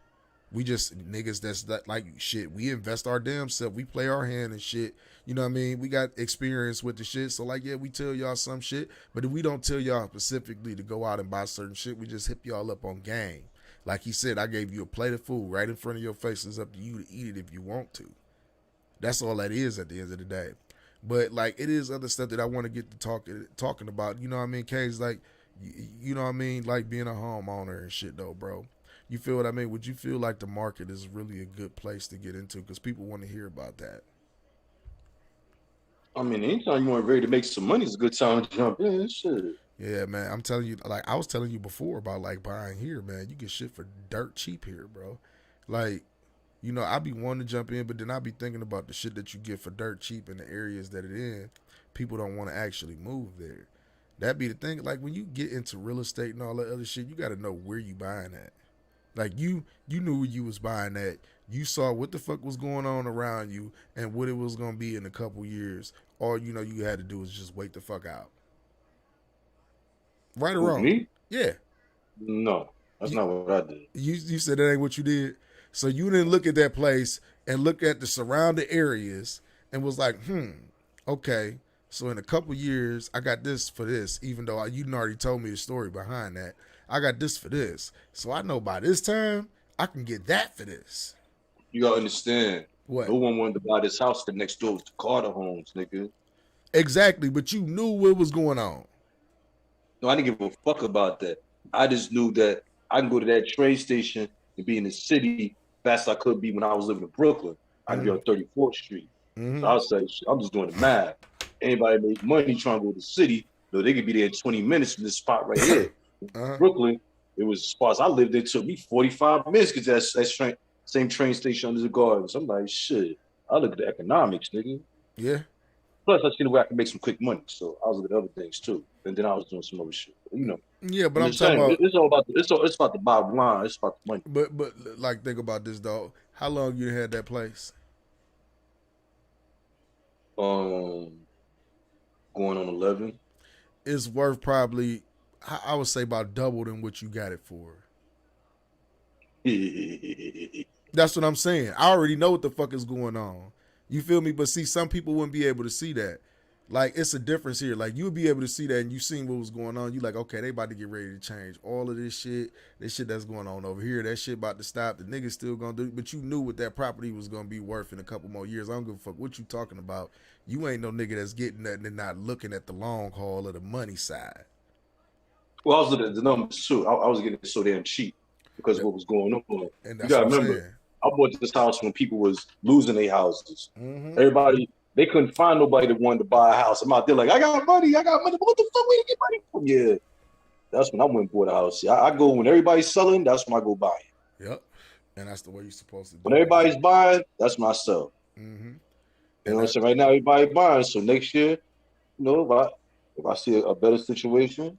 We just niggas that's like shit. We invest our damn self. We play our hand and shit. You know what I mean? We got experience with the shit. So like, yeah, we tell y'all some shit, but we don't tell y'all specifically to go out and buy certain shit. We just hip y'all up on game. Like he said, I gave you a plate of food right in front of your face. It's up to you to eat it if you want to. That's all that is at the end of the day. But like, it is other stuff that I want to get to talking about. You know what I mean? Case like, you know what I mean? Like being a homeowner and shit though, bro. You feel what I mean? Would you feel like the market is really a good place to get into? Because people want to hear about that.
I mean, anytime you want ready to make some money, it's a good time to jump in. Shit.
Yeah, man. I'm telling you, like I was telling you before about like buying here, man. You get shit for dirt cheap here, bro. Like, you know, I be wanting to jump in, but then I be thinking about the shit that you get for dirt cheap in the areas that it in. People don't want to actually move there. That be the thing. Like when you get into real estate and all that other shit, you got to know where you buying at. Like you knew where you was buying at. You saw what the fuck was going on around you and what it was going to be in a couple years. All you know you had to do is just wait the fuck out. Right or wrong?
Me?
Yeah.
No, that's not what I did.
You said that ain't what you did. So you didn't look at that place and look at the surrounding areas and was like, okay. So in a couple years, I got this for this, even though you already told me the story behind that. I got this for this. So I know by this time, I can get that for this.
You gotta understand.
What?
No one wanted to buy this house that next door was the Carter homes, nigga.
Exactly, but you knew what was going on.
No, I didn't give a fuck about that. I just knew that I can go to that train station and be in the city fast as I could be when I was living in Brooklyn. I'd be on 34th Street. So I was like, I'm just doing the math. Anybody make money trying to go to the city, they could be there in 20 minutes from this spot right here. Brooklyn, it was spots I lived in. It took me 45 minutes to get that same train station under the gardens. I'm like, shit. I look at the economics, nigga.
Yeah.
Plus, I seen a way I can make some quick money, so I was looking at other things too. And then I was doing some other shit. You know.
Yeah, but I'm talking about
it's all about it's about the bottom line. It's about the money.
But like, think about this though. How long you had that place?
Going on 11.
It's worth probably, I would say, about double than what you got it for. That's what I'm saying. I already know what the fuck is going on. You feel me? But see, some people wouldn't be able to see that. Like, it's a difference here. Like, you would be able to see that and you seen what was going on. You like, okay, they about to get ready to change all of this shit that's going on over here. That shit about to stop. The niggas still gonna do it. But you knew what that property was gonna be worth in a couple more years. I don't give a fuck what you talking about. You ain't no nigga that's getting that and not looking at the long haul of the money side.
Well, I was looking at the numbers too. I was getting so damn cheap because of what was going on.
And
you gotta remember, I bought this house when people was losing their houses. Everybody, they couldn't find nobody that wanted to buy a house. I'm out there like, I got money. What the fuck we get money from? Yeah. That's when I went and bought a house. I go when everybody's selling, that's when I go buy it.
Yep. And that's the way you're supposed to do it.
When everybody's buying, that's when I sell. You know what I'm saying? Right now, everybody buying. So next year, if I see a better situation,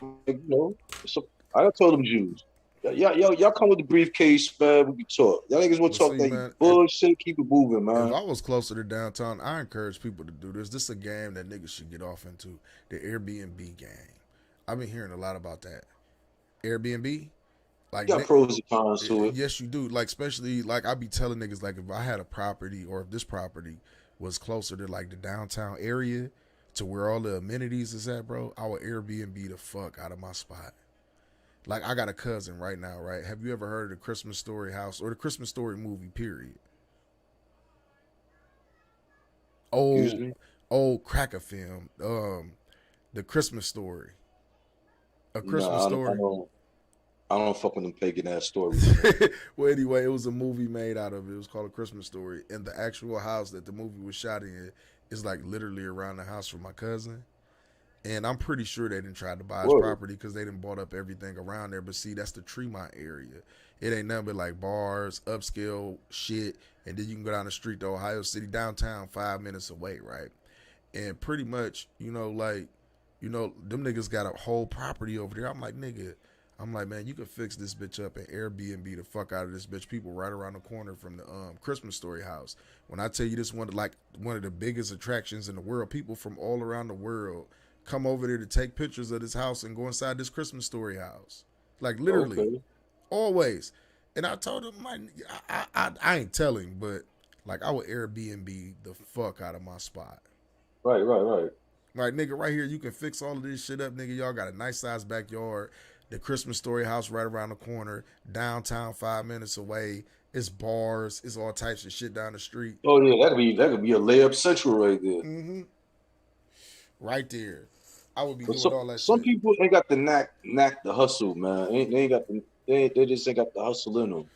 I told them Jews. Y'all come with the briefcase, man. We can talk. Y'all niggas want to talk that bullshit. Keep it moving, man.
If I was closer to downtown, I encourage people to do this. This is a game that niggas should get off into. The Airbnb game. I've been hearing a lot about that. Airbnb. Like,
you got pros and cons to it.
Yes, you do. Like, especially, like, I be telling niggas, like, if I had a property or if this property was closer to, like, the downtown area to where all the amenities is at, bro, I would Airbnb the fuck out of my spot. Like, I got a cousin right now, right? Have you ever heard of the Christmas Story house or the Christmas Story movie, period? Old cracker film. The Christmas Story. A Christmas Story.
I don't fuck with them pagan ass stories.
Well, anyway, it was a movie made out of it. It was called A Christmas Story. And the actual house that the movie was shot in is like literally around the house from my cousin. And I'm pretty sure they didn't try to buy his property because they didn't bought up everything around there. But see, that's the Tremont area. It ain't nothing but like bars, upscale shit. And then you can go down the street to Ohio City, downtown, 5 minutes away, right? And pretty much, them niggas got a whole property over there. I'm like, man, you can fix this bitch up and Airbnb the fuck out of this bitch. People right around the corner from the Christmas Story house. When I tell you this one of the biggest attractions in the world, people from all around the world come over there to take pictures of this house and go inside this Christmas Story house. Like, literally, always. And I told him, like, I ain't telling, but like, I would Airbnb the fuck out of my spot.
Right.
Like, nigga, right here, you can fix all of this shit up, nigga. Y'all got a nice size backyard. The Christmas Story house right around the corner. Downtown, 5 minutes away. It's bars. It's all types of shit down the street.
Oh yeah, that could be a layup central right there.
Mm-hmm. Right there. I would be doing all that shit.
Some people ain't got the knack the hustle, man. They just ain't got the hustle in them.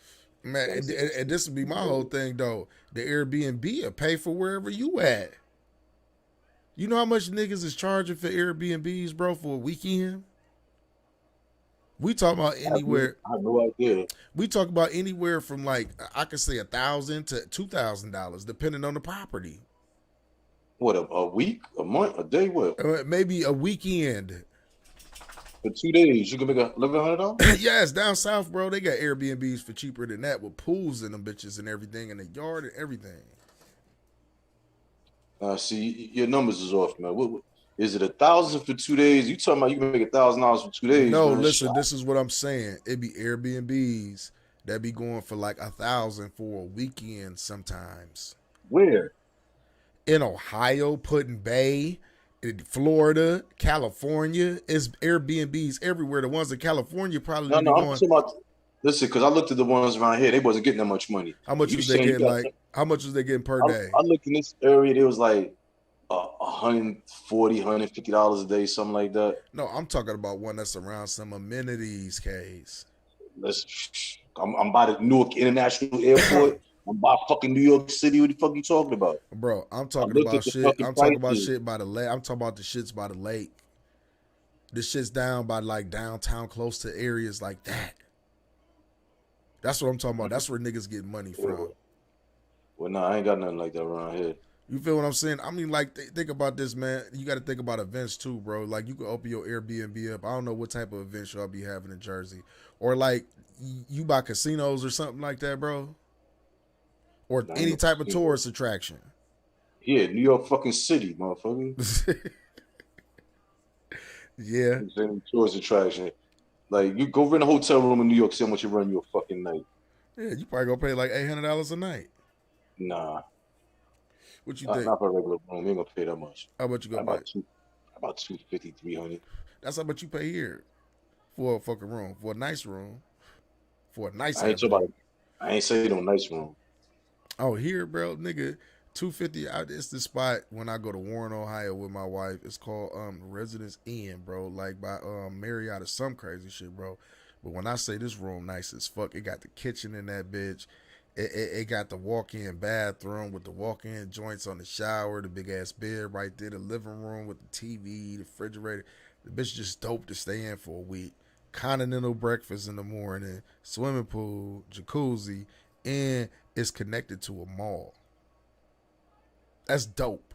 Man, and this would be my whole thing though. The Airbnb will pay for wherever you at. You know how much niggas is charging for Airbnbs, bro, for a weekend? We talk about anywhere.
I have no idea.
We talk about anywhere from like, I could say $1,000 to $2,000, depending on the property.
What, a week, a month, a day? What?
Maybe a weekend.
For 2 days, you can make $1,100?
Yes, down south, bro, they got Airbnbs for cheaper than that with pools in them bitches and everything in the yard and everything.
See, your numbers is off, man. What is it, 1,000 for 2 days? You talking about you can make $1,000 for 2 days?
No,
man.
listen, this is what I'm saying. It be Airbnbs that be going for like 1,000 for a weekend sometimes.
Where?
In Ohio, Putin Bay, in Florida, California. It's Airbnbs everywhere. The ones in California probably
I'm talking about. Listen, because I looked at the ones around here, they wasn't getting that much money.
How much was they getting? How much was they getting per day?
I looked in this area, it was like $140, $150 a day, something like that.
No, I'm talking about one that's around some amenities case.
I'm by the Newark International Airport. I'm by fucking New York City. What the fuck you talking about?
Bro, I'm talking about shit. I'm talking about shit by the lake. I'm talking about the shits by the lake. The shit's down by like downtown, close to areas like that. That's what I'm talking about. That's where niggas get money from.
Well, nah, I ain't got nothing like that around here.
You feel what I'm saying? I mean, like, think about this, man. You got to think about events too, bro. Like, you can open your Airbnb up. I don't know what type of events y'all be having in Jersey. Or, like, you buy casinos or something like that, bro. Or any type of tourist attraction.
Yeah, New York fucking City, motherfucker.
Yeah.
Tourist attraction. Like, you go rent a hotel room in New York City, how much you run you a fucking night?
Yeah, you probably gonna pay like $800 a night.
Nah.
What you think?
Not for a regular room. You ain't gonna pay that much.
How much you gonna pay?
About $250, $300.
That's how much you pay here for a fucking room, for a nice room, for a nice.
I ain't say no nice room.
Oh, here, bro, nigga, $250. It's the spot when I go to Warren, Ohio with my wife. It's called Residence Inn, bro, like by Marriott or some crazy shit, bro. But when I say this room nice as fuck, it got the kitchen in that bitch. It got the walk-in bathroom with the walk-in joints on the shower, the big-ass bed right there, the living room with the TV, the refrigerator. The bitch just dope to stay in for a week. Continental breakfast in the morning, swimming pool, jacuzzi, and it's connected to a mall. That's dope.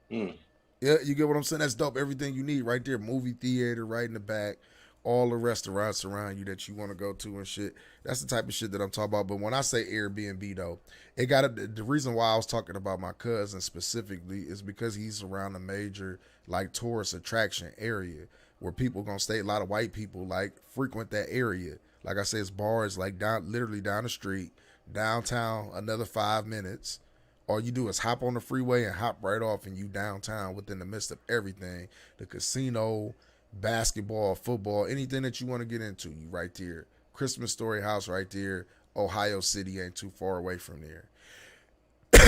Yeah, you get what I'm saying? That's dope. Everything you need right there. Movie theater right in the back. all the restaurants around you that you want to go to and shit. That's the type of shit that I'm talking about. But when I say Airbnb though, it got the reason why I was talking about my cousin specifically is because he's around a major like tourist attraction area where people gonna stay. A lot of white people like frequent that area. Like I said, it's bars like literally down the street, downtown, another 5 minutes. All you do is hop on the freeway and hop right off, and you downtown within the midst of everything. The casino, basketball, football, anything that you want to get into, you right there. Christmas Story House right there. Ohio City ain't too far away from there.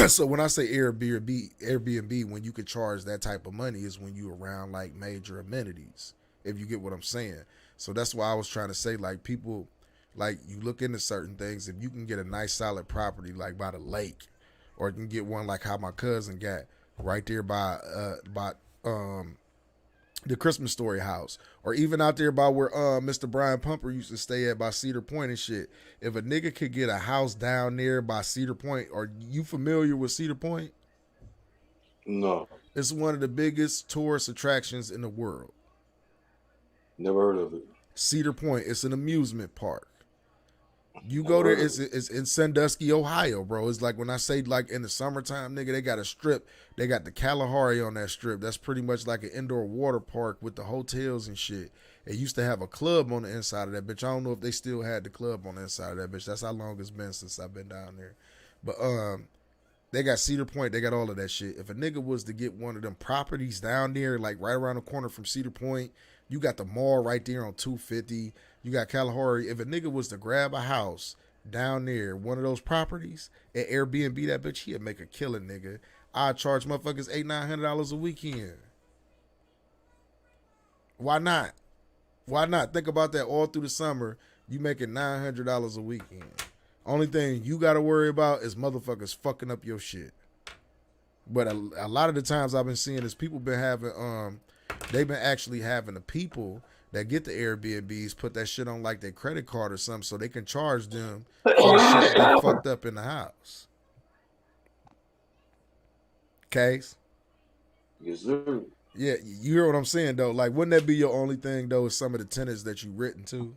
So when I say Airbnb, when you could charge that type of money is when you around like major amenities, if you get what I'm saying. So that's why I was trying to say, like, people, like, you look into certain things. If you can get a nice solid property like by the lake, or you can get one like how my cousin got right there by the Christmas Story House, or even out there by where Mr. Brian Pumper used to stay at by Cedar Point and shit. If a nigga could get a house down there by Cedar Point, are you familiar with Cedar Point?
No.
It's one of the biggest tourist attractions in the world.
Never heard of it.
Cedar Point, it's an amusement park. You go there, it's in Sandusky, Ohio, bro. It's like when I say like in the summertime, nigga, they got a strip. They got the Kalahari on that strip. That's pretty much like an indoor water park with the hotels and shit. It used to have a club on the inside of that bitch. I don't know if they still had the club on the inside of that bitch. That's how long it's been since I've been down there. But they got Cedar Point. They got all of that shit. If a nigga was to get one of them properties down there, like right around the corner from Cedar Point, you got the mall right there on 250. You got Kalahari. If a nigga was to grab a house down there, one of those properties, at Airbnb that bitch, he'd make a killing, nigga. I'd charge motherfuckers $800-900 a weekend. Why not? Why not? Think about that all through the summer. You making $900 a weekend. Only thing you got to worry about is motherfuckers fucking up your shit. But a lot of the times I've been seeing is people been having, they've been actually having the people that get the Airbnbs put that shit on like their credit card or something so they can charge them for the shit they fucked up in the house. Case?
Yes, sir.
Yeah, you hear what I'm saying, though? Like, wouldn't that be your only thing, though, is some of the tenants that you written to?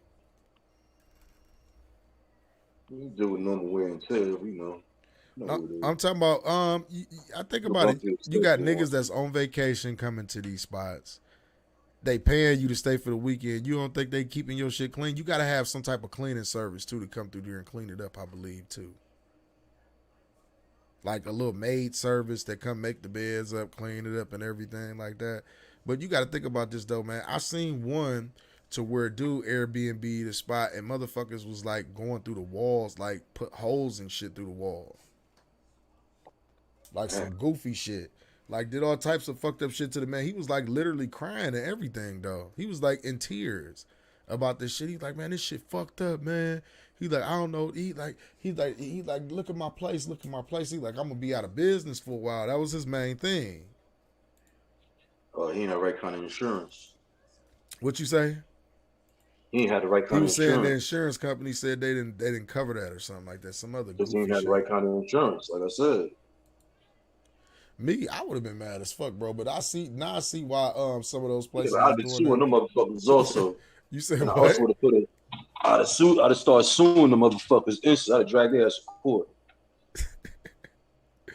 You do it normal wear and tear, you know.
I'm talking about, I think about it. You got niggas that's on vacation coming to these spots. They paying you to stay for the weekend. You don't think they keeping your shit clean? You got to have some type of cleaning service, too, to come through there and clean it up, I believe, too. Like a little maid service that come make the beds up, clean it up and everything like that. But you got to think about this, though, man. I seen one to where dude Airbnb the spot and motherfuckers was like going through the walls, like put holes and shit through the wall. Like some goofy shit. Like did all types of fucked up shit to the man. He was like literally crying and everything, though. He was like in tears about this shit. He's like, man, this shit fucked up, man. He like, I don't know. He like, look at my place, look at my place. He like, I'm gonna be out of business for a while. That was his main thing.
Oh, he ain't the right kind of insurance.
What you say?
He ain't had the right kind of insurance. He was
saying the insurance company said they didn't cover that or something like that. Some other goofy shit. He ain't had
the right kind of insurance, like I said.
Me, I would have been mad as fuck, bro. But I see why some of those places.
I'd be suing them motherfuckers also.
You said
and
what?
I also would have put it. I'd have started suing the motherfuckers instantly. I'd have dragged their ass to court.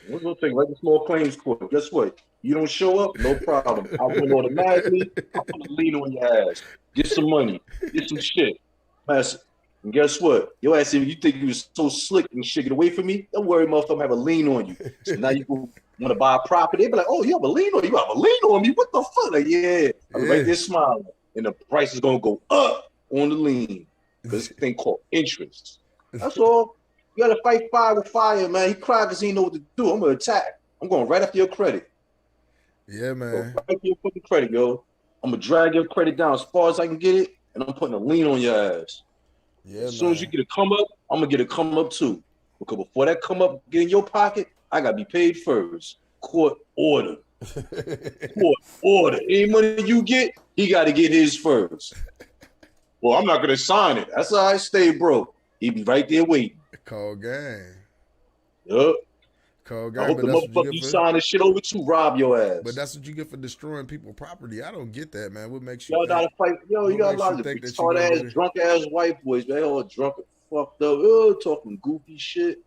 We're gonna take like a small claims court. Guess what? You don't show up, no problem. I will automatically. I'll put a lien on your ass. Get some money. Get some shit. And guess what? Your ass, if you think you was so slick and shit, get away from me. Don't worry, motherfucker. I have a lien on you. So now you want to buy a property. They be like, oh, you have a lien on you. You have a lien on me. What the fuck? Like, yeah. I'm right there smiling, and the price is gonna go up on the lien. This thing called interest. That's all. You gotta fight fire with fire, man. He cried because he didn't know what to do. I'm gonna attack. I'm going right after your credit.
Yeah, man.
Right after your fucking credit, yo. I'm gonna drag your credit down as far as I can get it, and I'm putting a lien on your ass.
Yeah,
as soon as you get a come up, I'm gonna get a come up too. Because before that come up get in your pocket, I gotta be paid first. Court order. Court order. Any money you get, he gotta get his first. Well, I'm not gonna sign it. That's how I stay broke. He be right there waiting.
Cold game.
Yup.
Cold
I
game,
hope the motherfucker you sign this shit over to rob your ass.
But that's what you get for destroying people's property. I don't get that, man. What makes you?
Y'all gotta fight. Yo, you got a lot of retard ass, drunk ass white boys. They all drunk and fucked up. Talking goofy shit.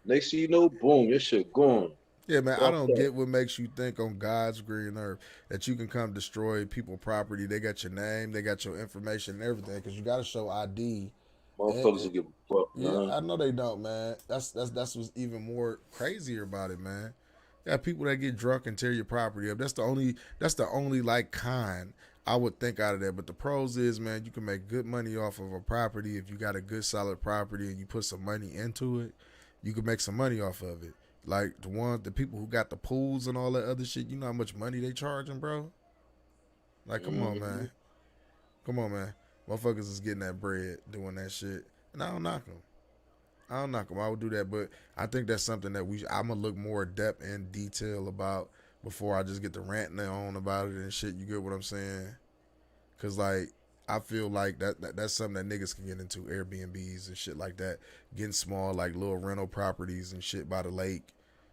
Next thing you know, boom, your shit gone.
Yeah, man, I don't get what makes you think on God's green earth that you can come destroy people's property. They got your name, they got your information and everything, because you got to show ID.
Motherfuckers will give a fuck, man.
Yeah, I know they don't, man. That's what's even more crazier about it, man. You got people that get drunk and tear your property up. That's the only like kind I would think out of that. But the pros is, man, you can make good money off of a property if you got a good solid property and you put some money into it. You can make some money off of it. Like the people who got the pools and all that other shit, you know how much money they charging, bro? Like, come on, man. Come on, man. Motherfuckers is getting that bread doing that shit. And I don't knock them. I would do that, but I think that's something that I'm going to look more depth and detail about before I just get to ranting on about it and shit. You get what I'm saying? Because, like, I feel like that's something that niggas can get into, Airbnbs and shit like that. Getting small, like, little rental properties and shit by the lake.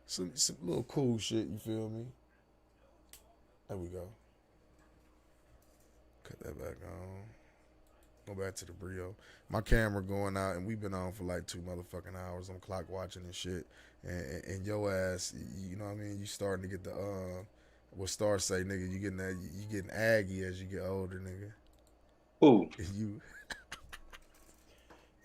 Some little cool shit, you feel me? There we go. Cut that back on. Go back to the Brio. My camera going out, and we've been on for like 2 motherfucking hours. I'm clock watching and shit. And your ass, you know what I mean? You starting to get the, what Star say, nigga, you getting aggy as you get older, nigga.
Who?
You.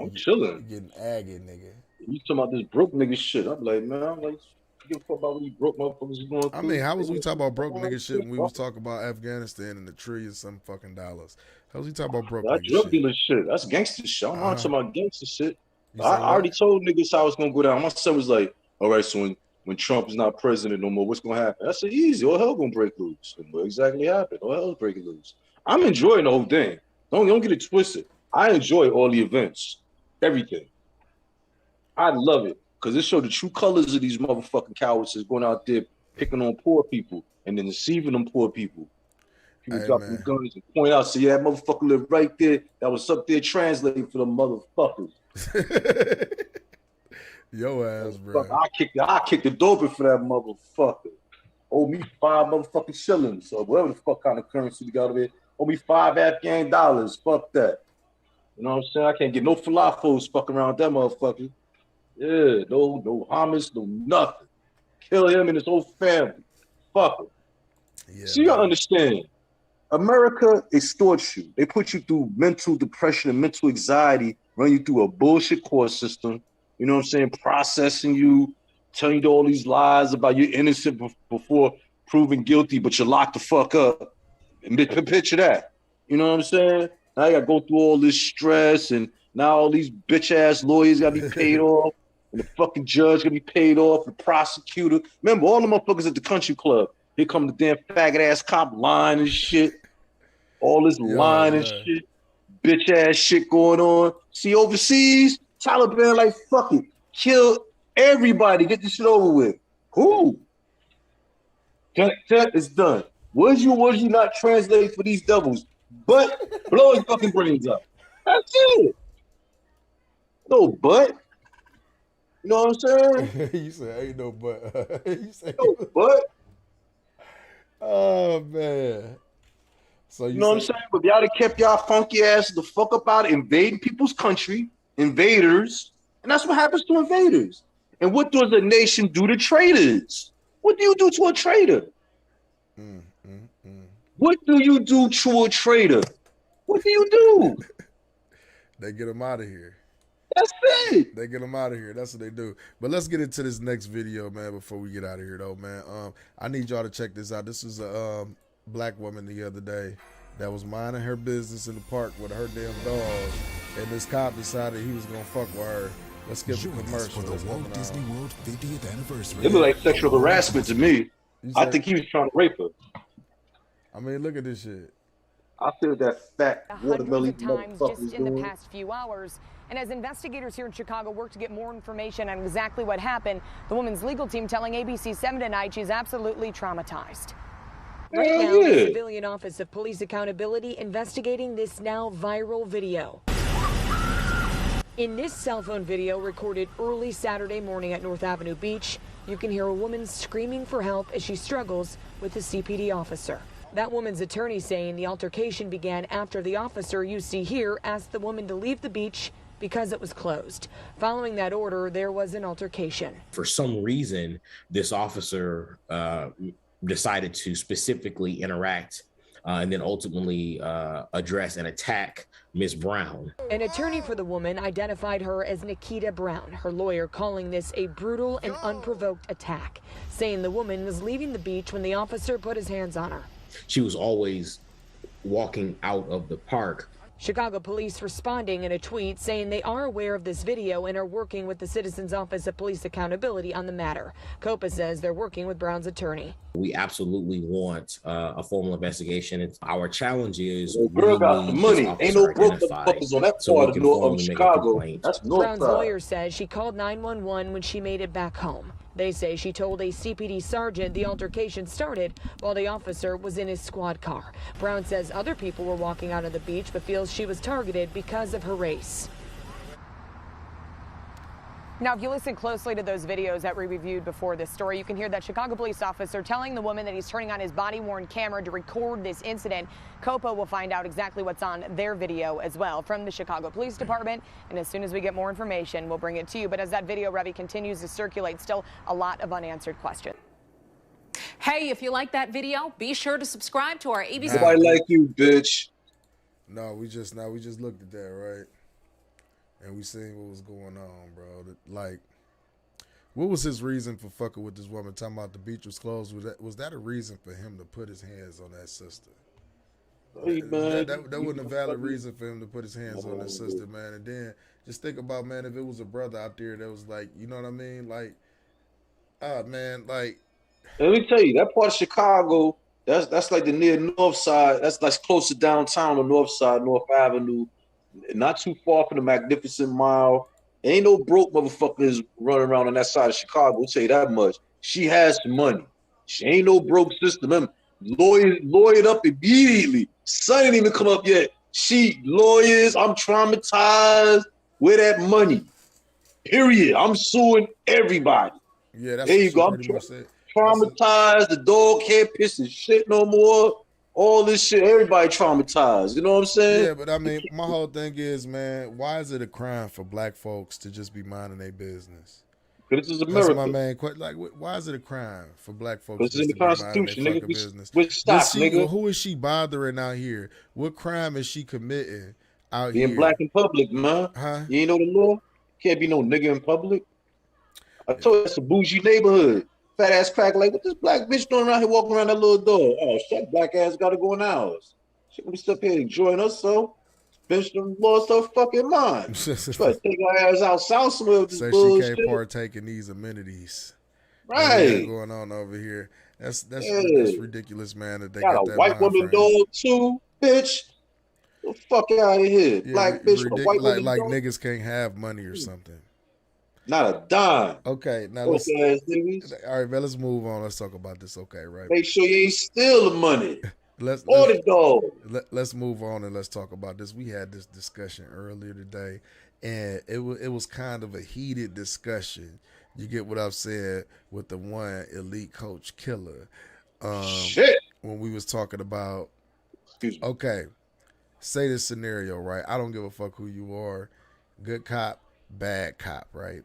I'm chilling.
You getting aggy, nigga.
You talking about this broke nigga shit. I'm like, man, I'm like, give a fuck about what you broke motherfuckers going through.
I mean, how was we talking about broke nigga shit when we was talking about Afghanistan and the $1 trillion some fucking dollars? How was we talking about broke nigga shit?
That's drug dealer shit. That's gangster shit. I'm not talking about gangster shit. I already told niggas how it's gonna go down. My son was like, all right, so when Trump is not president no more, what's gonna happen? I said, easy. All hell gonna break loose. And what exactly happened? All hell's breaking loose. I'm enjoying the whole thing. Don't get it twisted. I enjoy all the events, everything. I love it because it showed the true colors of these motherfucking cowards is going out there picking on poor people and then deceiving them poor people. People dropping guns and point out, say, yeah, that motherfucker lived right there. That was up there translating for them motherfuckers.
Yo ass, bro.
I kicked the dope for that motherfucker. Owe me 5 motherfucking shillings or whatever the fuck kind of currency we got over there. Owe me 5 Afghan dollars. Fuck that. You know what I'm saying? I can't get no falafels fucking around that motherfucker. Yeah, no homage, no nothing. Kill him and his whole family. Fuck him. Yeah, so you gotta understand, America extorts you. They put you through mental depression and mental anxiety, run you through a bullshit court system. You know what I'm saying? Processing you, telling you all these lies about you're innocent before proven guilty, but you're locked the fuck up. And picture that. You know what I'm saying? Now you gotta go through all this stress, and now all these bitch ass lawyers gotta be paid off, and the fucking judge gotta be paid off, the prosecutor. Remember, all the motherfuckers at the country club. Here come the damn faggot ass cop lying and shit. All this lying and shit. Bitch ass shit going on. See, overseas, Taliban like, fuck it. Kill everybody. Get this shit over with. Who? It's done. Was you not translate for these devils? But blow his fucking brains up. That's it. No but. You know what I'm saying?
You said ain't no but. You said
no but.
Oh man. So
you know what I'm saying? But y'all kept y'all funky ass the fuck up out of invading people's country, invaders, and that's what happens to invaders. And what does a nation do to traitors? What do you do to a traitor? What do you do to a traitor? What do you do?
They get them out of here.
That's it.
They get them out of here. That's what they do. But let's get into this next video, man, before we get out of here, though, man. I need y'all to check this out. This was a black woman the other day that was minding her business in the park with her damn dog, and this cop decided he was gonna fuck with her. Let's skip the commercial.
For the Walt Disney World 50th anniversary.
It looked like sexual harassment to me. I think he was trying to rape her.
I mean, look at this shit.
I feel that fat watermelon
times just in the past few hours. And as investigators here in Chicago work to get more information on exactly what happened, the woman's legal team telling ABC 7 tonight she's absolutely traumatized. Right now, the Civilian Office of Police Accountability investigating this now viral video. In this cell phone video recorded early Saturday morning at North Avenue Beach, you can hear a woman screaming for help as she struggles with the CPD officer. That woman's attorney saying the altercation began after the officer you see here asked the woman to leave the beach because it was closed. Following that order, there was an altercation.
For some reason, this officer decided to specifically interact and then ultimately address and attack Ms. Brown.
An attorney for the woman identified her as Nikita Brown, her lawyer calling this a brutal and unprovoked attack, saying the woman was leaving the beach when the officer put his hands on her.
She was always walking out of the park.
Chicago police responding in a tweet saying they are aware of this video and are working with the Citizens Office of Police Accountability on the matter. COPA says they're working with Brown's attorney.
We absolutely want a formal investigation. Our challenge is
girl got the money. Ain't no broke motherfuckers on that part of Chicago. That's
Brown's lawyer says she called 911 when she made it back home. They say she told a CPD sergeant the altercation started while the officer was in his squad car. Brown says other people were walking out of the beach but feels she was targeted because of her race. Now, if you listen closely to those videos that we reviewed before this story, you can hear that Chicago police officer telling the woman that he's turning on his body-worn camera to record this incident. COPA will find out exactly what's on their video as well from the Chicago Police Department. And as soon as we get more information, we'll bring it to you. But as that video, Revy, continues to circulate, still a lot of unanswered questions.
Hey, if you like that video, be sure to subscribe to our ABC.
Nobody like you, bitch.
No, we just looked at that, right? And we seen what was going on, bro. Like, what was his reason for fucking with this woman? Talking about the beach was closed. Was that a reason for him to put his hands on that sister?
Hey, man.
That wasn't a valid reason for him to put his hands on that sister, man. And then just think about, man, if it was a brother out there that was like, you know what I mean? Like, man, like.
Let me tell you, that part of Chicago, that's like the near north side. That's like close to downtown, the north side, North Avenue. Not too far from the Magnificent Mile. Ain't no broke motherfuckers running around on that side of Chicago. I'll tell you that much. She has some money. She ain't no broke sister. Them lawyered up immediately. Son ain't even come up yet. She lawyers. I'm traumatized. Where that money? Period. I'm suing everybody.
Yeah, that's
there you go. I'm traumatized. The dog can't piss his shit no more. All this shit, everybody traumatized. You know what I'm saying?
Yeah, but I mean, my whole thing is, man, why is it a crime for black folks to just be minding their business?
Because this is America.
That's my main question. Like, why is it a crime for black folks
to be minding their fucking business?
Who is she bothering out here? What crime is she committing out
Being
here?
Black in public, man.
Huh?
You ain't know the law? Can't be no nigga in public. I told you, that's a bougie neighborhood. Fat ass crack, like, what this black bitch doing around here walking around that little door? Oh, shit, black ass gotta go in the house. She gonna be stuck here enjoying herself. Bitch done lost her fucking mind. Try to take her ass out south somewhere with this bullshit.
She can't partake in these amenities.
Right.
Going on over here. That's ridiculous, man. That they got
a white woman dog too, bitch. The fuck out of here.
Yeah,
black bitch with a white woman
like
dog.
niggas can't have money or something.
Not a dime.
Okay, now
let's.
All right, man. Let's move on. Let's talk about this. Okay, right.
Make sure you ain't steal the money.
Let's move on and let's talk about this. We had this discussion earlier today, and it was kind of a heated discussion. You get what I'm saying with the one elite coach killer.
Shit.
When we was talking about, okay, say this scenario, right? I don't give a fuck who you are, good cop, bad cop, right?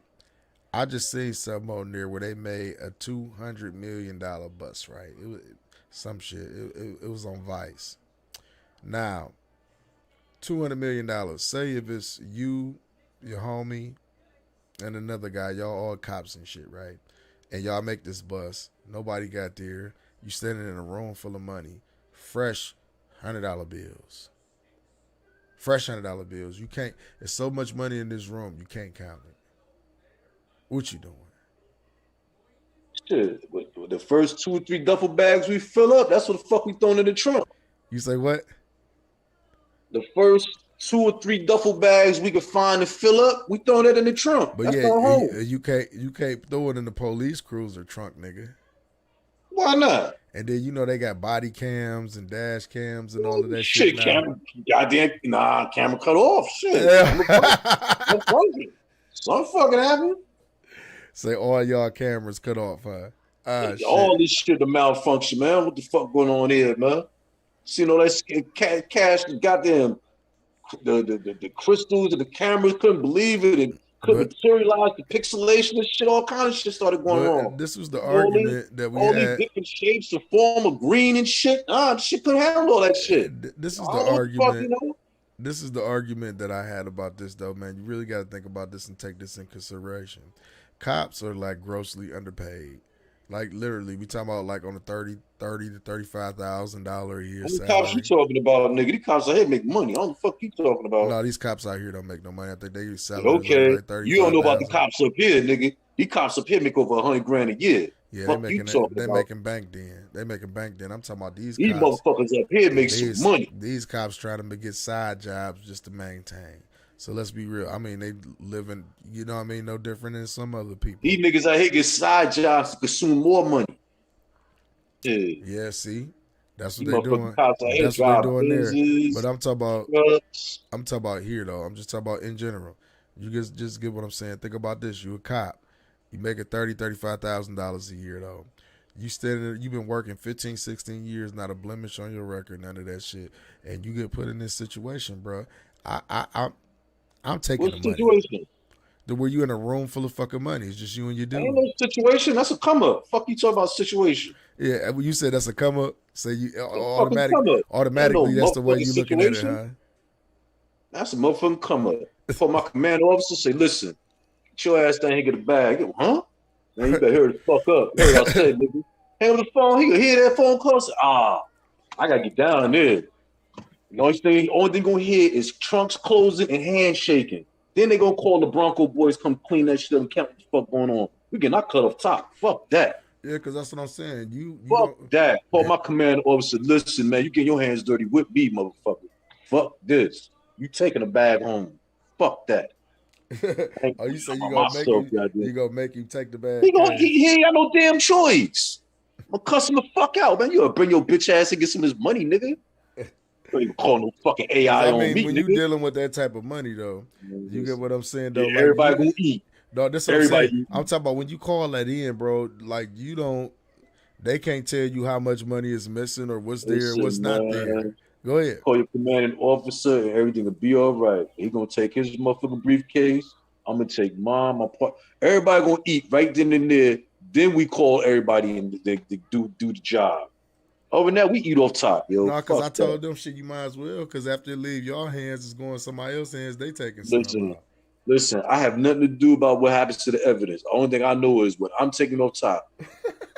I just seen something on there where they made a $200 million bus, right? It was some shit. It was on Vice. Now, $200 million. Say if it's you, your homie, and another guy, y'all all cops and shit, right? And y'all make this bus. Nobody got there. You standing in a room full of money. Fresh $100 bills. Fresh $100 bills. You can't. There's so much money in this room, you can't count it. What you doing?
Shit, with the first 2 or 3 duffel bags we fill up, that's what the fuck we throwing in the trunk.
You say what?
The first 2 or 3 duffel bags we could find to fill up, we throwing that in the trunk.
But
that's
yeah, you can't throw it in the police cruiser trunk, nigga.
Why not?
And then you know they got body cams and dash cams and all of that shit.
Camera, goddamn, camera cut off. Shit. Yeah. Something fucking happened.
Say all y'all cameras cut off, huh?
All this shit to malfunction, man. What the fuck going on here, man? See, all that cash, the goddamn, the crystals and the cameras couldn't believe it and couldn't materialize the pixelation and shit. All kind of shit started going wrong.
This was the argument that we
all
had.
These different shapes and form of green and shit. Shit couldn't handle all that shit.
This is the argument. This is the argument that I had about this, though, man. You really got to think about this and take this in consideration. Cops are like grossly underpaid. Like literally, we talking about like on a $30,000 to $35,000 a year salary.
Cops you talking about, nigga? These cops out here make money. How the fuck you talking about?
No, these cops out here don't make no money. I think they sell.
Okay,
like
you don't know about the cops up here, nigga. These cops up here make over $100,000 a year.
Yeah,
fuck
they making bank then. They making bank then. I'm talking about these cops.
These motherfuckers up here make some money.
These cops trying to get side jobs just to maintain. So let's be real. I mean, they living, you know what I mean, no different than some other people.
These niggas out here get side jobs to consume more money.
Yeah, see? That's what they're doing. That's what they're doing there. But I'm talking about here though. I'm just talking about in general. You just get what I'm saying. Think about this. You a cop. You making $35,000 a year though. You've been working 15, 16 years, not a blemish on your record, none of that shit. And you get put in this situation, bro. I'm taking the money.
Situation?
Where you in a room full of fucking money. It's just you and your dude.
Ain't no situation. That's a come up. Fuck you talking about situation.
Yeah, when you said that's a come up, say you automatically that's the way you looking at it, huh?
That's a motherfucking come up. Before my command officer say, listen, get your ass down here, get a bag. Go, huh? Man, you better hurry the fuck up. You heard what I said, nigga. Hang on the phone. He can hear that phone call. Say, I gotta get down there. The only thing gonna hear is trunks closing and handshaking. Then they gonna call the Bronco boys, come clean that shit up and count what the fuck going on. We get not cut off top. Fuck that.
Yeah, because that's what I'm saying. You
fuck that. Call my command officer. Listen, man, you get your hands dirty with me, motherfucker. Fuck this. You taking a bag home. Fuck that.
Oh, you say you gonna make him take the bag?
He ain't got no damn choice. I'm gonna cuss him the fuck out, man. You gotta bring your bitch ass and get some of this money, nigga. Don't even call no fucking AI on me,
when
nigga.
you dealing with that type of money, though, you get what I'm saying, though.
Yeah, like, everybody gonna eat.
No, that's what everybody I'm saying. I'm talking about when you call that in, bro. Like they can't tell you how much money is missing or what's there, what's not there. Go ahead.
Call your commanding officer, and everything will be all right. He gonna take his motherfucking briefcase. I'm gonna take mine, my part. Everybody gonna eat right then and there. Then we call everybody and they do the job. Over now, we eat off top, yo.
No, because I told them shit, you might as well, because after it leave your hands, it's going somebody else's hands, they taking something.
Listen, I have nothing to do about what happens to the evidence. The only thing I know is what I'm taking off top.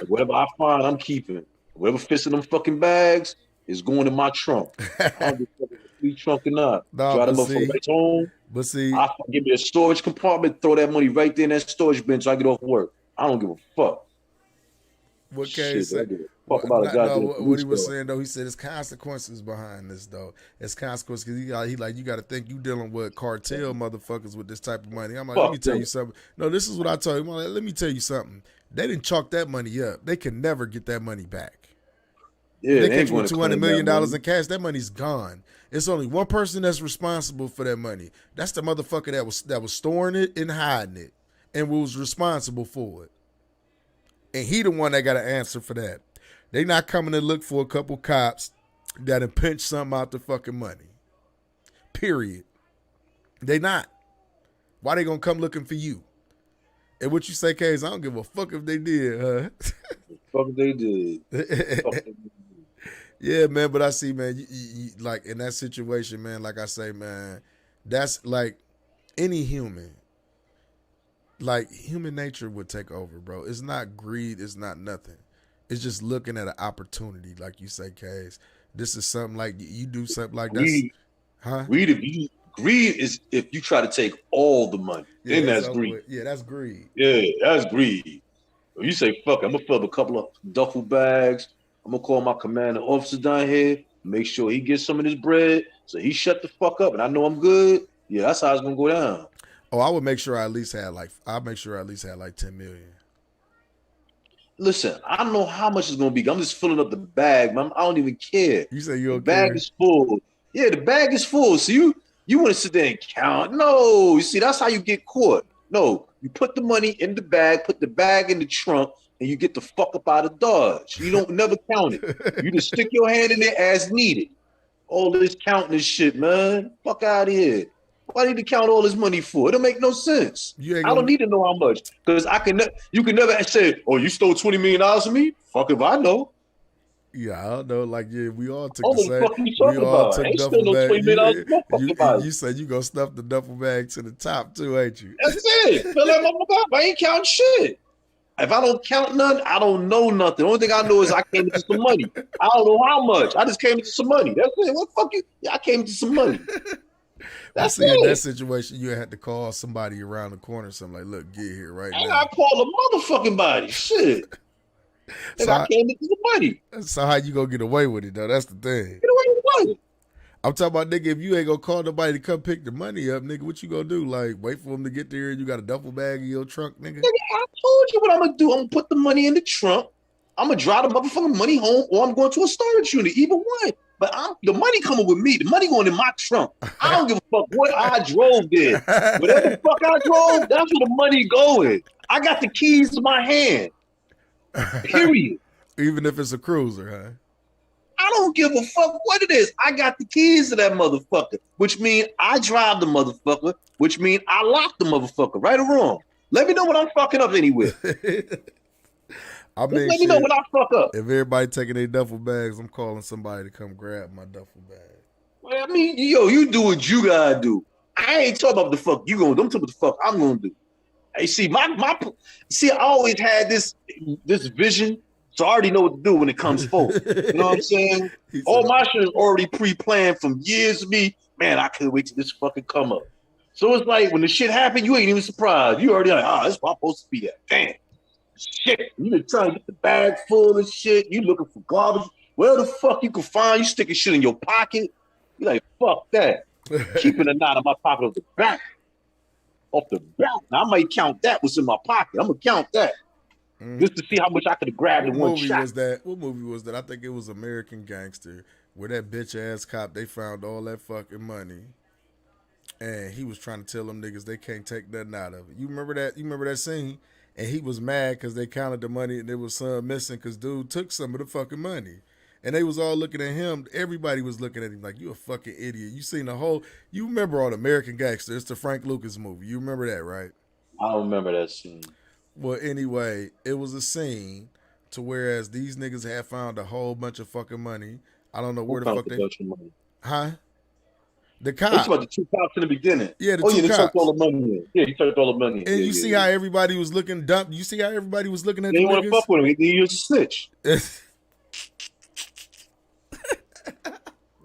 Whatever I find, I'm keeping. Whatever fits in them fucking bags is going in my trunk. I don't give a fuck if trunk or not. Try to motherfucker right home.
But see,
I give me a storage compartment, throw that money right there in that storage bin so I get off work. I don't give a fuck.
What case said? What he was saying though, he said there's consequences behind this though. It's consequences because he like you got to think you dealing with cartel motherfuckers with this type of money. I'm like, let me tell you something. No, this is what I told him. I'm like, let me tell you something. They didn't chalk that money up. They can never get that money back. Yeah, they catch with $200 million in cash. That money's gone. It's only one person that's responsible for that money. That's the motherfucker that was storing it and hiding it, and was responsible for it. And he the one that got to answer for that. They not coming to look for a couple cops that have pinched something out the fucking money. Period. They not. Why they gonna come looking for you? And what you say, Case, I don't give a fuck if they did, huh?
Fuck if they did.
Yeah, man, but I see, man, you, like in that situation, man, like I say, man, that's like any human. Like human nature would take over, bro. It's not greed. It's not nothing. It's just looking at an opportunity, like you say, Case. This is something like you do something like that. Huh?
Greed is if you try to take all the money.
Yeah,
then that's greed.
Yeah, that's greed.
Yeah, that's greed. If you say, fuck, I'm gonna fill up a couple of duffel bags. I'm gonna call my commanding officer down here, make sure he gets some of this bread, so he shut the fuck up, and I know I'm good. Yeah, that's how it's gonna go down.
Oh, I would make sure I at least had like 10 million.
Listen, I don't know how much it's gonna be. I'm just filling up the bag, man. I don't even care.
You say you're
the bag is full. Yeah, the bag is full. So you want to sit there and count? No, you see, that's how you get caught. No, You put the money in the bag, put the bag in the trunk, and you get the fuck up out of Dodge. You don't never count it. You just stick your hand in there as needed. All this counting this shit, man. Fuck out of here. Why need to count all this money for? It don't make no sense. I don't need to know how much. Because you can never say, oh, you stole $20 million from me? Fuck if I know.
Yeah, I don't know. Like, yeah, we all took
the
same.
Fuck you talking
We all
about?
took
Ain't
duffel
still no
bag.
$20 million.
You said you gonna stuff the duffel bag to the top too, ain't you?
That's it. Fill that motherfucker up. I ain't counting shit. If I don't count none, I don't know nothing. The only thing I know is I came into some money. I don't know how much. I just came into some money. That's it. What the fuck you? Yeah, I came into some money. That's it.
In that situation, you had to call somebody around the corner, something like, "Look, get here right now."
I call a motherfucking body. Shit. So I came into the money.
So how you gonna get away with it though? That's the thing.
Get away with what?
I'm talking about, nigga, if you ain't gonna call nobody to come pick the money up, nigga, what you gonna do? Like, wait for them to get there and you got a duffel bag in your trunk, nigga?
I told you what I'm gonna do. I'm gonna put the money in the trunk. I'm gonna drive the motherfucking money home, or I'm going to a storage unit. Either one. But the money coming with me. The money going in my trunk. I don't give a fuck what I drove there. Whatever the fuck I drove, that's where the money going. I got the keys in my hand. Period.
Even if it's a cruiser, huh?
I don't give a fuck what it is. I got the keys to that motherfucker, which means I drive the motherfucker, which means I lock the motherfucker, right or wrong. Let me know when I'm fucking up anywhere.
I mean,
let me know when I fuck up.
If everybody taking their duffel bags, I'm calling somebody to come grab my duffel bag.
Well, I mean, yo, you do what you gotta do. I ain't talking about the fuck you gonna do. I'm talking about the fuck I'm gonna do. Hey, see, I always had this vision, so I already know what to do when it comes forward. You know what I'm saying? All my shit is already pre-planned from years of me. Man, I couldn't wait till this fucking come up. So it's like when the shit happened, you ain't even surprised. You already like, that's where I'm supposed to be at. Damn. Shit. You been trying to get the bag full of shit. You looking for garbage. Where the fuck you can find? You sticking shit in your pocket. You like, fuck that. Keeping a knot in my pocket off the back. Off the back. Now I might count that what's in my pocket. I'm gonna count that. Just to see how much I could have grabbed in one shot.
What movie was that? I think it was American Gangster, where that bitch ass cop, they found all that fucking money. And he was trying to tell them niggas they can't take nothing out of it. You remember that? You remember that scene? And he was mad because they counted the money and there was some missing because dude took some of the fucking money. And they was all looking at him. Everybody was looking at him like, you a fucking idiot. You seen the whole, you remember all the American Gangster. It's the Frank Lucas movie. You remember that, right?
I don't remember that scene.
Well, anyway, it was a scene to whereas these niggas had found a whole bunch of fucking money. I don't know where the fuck they...
money?
Huh? The cops.
That's about the two cops in the beginning.
Yeah, the two
they
cops.
took all the money in. Yeah, he took all the money in.
And you see how everybody was looking dumb. You see how everybody was looking at
they
the
niggas? They want to fuck with him. He was a snitch.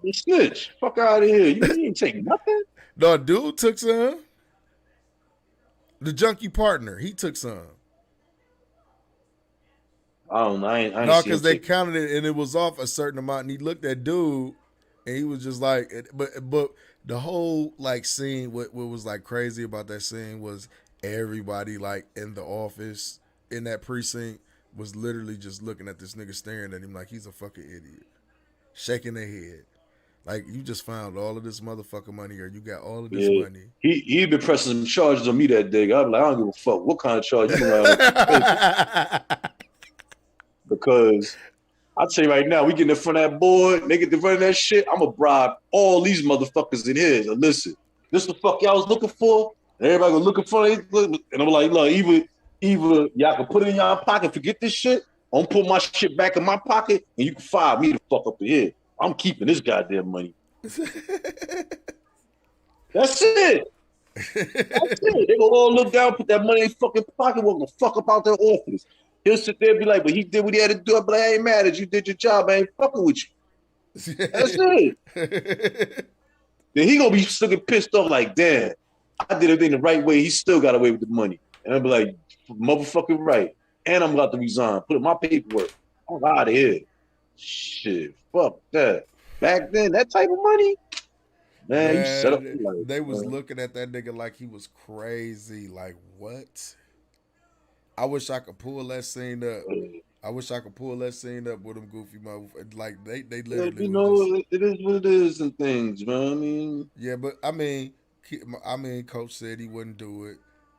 You snitch. Fuck out of here. You ain't take nothing.
No, dude took some. The junkie partner, he took some.
I don't know. I ain't
no, because they counted it and it was off a certain amount. And he looked at dude and he was just like, but the whole like scene, what was like crazy about that scene was everybody like in the office in that precinct was literally just looking at this nigga staring at him like he's a fucking idiot, shaking their head. Like, you just found all of this motherfucking money, or you got all of this money.
He been pressing some charges on me that day. I'm like, I don't give a fuck what kind of charge you around. Because I tell you right now, we get in front of that board, they get in front of that shit, I'm gonna bribe all these motherfuckers in here. So listen, this the fuck y'all was looking for? And everybody gonna look in front of it. And I'm like, look, either y'all can put it in y'all pocket, forget this shit, or I'm put my shit back in my pocket, and you can fire me the fuck up in here. I'm keeping this goddamn money. That's it. That's it. They gonna all look down, put that money in their fucking pocket, walk the fuck up out their office. He'll sit there and be like, but he did what he had to do. I'm like, I ain't mad at you. You did your job. I ain't fucking with you. That's it. Then he gonna be looking pissed off like, damn, I did everything the right way. He still got away with the money. And I'll be like, motherfucking right. And I'm about to resign. Put in my paperwork. I'm out of here. Shit, fuck that. Back then, that type of money, man, you set up.
They was looking at that nigga like he was crazy. Like, what? I wish I could pull that scene up. I wish I could pull that scene up with them goofy motherfuckers. Like, they literally.
You know, it is what it is and things, man. I mean,
yeah, but I mean, Coach said he wouldn't do it.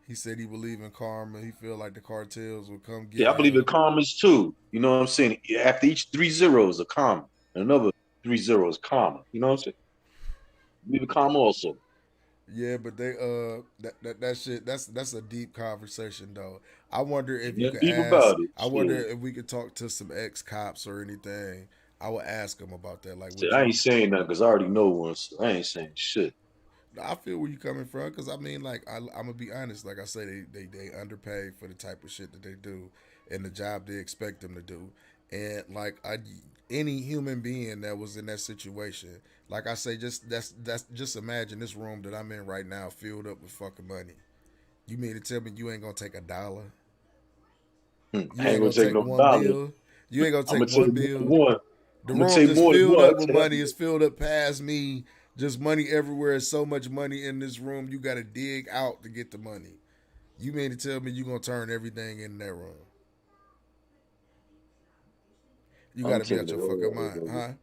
He said he believe in karma. He feel like the cartels will come get
Yeah, I believe in
him.
karmas too. You know what I'm saying? After each 3 zeros, a karma. And another 3 zeros, karma. You know what I'm saying? I believe in karma also.
Yeah, but they that shit that's a deep conversation though. I wonder if you
Yeah,
could
deep
ask.
about it.
I wonder
Shit.
if we could talk to some ex cops or anything. I would ask them about that. Like,
Shit,
would
I
you?
ain't saying nothing because I already know one. So I ain't saying shit.
I feel where you coming from because I mean, like, I'm gonna be honest. Like I say, they underpay for the type of shit that they do and the job they expect them to do. And like any human being that was in that situation, like I say, that's just imagine this room that I'm in right now filled up with fucking money. You mean to tell me you ain't gonna take $1? You
I ain't
ain't
gonna
gonna
take
take
no
one
dollar.
bill. You ain't gonna
I'm gonna
take
take
one
more than
bill.
one.
The
I'm gonna
room
take
just
more than
filled
one.
up with money. It's filled up past me. Just money everywhere. It's so much money in this room. You got to dig out to get the money. You mean to tell me you gonna turn everything in that room? You got
I'm
to be
taking
out
it
your
all,
fucking mind,
nigga.
huh?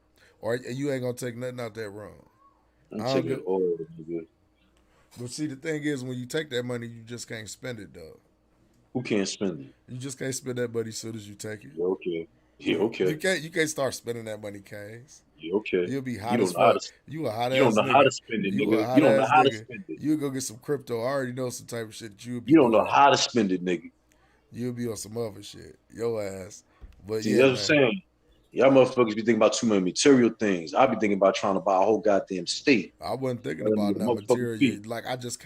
Or you ain't gonna take nothing out that room.
I'm
I don't
taking
give.
it all, nigga.
But see, the thing is, when you take that money, you just can't spend it though.
Who can't spend it?
You just can't spend that money as soon as you take it.
Yeah, okay. Yeah, okay.
You can't start spending that money, Kings.
Yeah, okay.
You'll be
You
hot
don't
as
know how
fuck.
to.
You a hot
You don't
ass
know how to
nigga.
spend it,
You a
nigga. You
hot
don't know
ass
how to
nigga.
spend it.
You go get some crypto. I already know some type of shit that you'll be
You don't know
doing.
how to spend it, nigga.
You'll be on some other shit. Your ass. But
See,
yeah,
that's what I'm
man.
saying. Y'all motherfuckers be thinking about too many material things. I be thinking about trying to buy a whole goddamn state.
I wasn't thinking
Let me
about
get a
no
motherfucking
material.
feet.
Like I just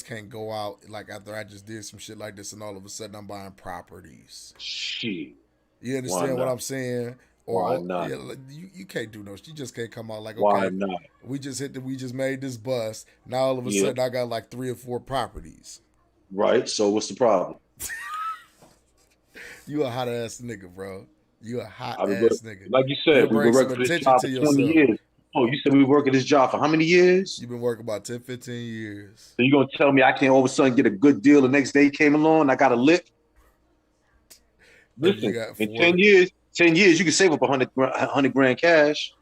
can't go out like after I just did some shit like this and all of a sudden I'm buying properties.
Shit.
You
Why
understand what
not?
I'm saying?
Why
Or
not?
yeah, you can't do no. You just can't come out like,
Why
okay,
not?
we just made this bust. Now all of a
Yeah.
sudden I got like 3 or 4 properties.
Right. So what's the problem?
You a hot ass nigga, bro. You a hot
I mean,
ass nigga.
like you
You'll
said, we've
bring
been
some
working for this
attention
job
to
for 20
yourself.
years. Oh, you said we were working this job for how many years?
You've been working about 10, 15 years.
So you gonna tell me I can't all of a sudden get a good deal the next day came along and I got a lick?
If you
Listen,
got
in
4,
10 years, you can save up 100 grand cash.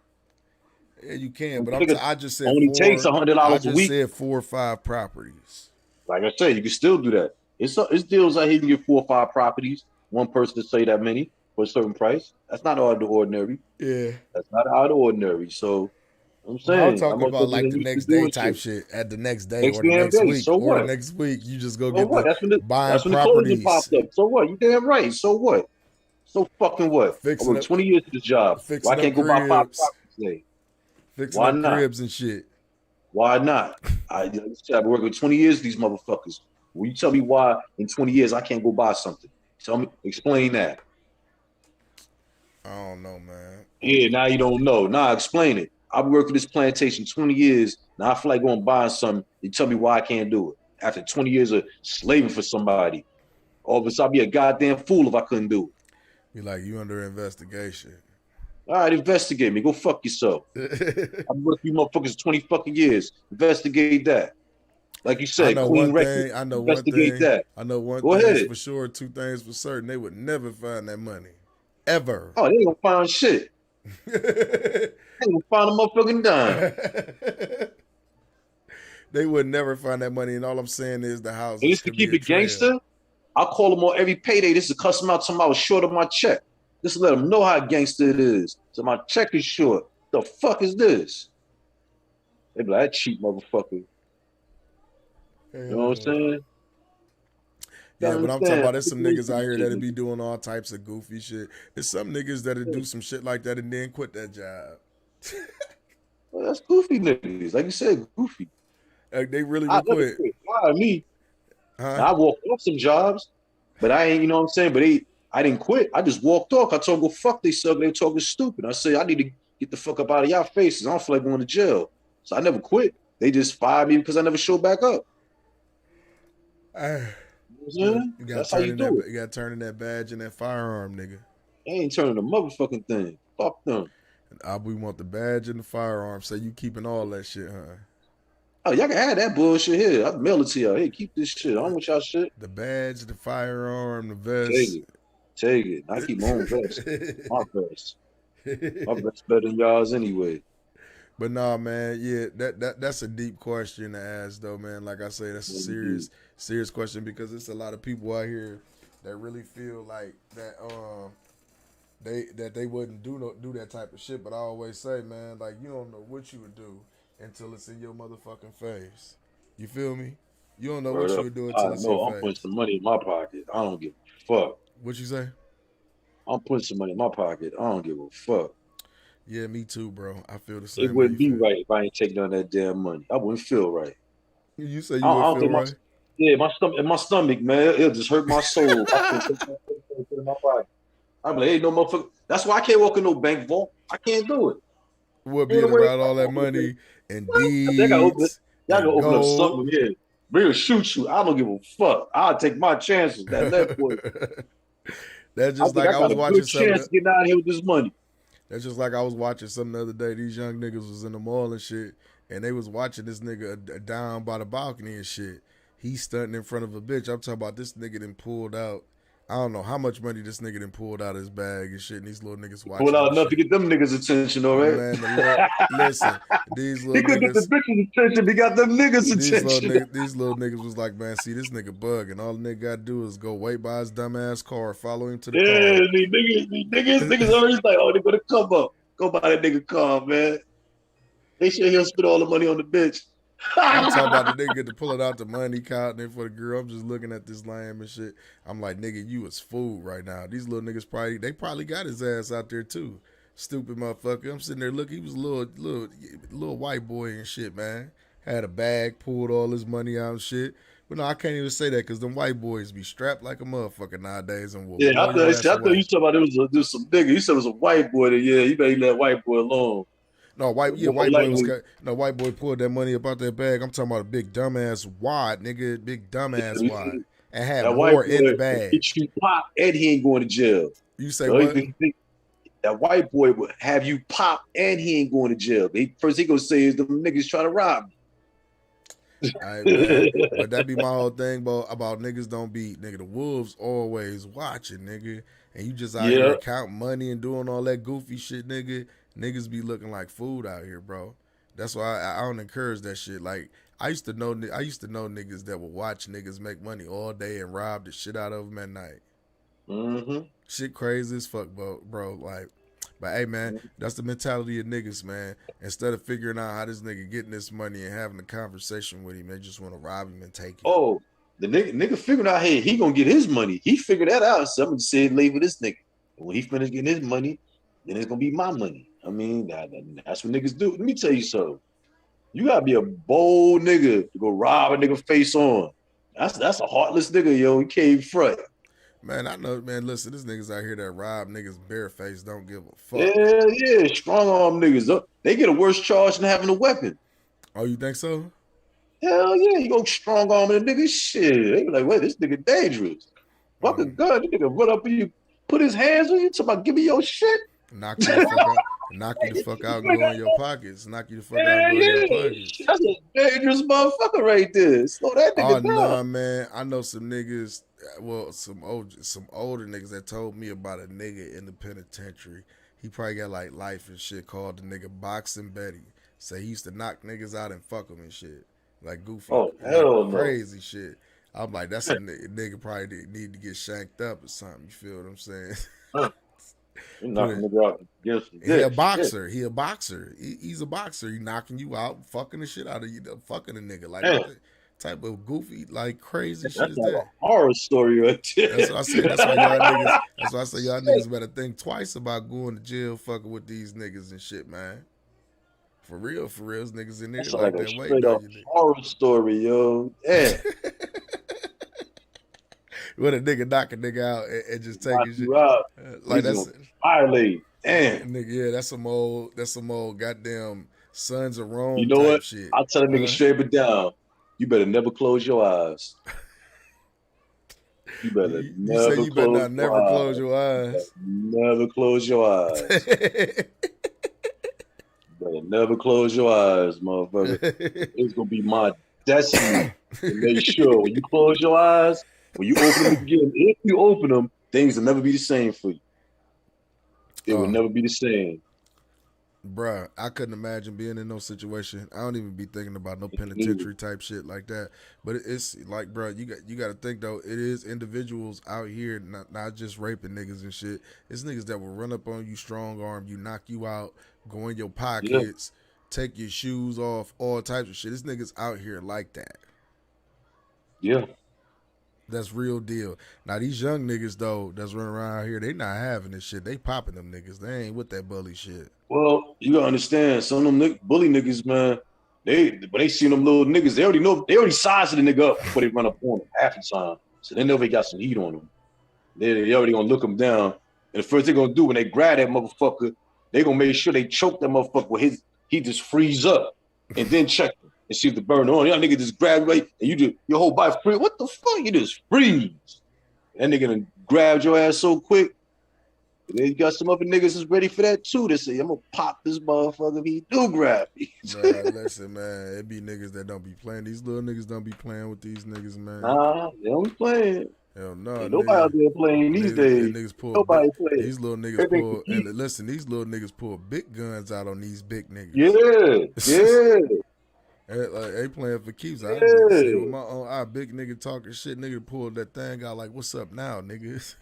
yeah, you can. But
Nigga,
I just said
only takes
4.
$100
I
a
just
week.
said 4 or 5 properties.
Like I said, you can still do that. It's deals out here you can get 4 or 5 properties. One person to say that many for a certain price. That's not out of the ordinary.
Yeah.
That's not out of the ordinary. So I'm
Well, I'm
saying I'm
talking about like the
used to
next day
doing
type
shit.
shit. At the next day
Next
or the
damn
next
day.
week.
So
Or the
what?
next week. You just go
So
get
what?
the buying
That's when the closing
properties.
popped up. So what? You damn right. So what? So fucking what? I
Fixing
worked
up
20 years for this job. Why
fixing up
can't go buy 5
cribs.
properties today?
Fixing
Why
up
not?
cribs and shit.
Why not? I've been working 20 years with these motherfuckers. Will you tell me why in 20 years I can't go buy something? Tell me, explain that.
I don't know, man.
Yeah, now you don't know. Nah, explain it. I've been working this plantation 20 years. Now I feel like going buying something. You tell me why I can't do it. After 20 years of slaving for somebody, all of a sudden I'd be a goddamn fool if I couldn't do it.
Be like, you under investigation.
All right, investigate me. Go fuck yourself. I've been working with you motherfuckers 20 fucking years. Investigate that. Like you said, Queen Records. Investigate that.
I know one
Go
thing
ahead.
for sure, 2 things for certain. They would never find that money. Ever.
Oh, they ain't gonna find shit. They ain't gonna find a motherfucking dime.
They would never find that money, and all I'm saying is the houses.
And just to keep it gangster, I'll call them on every payday. This is a customer out talking about I was short of my check. Just to let them know how gangster it is. So my check is short. The fuck is this? They be like, that cheap motherfucker. You know what I'm saying?
Yeah, but I'm talking about there's some niggas out here that'll be doing all types of goofy shit. There's some niggas that'll do some shit like that and then quit that job.
Well, that's goofy niggas. Like you said, goofy.
Like they really will quit.
Why me?
Huh?
I walked off some jobs, but I ain't, you know what I'm saying? But I didn't quit. I just walked off. I told them, go fuck themselves. They were talking stupid. I said, I need to get the fuck up out of y'all faces. I don't feel like going to jail. So I never quit. They just fired me because I never showed back up.
You
That's how you do it.
You got to turn in that badge and that firearm, nigga.
They ain't turning the motherfucking thing. Fuck them.
We want the badge and the firearm. So you keeping all that shit, huh?
Oh, y'all can have that bullshit here. I'll mail it to y'all. Hey, keep this shit. I don't want y'all shit.
The badge, the firearm, the vest.
Take it. I keep my own vest. My vest. My vest better than y'all's anyway.
But nah, man, yeah, that's a deep question to ask though, man. Like I say, that's a serious question because it's a lot of people out here that really feel like that they wouldn't do that type of shit. But I always say, man, like you don't know what you would do until it's in your motherfucking face. You feel me? You don't know what you would do until it's in your face.
I'm putting some money in my pocket. I don't give a fuck.
What you say?
I'm putting some money in my pocket. I don't give a fuck.
Yeah, me too, bro. I feel the same.
It wouldn't be right if I ain't taking on that damn money. I wouldn't feel right.
You say you wouldn't feel right?
My stomach, man, it'll just hurt my soul. I put in my pocket. I'm like, hey, no motherfucker. That's why I can't walk in no bank vault. I can't do it.
What being around all that money and deeds?
Y'all gotta open up something here. We'll shoot you. I don't give a fuck. I'll take my chances. That boy.
That's just like I was watching something.
Chance to get out of here with this money.
That's just like I was watching something the other day. These young niggas was in the mall and shit, and they was watching this nigga down by the balcony and shit. He stunting in front of a bitch. I'm talking about this nigga done pulled out. I don't know how much money this nigga done pulled out of his bag and shit. And these little niggas watching.
Pulled out enough to get them niggas' attention, all right?
Man, listen, these little niggas. He could get the
bitches' attention. He got them niggas' attention.
These little niggas was like, man, see this nigga bugging. All the nigga got to do is go wait by his dumb ass car, follow him to the car.
Yeah, these niggas always like, oh, they gonna come up. Go buy that nigga car, man. They sure he'll spend all the money on the bitch.
I'm talking about the nigga get to pull it out the money, counting it for the girl. I'm just looking at this lamb and shit. I'm like, nigga, you is food right now. These little niggas probably got his ass out there too. Stupid motherfucker. I'm sitting there looking. He was a little white boy and shit, man. Had a bag, pulled all his money out and shit. But no, I can't even say that because them white boys be strapped like a motherfucker nowadays. And
I thought you talking about it was some nigga. You said it was a white boy. You better leave that white boy alone.
No, white boy pulled that money up out that bag. I'm talking about a big dumbass wad, nigga, big dumbass wad, and had more in the bag.
You pop and he ain't going to jail.
You say what?
That white boy would have you pop and he ain't going to jail. First he gonna say is the niggas trying to rob me.
All right, man. But that be my whole thing about niggas don't be, nigga, the wolves always watching, nigga, and you just out here counting money and doing all that goofy shit, nigga. Niggas be looking like food out here, bro. That's why I don't encourage that shit. Like I used to know niggas that would watch niggas make money all day and rob the shit out of them at night.
Mm-hmm.
Shit crazy as fuck, bro. Like, but hey, man, that's the mentality of niggas, man. Instead of figuring out how this nigga getting this money and having a conversation with him, they just want to rob him and take it.
Oh, the nigga figured out, hey, he gonna get his money. He figured that out. So I'm gonna say leave with this nigga. And when he finished getting his money, then it's gonna be my money. I mean, that's what niggas do. Let me tell you something. You gotta be a bold nigga to go rob a nigga face on. That's a heartless nigga, yo. He can't front.
Man, I know, man. Listen, this niggas out here that rob niggas barefaced don't give a fuck.
Yeah, strong arm niggas. They get a worse charge than having a weapon.
Oh, you think so?
Hell yeah, you go strong arm a nigga. Shit, they be like, wait, this nigga dangerous. Fuck a gun, this nigga run up on you, put his hands on you, talking about give me your shit.
Knock you the fuck out and go in your pockets. Knock you the fuck out and go in your pockets.
That's a dangerous motherfucker right there. Slow that nigga down.
Nah, man. I know some niggas, some older niggas that told me about a nigga in the penitentiary. He probably got like life and shit, called the nigga Boxing Betty. Say he used to knock niggas out and fuck them and shit. Like goofy.
Oh, hell no.
Crazy shit. I'm like, that's a nigga probably need to get shanked up or something. You feel what I'm saying?
He a
boxer. He a boxer. He's a boxer. He knocking you out, fucking the shit out of you, fucking a nigga. Like what type of goofy, like crazy shit is
like
that?
A horror story right there.
That's what I say. That's why I say y'all niggas better think twice about going to jail, fucking with these niggas and shit, man. For real, niggas in there
that's
like
that
way.
Straight up horror story, yo. Yeah.
When a nigga knock a nigga out and just take his shit.
Like that's violate. Damn.
Nigga, yeah, that's some old goddamn Sons of Rome.
You know what?
Shit.
I'll tell a nigga straight but down. You better never close your eyes. You better
never close your eyes.
Never close your eyes. You better never close your eyes, motherfucker. It's gonna be my destiny to make sure when you close your eyes, when you open them again, if you open them, things will never be the same for you. It will never be the same.
Bruh, I couldn't imagine being in no situation. I don't even be thinking about no penitentiary type shit like that. But it's like, bruh, you got to think though. It is individuals out here, not just raping niggas and shit. It's niggas that will run up on you, strong arm you, knock you out, go in your pockets, take your shoes off, all types of shit. This niggas out here like that.
Yeah.
That's real deal. Now these young niggas though, that's running around out here, they not having this shit. They popping them niggas. They ain't with that bully shit.
Well, you gotta understand, some of them bully niggas, man. They see them little niggas. They already sizing the nigga up before they run up on them half the time. So they know they got some heat on them. They already gonna look them down. And the first thing they're gonna do when they grab that motherfucker, they gonna make sure they choke that motherfucker with he just freeze up and then check him and see if the burn on. Y'all nigga just grab right and you just your whole body freeze. What the fuck? You just freeze. That nigga done grabbed your ass so quick. And then you got some other niggas that's ready for that too. They say, I'm gonna pop this motherfucker if he do grab me.
Man, listen, man, it be niggas that don't be playing. These little niggas don't be playing with these niggas, man.
Nah, they don't be playing.
Hell no.
Ain't nobody out there playing these days. Nobody playing.
These little niggas pull, and listen, these little niggas pull big guns out on these big niggas. They playing for keeps. I see with my own eye, big nigga talking shit, nigga pulled that thing out like, what's up now, niggas?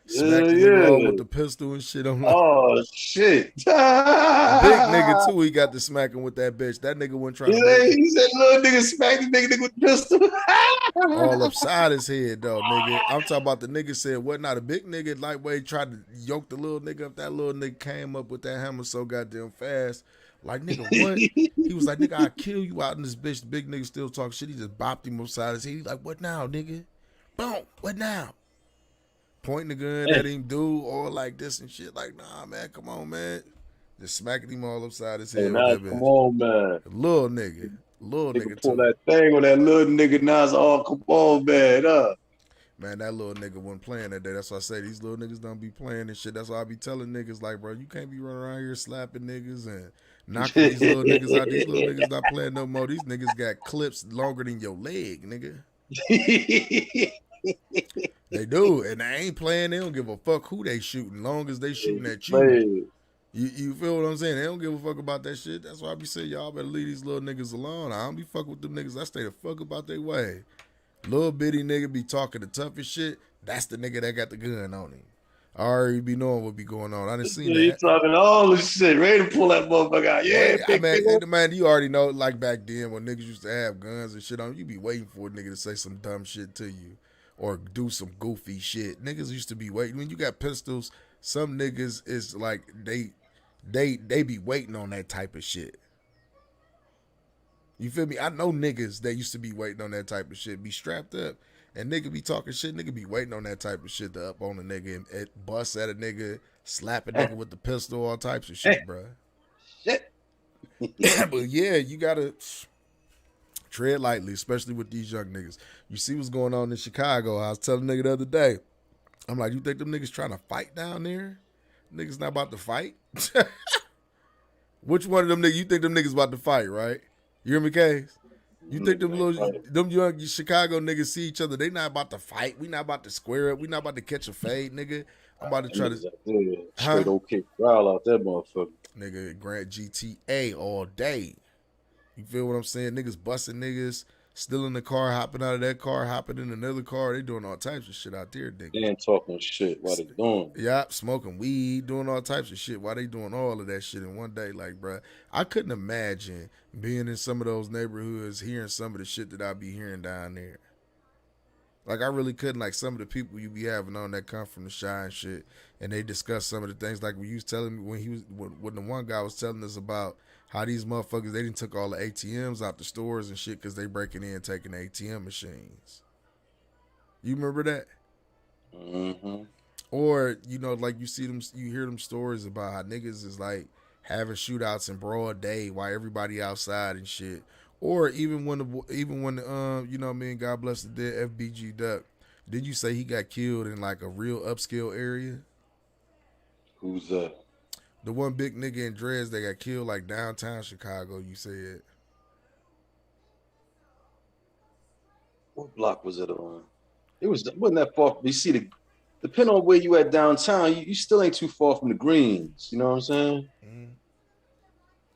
Smacked the all with the pistol and shit. I'm like,
oh shit.
Big nigga too, he got to smacking with that bitch. That nigga wasn't trying to
he said little nigga smacked the nigga with the pistol.
all upside his head though, nigga. I'm talking about the nigga said what not a big nigga lightweight tried to yoke the little nigga up. That little nigga came up with that hammer so goddamn fast. Like, nigga, what? He was like, nigga, I kill you out in this bitch. The big nigga still talk shit. He just bopped him upside his head. He's like, what now, nigga? Boom, what now? Pointing the gun at him, dude, all like this and shit. Like, nah, man, come on, man. Just smacking him all upside his head.
Now, come on, man.
Little nigga
pull that thing on that little nigga. Now it's all, come on, man.
Man, that little nigga wasn't playing that day. That's why I say these little niggas don't be playing and shit. That's why I be telling niggas, like, bro, you can't be running around here slapping niggas and knocking these little niggas out. These little niggas not playing no more. These niggas got clips longer than your leg, nigga. They do, and they ain't playing. They don't give a fuck who they shooting, long as they shooting at you. You feel what I'm saying? They don't give a fuck about that shit. That's why I be saying y'all better leave these little niggas alone. I don't be fucking with them niggas. I stay the fuck about their way. Little bitty nigga be talking the toughest shit. That's the nigga that got the gun on him. I already be knowing what be going on. I done seen that.
You talking all this shit, ready to pull that motherfucker out. Yeah,
man, you already know, like back then when niggas used to have guns and shit on, you be waiting for a nigga to say some dumb shit to you or do some goofy shit. Niggas used to be waiting. When you got pistols, some niggas is like they be waiting on that type of shit. You feel me? I know niggas that used to be waiting on that type of shit, be strapped up, and nigga be talking shit. Nigga be waiting on that type of shit to up on a nigga and bust at a nigga, slap a nigga with the pistol, all types of shit, bro.
Shit.
But yeah, you gotta tread lightly, especially with these young niggas. You see what's going on in Chicago. I was telling a nigga the other day, I'm like, you think them niggas trying to fight down there? Niggas not about to fight? Which one of them niggas, you think them niggas about to fight, right? You hear me, Case? You think them young Chicago niggas see each other, they not about to fight. We not about to square up. We not about to catch a fade, nigga. I'm about to try to
straight okay growl out that motherfucker.
Nigga, Grand GTA all day. You feel what I'm saying? Niggas busting niggas, stealing the car, hopping out of that car, hopping in another car. They doing all types of shit out there, nigga.
They ain't talking shit while they doing.
Yeah, smoking weed, doing all types of shit while they doing all of that shit in one day. Like, bruh, I couldn't imagine being in some of those neighborhoods, hearing some of the shit that I be hearing down there. Like, I really couldn't. Like, some of the people you be having on that come from the Shy and shit, and they discuss some of the things. Like, when you was telling me, when the one guy was telling us about how these motherfuckers, they didn't took all the ATMs out the stores and shit because they breaking in, taking the ATM machines. You remember that?
Mm-hmm.
Or, you know, like you see them, you hear them stories about how niggas is like having shootouts in broad day while everybody outside and shit. Or even when you know what I mean, God bless the dead FBG Duck. Did you say he got killed in like a real upscale area?
Who's that?
The one big nigga in dreads that got killed like downtown Chicago, you said.
What block was it on? Wasn't that far. You see, depending on where you at downtown, you still ain't too far from the Greens. You know what I'm saying?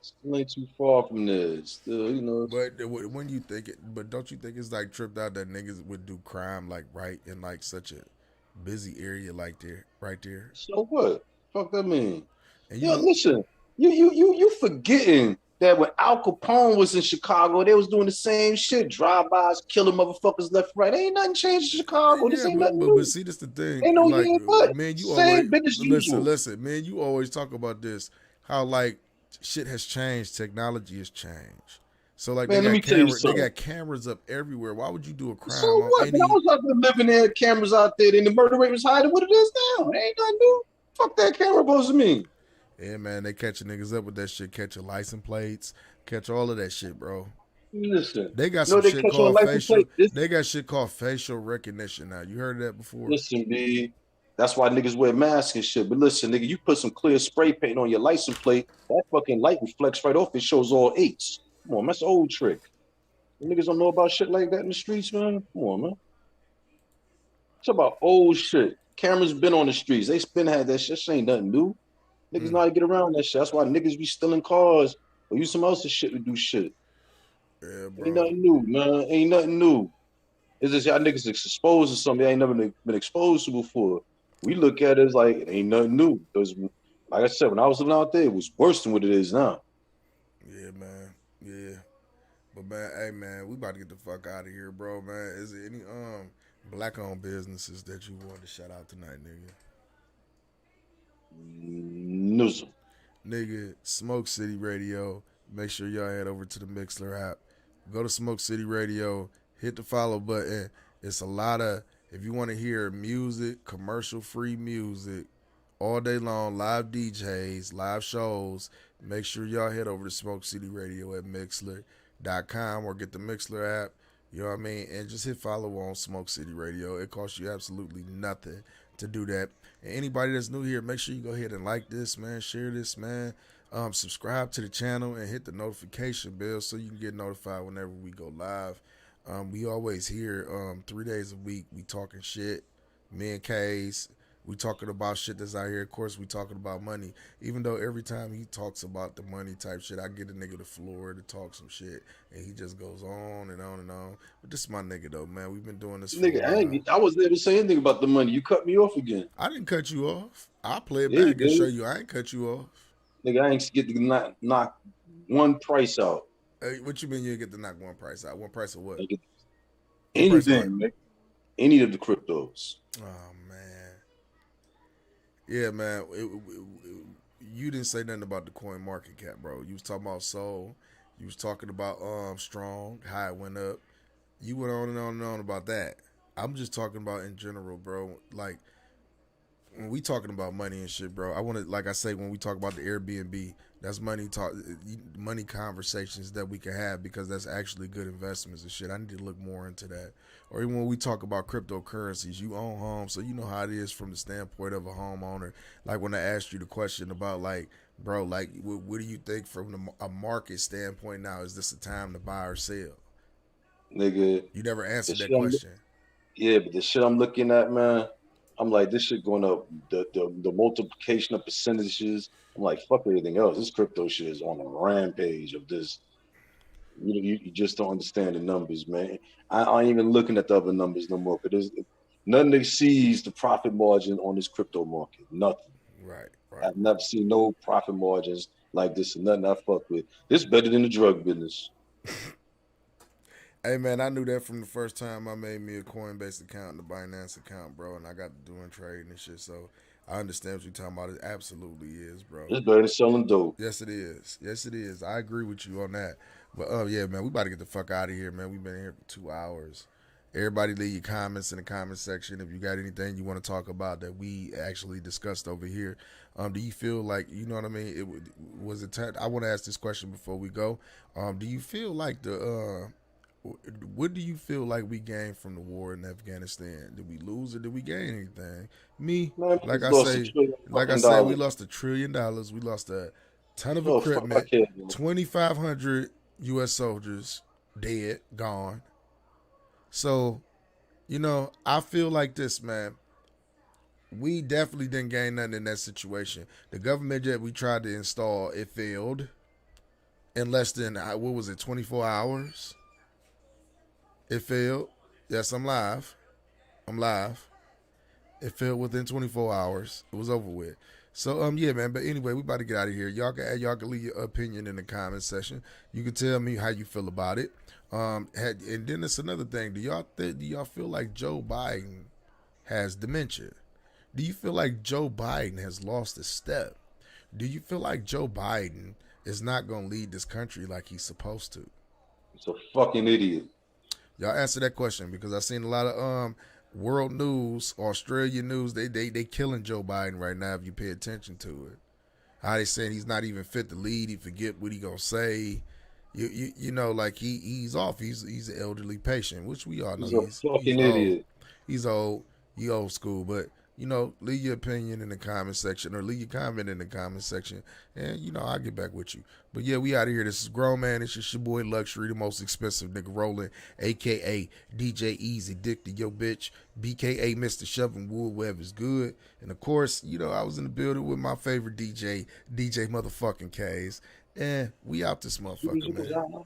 Still ain't too far from this. Still, you know.
But when you think it, but don't you think it's like tripped out that niggas would do crime like right in like such a busy area like there, right there?
So what? Fuck that mean?
And
Yo, listen, you forgetting that when Al Capone was in Chicago, they was doing the same shit. Drive-bys, killing motherfuckers left, right. Ain't nothing changed in Chicago. This ain't nothing new.
But see, this the thing.
Ain't no
like,
but
man, you
same
always
business usual.
listen, man, you always talk about this. How like shit has changed, technology has changed. So like
man,
they got cameras up everywhere. Why would you do a crime?
So what?
Any...
I was out there living there, cameras out there, and the murder rate was higher than what it is now. It ain't nothing new. Fuck that camera supposed to mean.
Yeah, man, they catching niggas up with that shit, catching license plates, catch all of that shit, bro.
Listen,
they got some shit called facial. They got shit called facial recognition now. You heard that before?
Listen, B. That's why niggas wear masks and shit. But listen, nigga, you put some clear spray paint on your license plate, that fucking light reflects right off. It shows all 8s. Come on, that's an old trick. Niggas don't know about shit like that in the streets, man. Come on, man. It's about old shit. Cameras been on the streets. They been had that shit. Shit ain't nothing new. Niggas know how to get around that shit. That's why niggas be stealing cars or use some else's shit to do shit.
Yeah, bro.
Ain't nothing new, man. Ain't nothing new. It's just y'all niggas exposed to something they ain't never been exposed to before. We look at it as like, it ain't nothing new. Because, like I said, when I was living out there, it was worse than what it is now.
Yeah, man. Yeah. But, man, hey, man, we about to get the fuck out of here, bro, man. Is there any black-owned businesses that you want to shout out tonight, nigga?
No.
Nigga, Smoke City Radio. Make sure y'all head over to the Mixler app. Go to Smoke City Radio. Hit the follow button. It's a lot of, if you want to hear music, commercial-free music, all day long, live DJs, live shows, make sure y'all head over to Smoke City Radio at Mixler.com or get the Mixler app. You know what I mean? And just hit follow on Smoke City Radio. It costs you absolutely nothing to do that. And anybody that's new here, make sure you go ahead and like this, man. Share this, man. Subscribe to the channel and hit the notification bell so you can get notified whenever we go live. We always here 3 days a week. We talking shit. Me and K's. We talking about shit that's out here. Of course, we talking about money. Even though every time he talks about the money type shit, I get a nigga the floor to talk some shit, and he just goes on and on and on. But this is my nigga though, man. We've been doing this.
Nigga, I wasn't able to say anything about the money. You cut me off again.
I didn't cut you off. I'll play it back and show you. I ain't cut you off.
Nigga, I ain't get to knock one price out.
Hey, what you mean you get to knock one price out? One price of what?
Anything, man. Any of the cryptos.
Oh man. Yeah, man. You didn't say nothing about the coin market cap, bro. You was talking about Soul. You was talking about Strong, how it went up. You went on and on and on about that. I'm just talking about in general, bro. Like when we talking about money and shit, bro. I want to, like I say, when we talk about the Airbnb, that's money conversations that we can have because that's actually good investments and shit. I need to look more into that. Or even when we talk about cryptocurrencies, you own homes, so you know how it is from the standpoint of a homeowner. Like when I asked you the question about like, bro, like what do you think from a market standpoint now? Is this a time to buy or sell?
Nigga.
You never answered that question.
Yeah, but the shit I'm looking at, man, I'm like, this shit going up, the multiplication of percentages. I'm like, fuck everything else. This crypto shit is on a rampage of this. You just don't understand the numbers, man. I ain't even looking at the other numbers no more. Because nothing exceeds the profit margin on this crypto market. Nothing.
Right.
I've never seen no profit margins like this and nothing I fuck with. This better than the drug business.
Hey, man, I knew that from the first time I made me a Coinbase account and a Binance account, bro, and I got to doing trading and shit, so I understand what you're talking about. It absolutely is, bro.
It's better than selling dope.
Yes, it is. Yes, it is. I agree with you on that. But, yeah, man, we about to get the fuck out of here, man. We've been here for 2 hours. Everybody leave your comments in the comment section if you got anything you want to talk about that we actually discussed over here. Do you feel like, you know what I mean, I want to ask this question before we go. Do you feel like what do you feel like we gained from the war in Afghanistan? Did we lose or did we gain anything? Me,
man,
like I say, we lost $1 trillion. We lost a ton of equipment. 2,500 U.S. soldiers dead, gone. So, you know, I feel like this, man. We definitely didn't gain nothing in that situation. The government that we tried to install, it failed. in less than, what was it, 24 hours. It failed. Yes, I'm live. It failed within 24 hours. It was over with. So yeah, man. But anyway, we about to get out of here. Y'all can leave your opinion in the comment section. You can tell me how you feel about it. And then it's another thing. Do y'all feel like Joe Biden has dementia? Do you feel like Joe Biden has lost his step? Do you feel like Joe Biden is not gonna lead this country like he's supposed to?
He's a fucking idiot.
Y'all answer that question, because I've seen a lot of world news, Australia news. They killing Joe Biden right now if you pay attention to it. How they saying he's not even fit to lead. He forget what he gonna say. You know, like he's off. He's an elderly patient, which we all know.
He's a fucking idiot.
He's old. He old school, but you know, leave your opinion in the comment section, or leave your comment in the comment section, and you know, I'll get back with you. But yeah, we out of here. This is Grownmanishh. It's your boy Luxury, the most expensive nigga rolling, aka DJ Easy, Dick to Yo Bitch, BKA Mr. Shoving Wood Wherever's good. And of course, you know, I was in the building with my favorite DJ motherfucking K's. And we out this motherfucker, man.